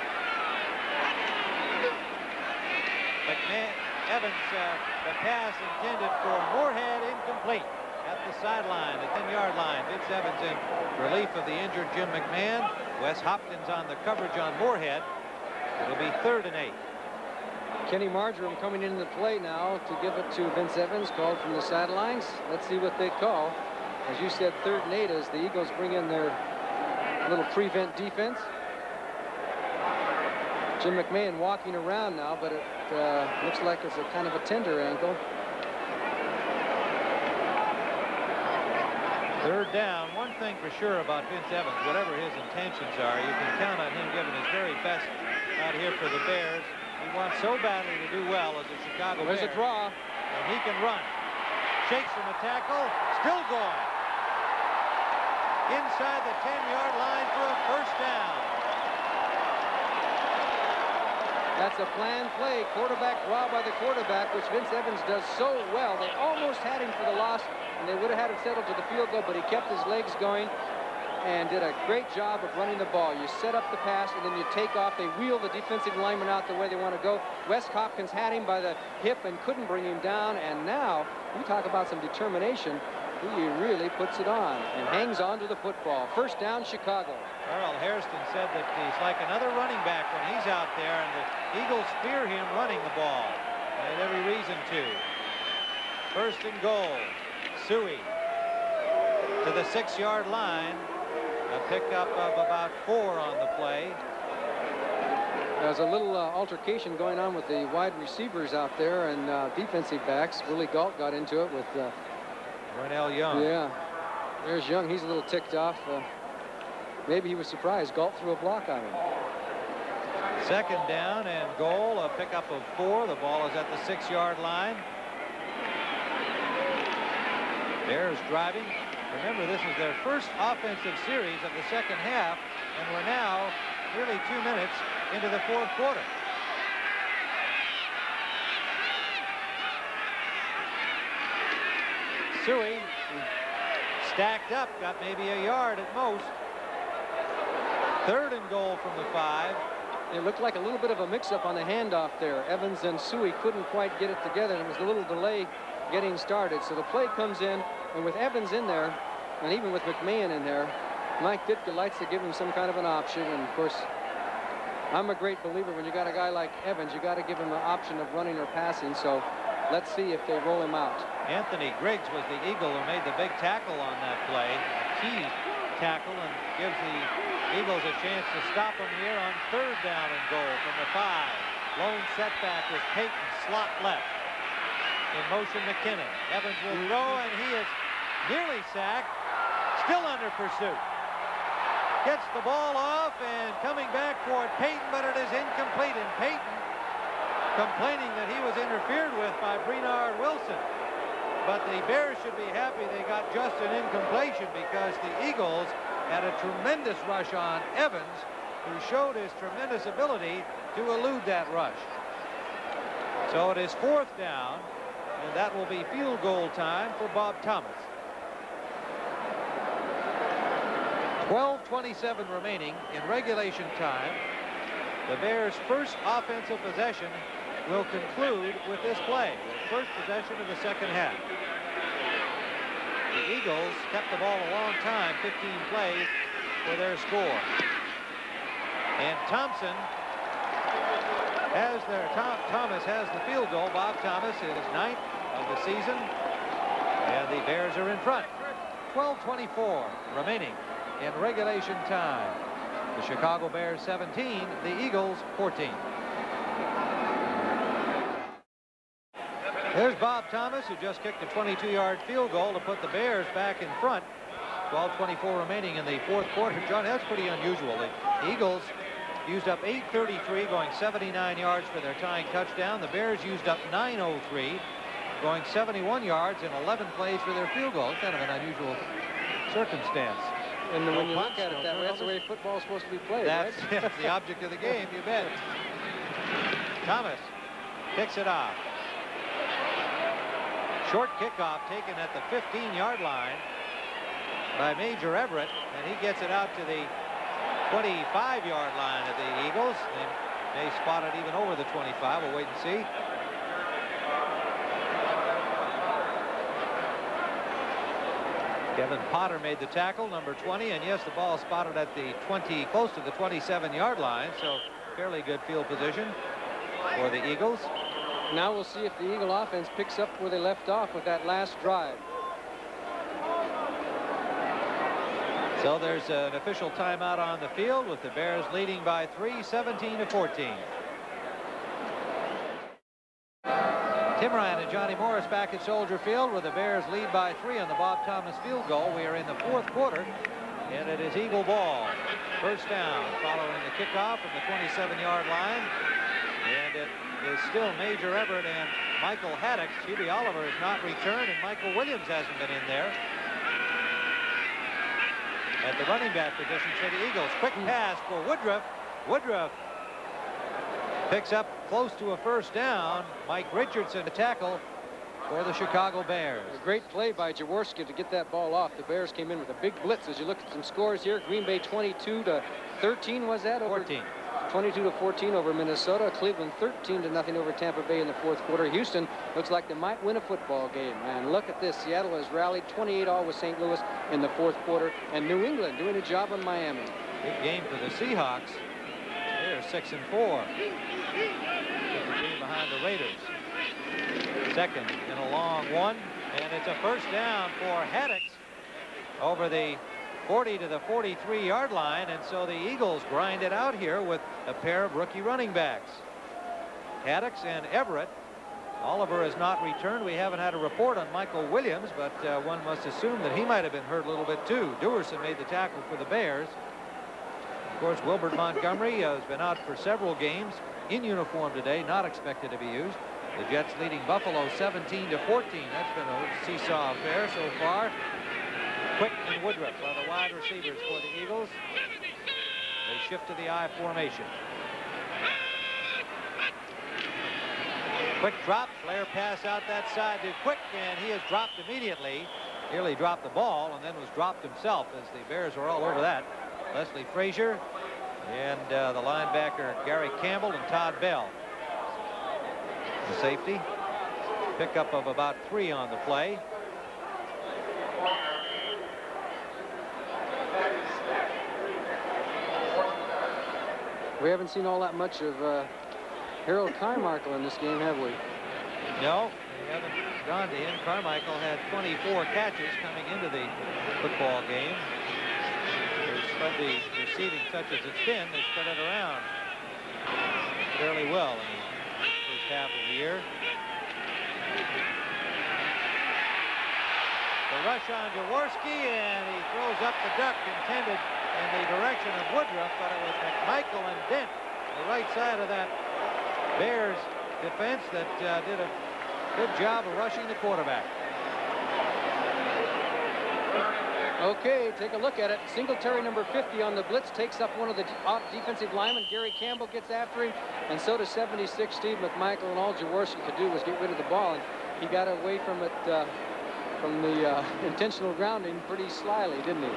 McMahon, Evans, the pass intended for Moorhead, incomplete at the sideline, the 10-yard line. Vince Evans in relief of the injured Jim McMahon. Wes Hopkins on the coverage on Moorhead. It'll be 3rd and 8. Kenny Marjoram coming into the play now to give it to Vince Evans, called from the sidelines. Let's see what they call. As you said, 3rd and 8 as the Eagles bring in their little prevent defense. Jim McMahon walking around now, but it looks like it's a kind of a tender ankle. 3rd down. One thing for sure about Vince Evans, whatever his intentions are, you can count on him giving his very best out here for the Bears. He wants so badly to do well as a Chicago Bear. There's a draw. And he can run. Shakes from a tackle. Still going. Inside the 10-yard line for a first down. That's a planned play. Quarterback draw by the quarterback, which Vince Evans does so well. They almost had him for the loss, and they would have had it settled to the field goal, but he kept his legs going and did a great job of running the ball. You set up the pass, and then you take off. They wheel the defensive lineman out the way they want to go. Wes Hopkins had him by the hip and couldn't bring him down, and now, you talk about some determination, he really puts it on and hangs on to the football. First down, Chicago. Earl Hairston said that he's like another running back when he's out there, and the Eagles fear him running the ball. They had every reason to. 1st and goal. Suey to the 6-yard line. A pickup of about 4 on the play. There's a little altercation going on with the wide receivers out there and defensive backs. Willie Galt got into it with Ronell Young. Yeah, there's Young. He's a little ticked off. Maybe he was surprised. Galt threw a block on him. 2nd down and goal. A pickup of 4. The ball is at the 6-yard line. Bears driving. Remember, this is their first offensive series of the 2nd half, and we're now nearly 2 minutes into the 4th quarter. Suey stacked up, got maybe a yard at most. 3rd and goal from the 5. It looked like a little bit of a mix-up on the handoff there. Evans and Suey couldn't quite get it together, and it was a little delay getting started. So the play comes in, and with Evans in there, and even with McMahon in there, Mike Ditka likes to give him some kind of an option. And of course, I'm a great believer when you got a guy like Evans, you got to give him the option of running or passing. So let's see if they roll him out. Anthony Griggs was the Eagle who made the big tackle on that play, a key tackle, and gives the Eagles a chance to stop them here on 3rd down and goal from the 5. Lone setback with Payton, slot left. In motion, McKinnon. Evans will throw, and he is nearly sacked, still under pursuit. Gets the ball off and coming back for it, Payton, but it is incomplete, and Payton complaining that he was interfered with by Brenard Wilson. But the Bears should be happy they got just an incompletion, because the Eagles had a tremendous rush on Evans, who showed his tremendous ability to elude that rush. So it is 4th down, and that will be field goal time for Bob Thomas. 12:27 remaining in regulation time. The Bears' first offensive possession will conclude with this play, the first possession of the second half. The Eagles kept the ball a long time, 15 plays for their score. And Thompson has Thomas has the field goal. Bob Thomas is 9th of the season, and the Bears are in front. 12:24 remaining in regulation time. The Chicago Bears 17, the Eagles 14. There's Bob Thomas, who just kicked a 22-yard field goal to put the Bears back in front. 12:24 remaining in the 4th quarter. John, that's pretty unusual. The Eagles used up 8:33, going 79 yards for their tying touchdown. The Bears used up 9:03, going 71 yards in 11 plays for their field goal. It's kind of an unusual circumstance. And when you look at it that way, that's the way football is supposed to be played, that's, right? That's the object of the game, you bet. Thomas picks it off. Short kickoff taken at the 15-yard line by Major Everett, and he gets it out to the 25-yard line of the Eagles. They may spot it even over the 25. We'll wait and see. Kevin Potter made the tackle, number 20, and yes, the ball spotted at the close to the 27-yard line, so fairly good field position for the Eagles. Now we'll see if the Eagle offense picks up where they left off with that last drive. So there's an official timeout on the field, with the Bears leading by 3, 17-14. Tim Ryan and Johnny Morris back at Soldier Field, where the Bears lead by 3 on the Bob Thomas field goal. We are in the 4th quarter, and it is Eagle ball. First down following the kickoff from the 27-yard line. And it is still Major Everett and Michael Haddix. Hubie Oliver has not returned, and Michael Williams hasn't been in there. At the running back position for the Eagles. Quick pass for Woodruff. Woodruff picks up close to a first down. Mike Richardson to tackle for the Chicago Bears. A great play by Jaworski to get that ball off. The Bears came in with a big blitz. As you look at some scores here, Green Bay 22-13 was that? Over 14. 22-14 over Minnesota. Cleveland 13-0 over Tampa Bay in the 4th quarter. Houston looks like they might win a football game. Man, look at this. Seattle has rallied 28-all with St. Louis in the 4th quarter. And New England doing a job on Miami. Big game for the Seahawks. They're 6-4. Behind the Raiders. Second and a long one, and it's a first down for Haddix over the 40 to the 43-yard line, and so the Eagles grind it out here with a pair of rookie running backs. Haddix and Everett. Oliver has not returned. We haven't had a report on Michael Williams, but one must assume that he might have been hurt a little bit too. Dewerson made the tackle for the Bears. Of course, Wilbert Montgomery has been out for several games, in uniform today, not expected to be used. The Jets leading Buffalo 17-14. That's been a seesaw affair so far. Quick and Woodruff are the wide receivers for the Eagles. They shift to the I formation. Quick drop, flare pass out that side to Quick, and he is dropped immediately. Nearly dropped the ball and then was dropped himself, as the Bears were all over that. Leslie Frazier and the linebacker Gary Campbell and Todd Bell. The safety. Pickup of about 3 on the play. We haven't seen all that much of Harold Carmichael in this game, have we? No, we haven't gone to him. Carmichael had 24 catches coming into the football game. They spread the receiving such as it's been. They spread it around fairly well in the first half of the year. The rush on Jaworski, and he throws up the duck intended in the direction of Woodruff, but it was McMichael and Dent, the right side of that Bears defense, that did a good job of rushing the quarterback. Okay, take a look at it. Singletary, number 50 on the blitz, takes up one of the defensive linemen. Gary Campbell gets after him, and so does 76 Steve McMichael, and all Jaworski could do was get rid of the ball, and he got away from it, from the intentional grounding pretty slyly, didn't he?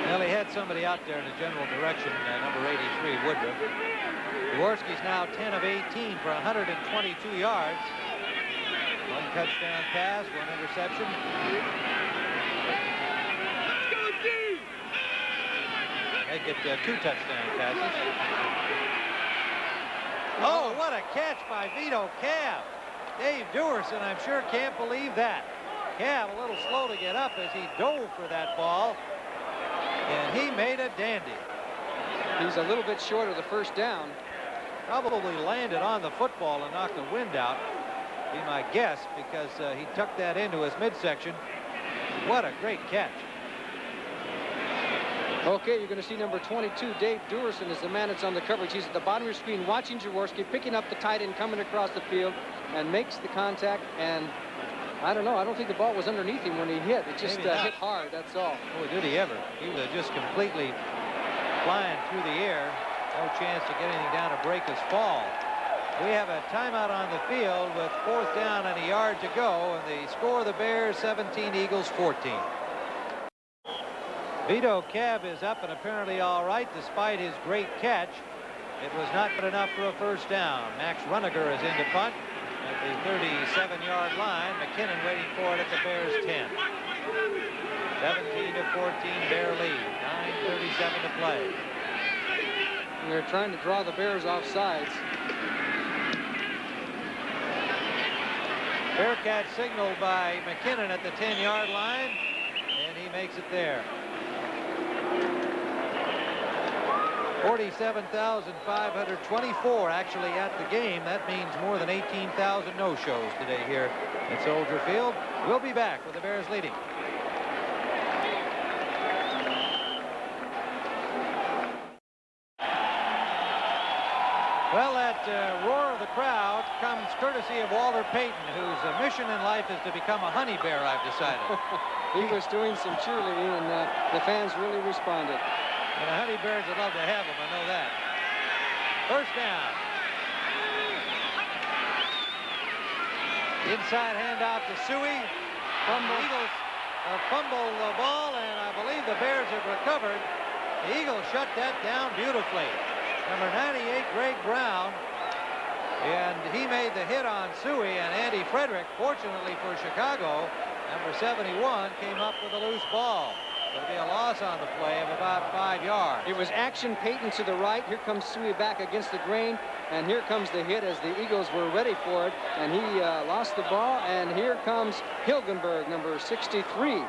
Well, he had somebody out there in the general direction, number 83, Woodruff. Jaworski's now 10 of 18 for 122 yards. One touchdown pass, one interception. They get 2 touchdown passes. Oh, what a catch by Vito Cav. Dave Dewerson, I'm sure, can't believe that. Cav a little slow to get up as he dove for that ball, and he made a dandy. He's a little bit short of the first down. Probably landed on the football and knocked the wind out, be my guess, because he tucked that into his midsection. What a great catch. Okay, you're going to see number 22, Dave Dewerson, is the man that's on the coverage. He's at the bottom of your screen watching Jaworski, picking up the tight end coming across the field, and makes the contact. And I don't know, I don't think the ball was underneath him when he hit. It just hit hard, that's all. Oh, did he ever? He was just completely flying through the air. No chance to get anything down to break his fall. We have a timeout on the field with 4th down and a yard to go, and the score of the Bears 17, Eagles 14. Vito Cav is up and apparently all right despite his great catch. It was not good enough for a first down. Max Runniger is in to punt at the 37-yard line. McKinnon waiting for it at the Bears 10. 17 to 14, Bear lead. 9:37 to play. And they're trying to draw the Bears off sides. Bearcat signaled by McKinnon at the 10-yard line, and he makes it there. 47,524 actually at the game. That means more than 18,000 no-shows today here at Soldier Field. We'll be back with the Bears leading. Well, that roar of the crowd comes courtesy of Walter Payton, whose mission in life is to become a honey bear, I've decided. He was doing some cheerleading, and the fans really responded. And the honey bears would love to have him, I know that. First down. Inside handout to Suey. The Eagles fumble the ball, and I believe the Bears have recovered. The Eagles shut that down beautifully. Number 98, Greg Brown, and he made the hit on Suey, and Andy Frederick, fortunately for Chicago, number 71, came up with a loose ball. There'll be a loss on the play of about 5 yards. It was action Payton to the right. Here comes Suey back against the grain, and here comes the hit as the Eagles were ready for it, and he lost the ball, and here comes Hilgenberg, number 63,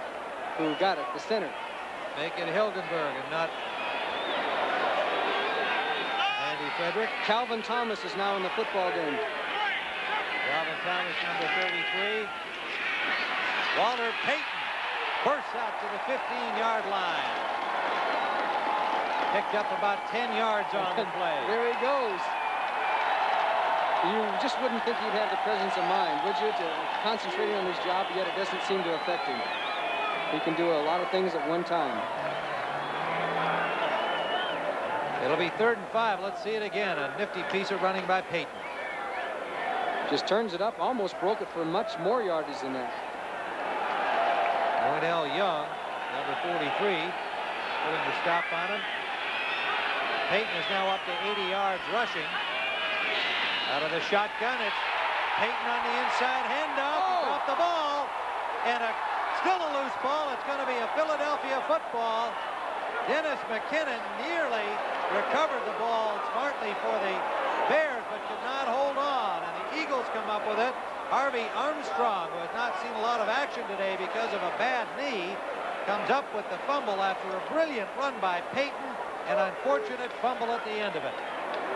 who got it, the center. Make it Hilgenberg and not Frederick. Calvin Thomas is now in the football game. Calvin Thomas, number 33. Walter Payton bursts out to the 15-yard line. Picked up about 10 yards on the play. There he goes. You just wouldn't think he'd have the presence of mind, would you, to concentrating on his job, yet it doesn't seem to affect him. He can do a lot of things at one time. It'll be 3rd and 5. Let's see it again. A nifty piece of running by Payton. Just turns it up, almost broke it for much more yardage than that. Wendell Young, number 43, putting the stop on him. Payton is now up to 80 yards rushing. Out of the shotgun, it's Payton on the inside handoff. He dropped the ball, and still a loose ball. It's going to be a Philadelphia football. Dennis McKinnon nearly recovered the ball smartly for the Bears, but could not hold on. And the Eagles come up with it. Harvey Armstrong, who has not seen a lot of action today because of a bad knee, comes up with the fumble after a brilliant run by Payton. An unfortunate fumble at the end of it.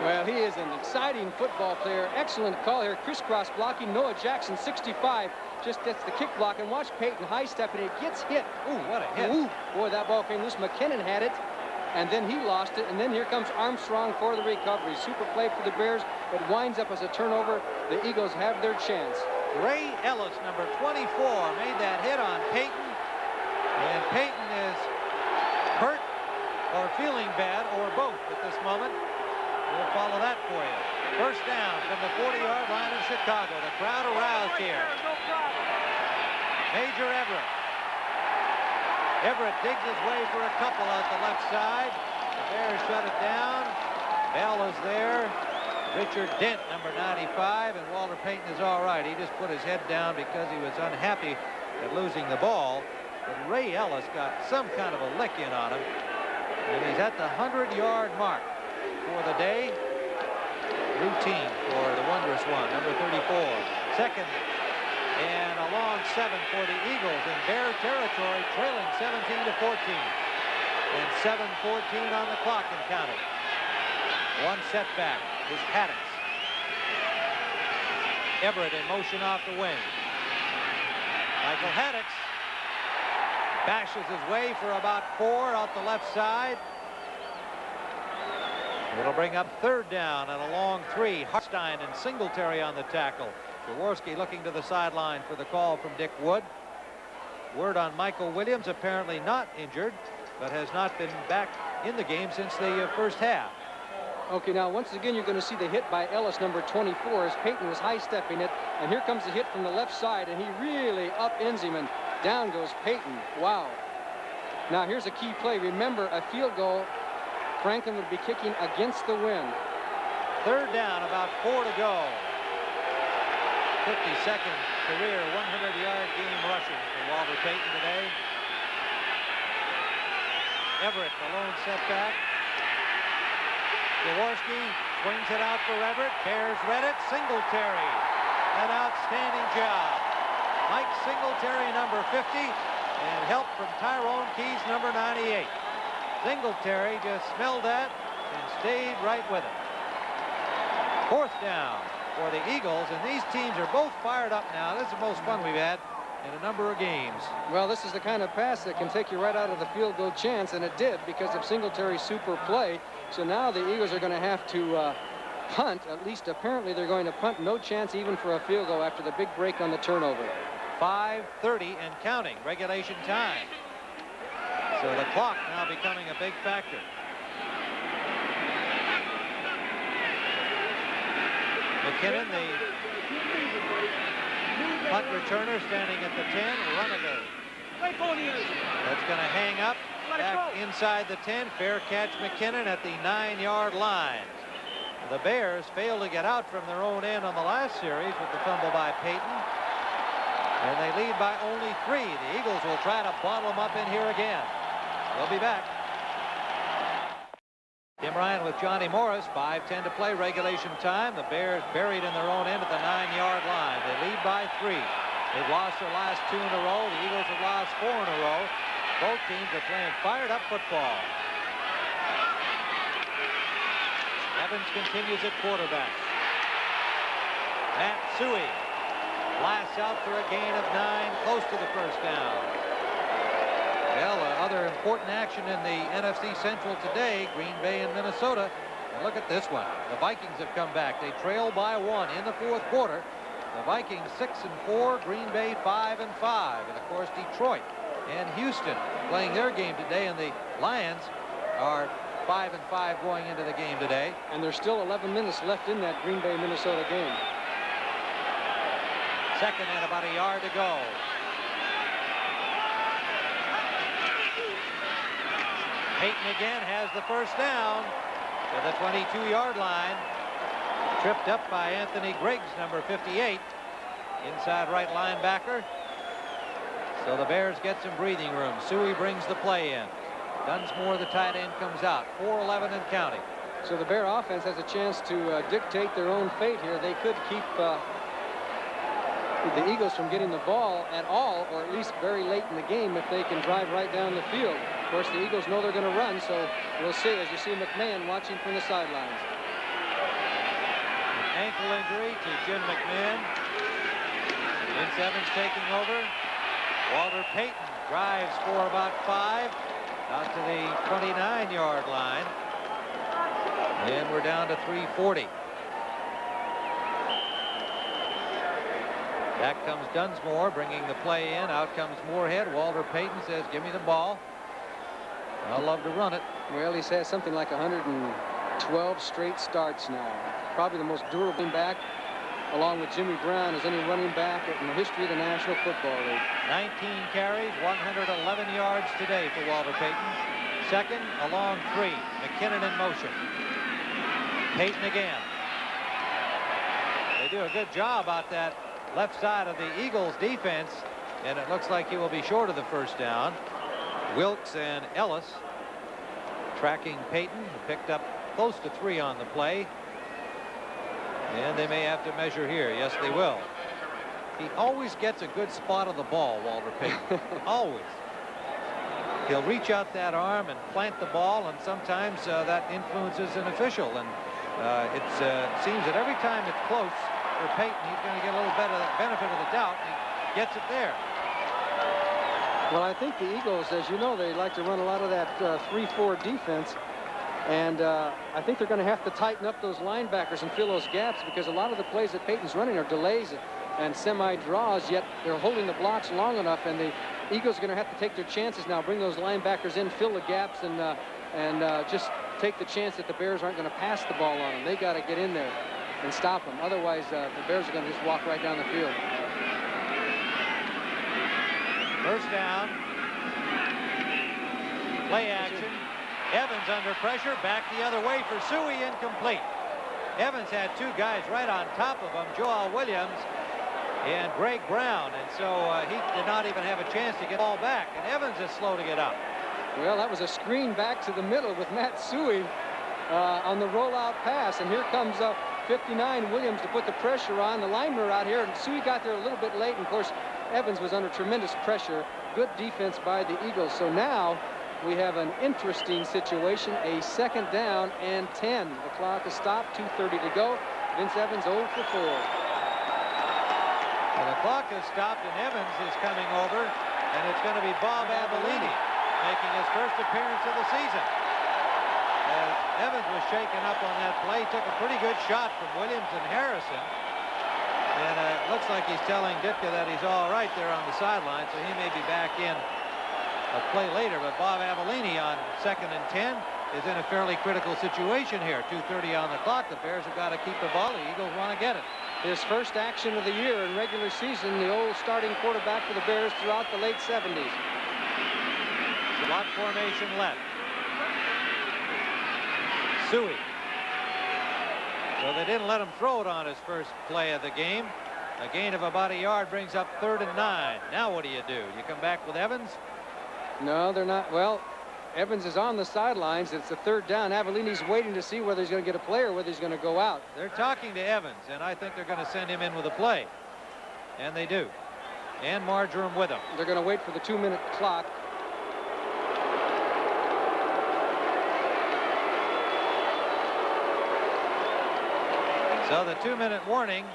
Well, he is an exciting football player. Excellent call here. Crisscross blocking. Noah Jackson, 65, just gets the kick block. And watch Payton high step, and it gets hit. Ooh, what a hit. Ooh, boy, that ball came loose. McKinnon had it, and then he lost it. And then here comes Armstrong for the recovery. Super play for the Bears. It winds up as a turnover. The Eagles have their chance. Ray Ellis, number 24, made that hit on Payton. And Payton is hurt or feeling bad, or both at this moment. We'll follow that for you. First down from the 40-yard line of Chicago. The crowd aroused here. Major Everett. Everett digs his way for a couple out the left side. The Bears shut it down. Bell is there. Richard Dent, number 95, and Walter Payton is all right. He just put his head down because he was unhappy at losing the ball. But Ray Ellis got some kind of a lick in on him. And he's at the 100-yard mark for the day. Routine for the wondrous one, number 34. Second and a long 7 for the Eagles in Bear territory, trailing 17-14. And 7:14 on the clock and counting. One setback is Haddix. Everett in motion off the wing. Michael Haddix bashes his way for about 4 out the left side. It'll bring up third down and a long 3. Hartstein and Singletary on the tackle. Jaworski looking to the sideline for the call from Dick Wood. Word on Michael Williams, apparently not injured, but has not been back in the game since the first half. Okay, now once again you're going to see the hit by Ellis, number 24, as Payton was high-stepping it, and here comes the hit from the left side, and he really upends him, and down goes Payton. Wow. Now here's a key play. Remember, a field goal, Franklin would be kicking against the wind. Third down, about 4 to go. 52nd career 100-yard game rushing for Walter Payton today. Everett, the lone setback. Jaworski swings it out for Everett. Bears read it. Singletary. An outstanding job. Mike Singletary, number 50, and help from Tyrone Keys, number 98. Singletary just smelled that and stayed right with it. Fourth down for the Eagles, and these teams are both fired up now. This is the most fun we've had in a number of games. Well, this is the kind of pass that can take you right out of the field goal chance, and it did because of Singletary's super play. So now the Eagles are going to have to punt. At least apparently they're going to punt. No chance even for a field goal after the big break on the turnover. 5:30 and counting, regulation time. So the clock now becoming a big factor. McKinnon, the punt returner, standing at the 10. Runniger. That's going to hang up back inside the 10. Fair catch, McKinnon at the 9-yard line. The Bears failed to get out from their own end on the last series with the fumble by Payton. And they lead by only 3. The Eagles will try to bottle them up in here again. We'll be back. Tim Ryan with Johnny Morris. 5:10 to play, regulation time. The Bears buried in their own end at the 9-yard line. They lead by 3. They've lost their last 2 in a row. The Eagles have lost 4 in a row. Both teams are playing fired-up football. Evans continues at quarterback. Matt Suey blasts out for a gain of 9, close to the first down. Well, other important action in the NFC Central today, Green Bay and Minnesota. And look at this one. The Vikings have come back. They trail by 1 in the fourth quarter. The Vikings 6-4, Green Bay 5-5. And of course, Detroit and Houston playing their game today, and the Lions are 5-5 going into the game today. And there's still 11 minutes left in that Green Bay Minnesota game. Second and about a yard to go. Payton again has the first down to the 22-yard line. Tripped up by Anthony Griggs, number 58, inside right linebacker. So the Bears get some breathing room. Suey brings the play in. Dunsmore, the tight end, comes out. 4-11 and counting. So the Bear offense has a chance to dictate their own fate here. They could keep the Eagles from getting the ball at all, or at least very late in the game, if they can drive right down the field. Of course, the Eagles know they're going to run, so we'll see as you see McMahon watching from the sidelines. Ankle injury to Jim McMahon. Vince Evans taking over. Walter Payton drives for about 5 out to the 29-yard line. And we're down to 3:40. Back comes Dunsmore, bringing the play in. Out comes Moorhead. Walter Payton says, give me the ball. I'll love to run it. Well, he's had something like 112 straight starts now. Probably the most durable back, along with Jimmy Brown, as any running back in the history of the National Football League. 19 carries, 111 yards today for Walter Payton. Second, a long 3. McKinnon in motion. Payton again. They do a good job out that left side of the Eagles defense, and it looks like he will be short of the first down. Wilkes and Ellis tracking Payton, who picked up close to 3 on the play. And they may have to measure here. Yes, they will. He always gets a good spot of the ball, Walter Payton. Always. He'll reach out that arm and plant the ball, and sometimes that influences an official. And it seems that every time it's close for Payton, he's going to get a little better benefit of the doubt, and he gets it there. Well, I think the Eagles, as you know, they like to run a lot of that 3-4 defense. And I think they're going to have to tighten up those linebackers and fill those gaps, because a lot of the plays that Payton's running are delays and semi-draws, yet they're holding the blocks long enough, and the Eagles are going to have to take their chances now, bring those linebackers in, fill the gaps, and just take the chance that the Bears aren't going to pass the ball on them. They got to get in there and stop them. Otherwise, the Bears are going to just walk right down the field. First down. Play action. Evans under pressure, back the other way for Suey, incomplete. Evans had 2 guys right on top of him, Joel Williams and Greg Brown, and so he did not even have a chance to get the ball back, and Evans is slow to get up. Well, that was a screen back to the middle with Matt Suey on the rollout pass, and here comes 59 Williams to put the pressure on. The linemen are out here, and Suey got there a little bit late, and of course Evans was under tremendous pressure. Good defense by the Eagles. So now we have an interesting situation, a 2nd down and 10. The clock is stopped, 2:30 to go. Vince Evans 0 for 4. Well, the clock is stopped, and Evans is coming over, and it's going to be Bob Avellini making his first appearance of the season. As Evans was shaken up on that play, took a pretty good shot from Williams and Harrison. And it looks like he's telling Ditka that he's all right there on the sideline, so he may be back in a play later. But Bob Avellini on 2nd and 10 is in a fairly critical situation here. 2:30 on the clock. The Bears have got to keep the ball. The Eagles want to get it. His first action of the year in regular season, the old starting quarterback for the Bears throughout the late 70s. Slot formation left. Suey. So they didn't let him throw it on his first play of the game. A gain of about a yard brings up 3rd and 9. Now what do? You come back with Evans? No, they're not. Well, Evans is on the sidelines. It's a 3rd down. Avellini's waiting to see whether he's going to get a play or whether he's going to go out. They're talking to Evans, and I think they're going to send him in with a play. And they do. And Marjoram with him. They're going to wait for the 2-minute clock. So the 2-minute warning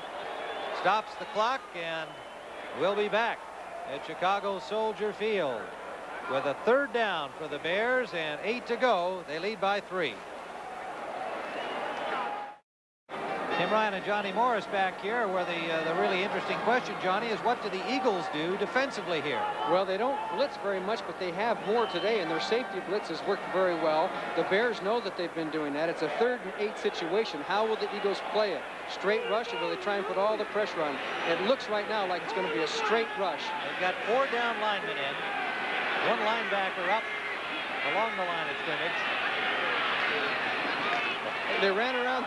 stops the clock, and we'll be back at Chicago Soldier Field with a 3rd down for the Bears and 8 to go. They lead by 3. Tim Ryan and Johnny Morris back here, where the really interesting question, Johnny, is what do the Eagles do defensively here? Well, they don't blitz very much, but they have more today, and their safety blitz has worked very well. The Bears know that they've been doing that. It's a 3rd and 8 situation. How will the Eagles play it? Straight rush, or will they try and put all the pressure on? It looks right now like it's going to be a straight rush. They've got 4 down linemen in, 1 linebacker up along the line of scrimmage. They ran around.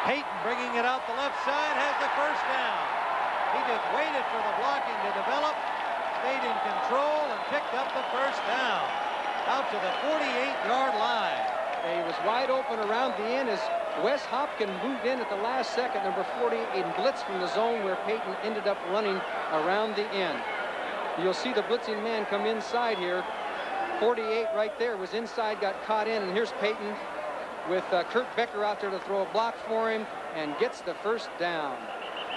Payton bringing it out the left side, has the first down. He just waited for the blocking to develop, stayed in control, and picked up the first down. out to the 48-yard line. He was wide open around the end as Wes Hopkins moved in at the last second, number 40, and blitzed from the zone where Payton ended up running around the end. You'll see the blitzing man come inside here. 48 right there was inside, got caught in, and here's Payton with Kurt Becker out there to throw a block for him and gets the first down.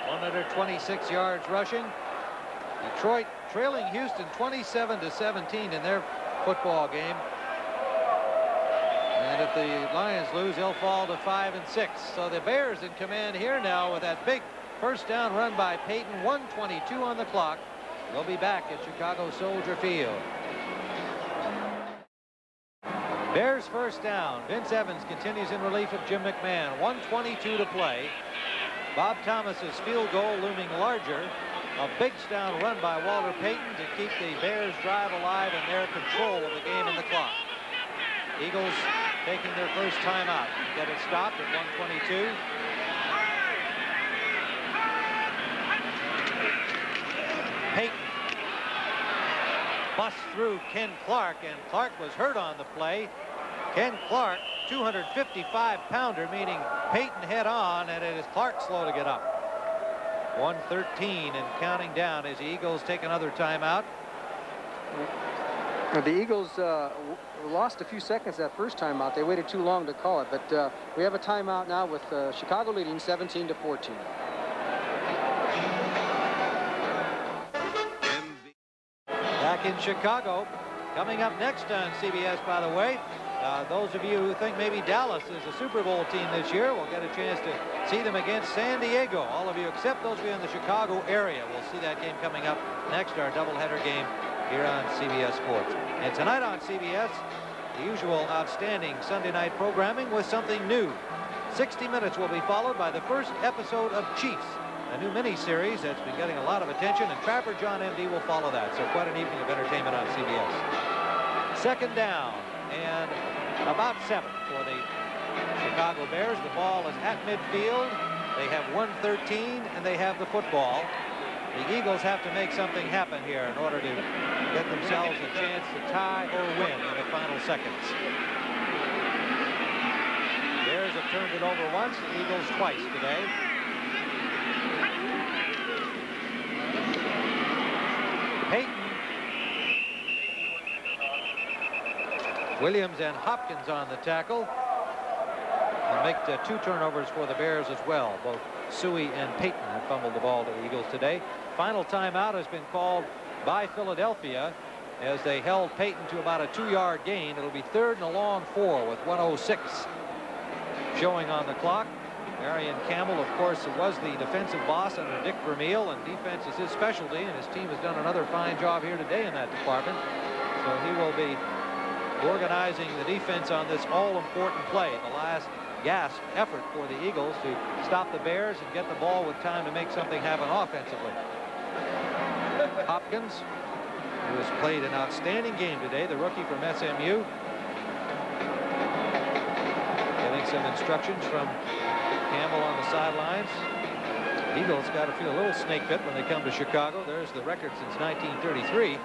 126 yards rushing. Detroit trailing Houston 27-17 in their football game. And if the Lions lose, they'll fall to 5-6. So the Bears in command here now with that big first down run by Payton. 1:22 on the clock. They'll be back at Chicago Soldier Field. Bears first down. Vince Evans continues in relief of Jim McMahon. 1:22 to play. Bob Thomas's field goal looming larger. A big down run by Walter Payton to keep the Bears drive alive and their control of the game and the clock. Eagles taking their first timeout. Get it stopped at 1:22. Payton busts through Ken Clark, and Clark was hurt on the play. Ken Clark, 255-pounder, meaning Payton head on, and it is Clark slow to get up. 1:13 and counting down as the Eagles take another timeout. The Eagles lost a few seconds that first timeout. They waited too long to call it, but we have a timeout now with Chicago leading 17-14. Back in Chicago. Coming up next on CBS, by the way, those of you who think maybe Dallas is a Super Bowl team this year will get a chance to see them against San Diego. All of you except those of you in the Chicago area will see that game coming up next, our doubleheader game here on CBS Sports. And tonight on CBS, the usual outstanding Sunday night programming with something new. 60 Minutes will be followed by the first episode of Chiefs, a new mini-series that's been getting a lot of attention, and Trapper John M.D. will follow that. So quite an evening of entertainment on CBS. Second down and about 7 for the Chicago Bears. The ball is at midfield. They have 1:13 and they have the football. The Eagles have to make something happen here in order to get themselves a chance to tie or win in the final seconds. Bears have turned it over once, the Eagles twice today. Payton, Williams and Hopkins on the tackle. And make 2 turnovers for the Bears as well. Both Suey and Payton have fumbled the ball to the Eagles today. Final timeout has been called by Philadelphia as they held Payton to about a 2-yard gain. It'll be 3rd and a long 4 with 1:06 showing on the clock. Marion Campbell, of course, was the defensive boss under Dick Vermeil, and defense is his specialty, and his team has done another fine job here today in that department. So he will be organizing the defense on this all-important play, the last gasp effort for the Eagles to stop the Bears and get the ball with time to make something happen offensively. Hopkins, who has played an outstanding game today, the rookie from SMU, getting some instructions from Campbell on the sidelines. Eagles got to feel a little snake bit when they come to Chicago. There's the record since 1933.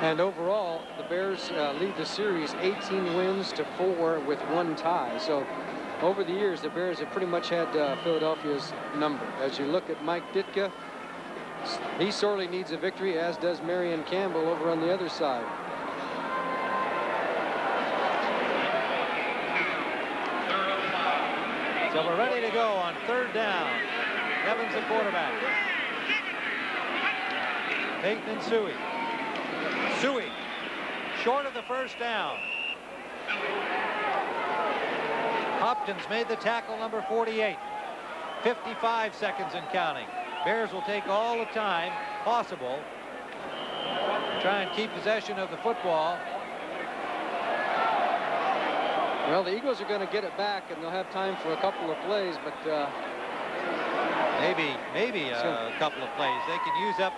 And overall, the Bears lead the series 18 wins to 4 with 1 tie. So over the years, the Bears have pretty much had Philadelphia's number. As you look at Mike Ditka, he sorely needs a victory, as does Marion Campbell over on the other side. So we're ready to go on 3rd down. Evans the quarterback. Payton and Suey. Suey short of the first down. Hopkins made the tackle, number 48. 55 seconds and counting. Bears will take all the time possible to try and keep possession of the football. Well, the Eagles are going to get it back, and they'll have time for a couple of plays, but maybe a couple of plays. They can use up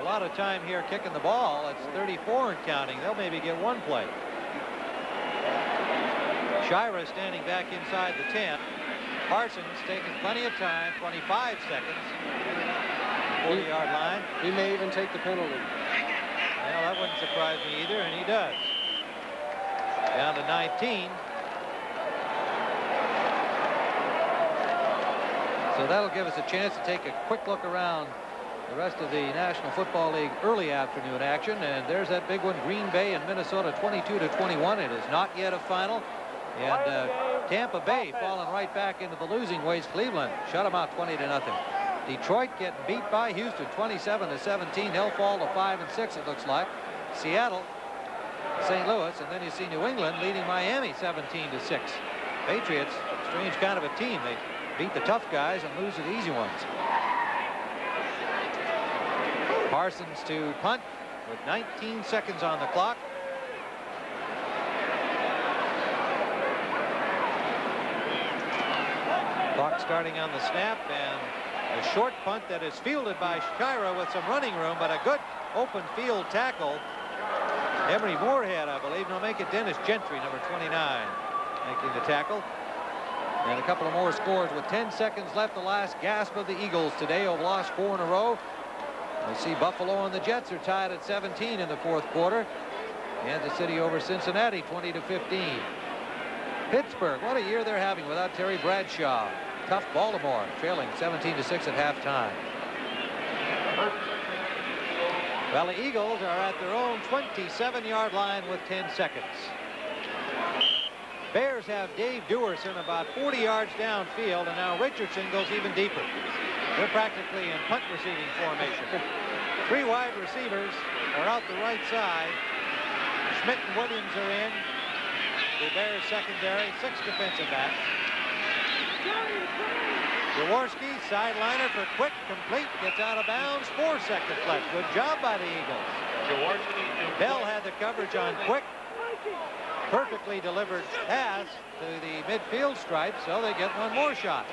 a lot of time here kicking the ball. It's 34 and counting. They'll maybe get 1 play. Shira standing back inside the 10. Parsons taking plenty of time, 25 seconds. 40-yard line. He may even take the penalty. Well, that wouldn't surprise me either, and he does. down to 19. So that'll give us a chance to take a quick look around the rest of the National Football League early afternoon action. And there's that big one, Green Bay and Minnesota, 22-21. It is not yet a final. And Tampa Bay falling right back into the losing ways. Cleveland shut them out 20-0. Detroit getting beat by Houston 27-17. They'll fall to 5-6, it looks like. Seattle, St. Louis, and then you see New England leading Miami 17-6. Patriots, strange kind of a team. They beat the tough guys and lose to the easy ones. Parsons to punt with 19 seconds on the clock. Clock starting on the snap, and a short punt that is fielded by Shira with some running room, but a good open field tackle. Emery Moorhead, I believe. No, make it Dennis Gentry, number 29, making the tackle. And a couple of more scores with 10 seconds left. The last gasp of the Eagles today, who have lost 4 in a row. We see Buffalo and the Jets are tied at 17 in the fourth quarter. Kansas City over Cincinnati 20-15. Pittsburgh, what a year they're having without Terry Bradshaw. Tough Baltimore, trailing 17-6 at halftime. Well, the Eagles are at their own 27-yard line with 10 seconds. Bears have Dave Duerson about 40 yards downfield, and now Richardson goes even deeper. They're practically in punt receiving formation. 3 wide receivers are out the right side. Schmidt and Williams are in. The Bears secondary, 6 defensive backs. Jaworski, sideliner for Quick, complete, gets out of bounds, 4 seconds left. Good job by the Eagles. Bell had the coverage on Quick. Perfectly delivered pass to the midfield stripe, so they get one more shot.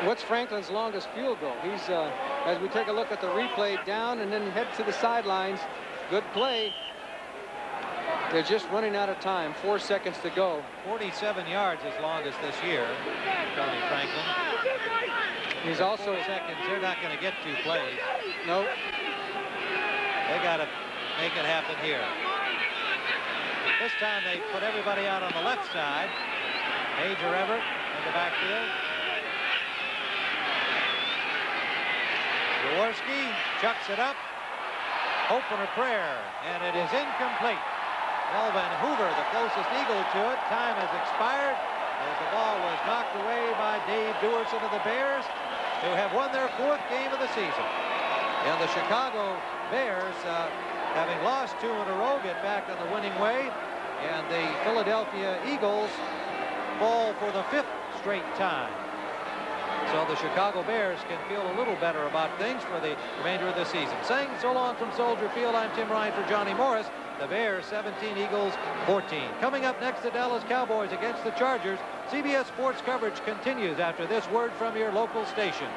What's Franklin's longest field goal? He's, as we take a look at the replay, down and then head to the sidelines. Good play. They're just running out of time. 4 seconds to go. 47 yards his longest this year, Tony Franklin. He's also 4 seconds. They're not going to get 2 plays. Nope. They got to make it happen here. This time they put everybody out on the left side. Major Everett in the backfield. Jaworski chucks it up. Opener prayer, and it is incomplete. Melvin Hoover, the closest Eagle to it. Time has expired as the ball was knocked away by Dave Duerson of the Bears, who have won their 4th game of the season. And the Chicago Bears, having lost 2 in a row, get back on the winning way. And the Philadelphia Eagles fall for the 5th straight time. So the Chicago Bears can feel a little better about things for the remainder of the season. Saying so long from Soldier Field, I'm Tim Ryan for Johnny Morris. The Bears 17, Eagles 14. Coming up next, the Dallas Cowboys against the Chargers. CBS Sports coverage continues after this word from your local station.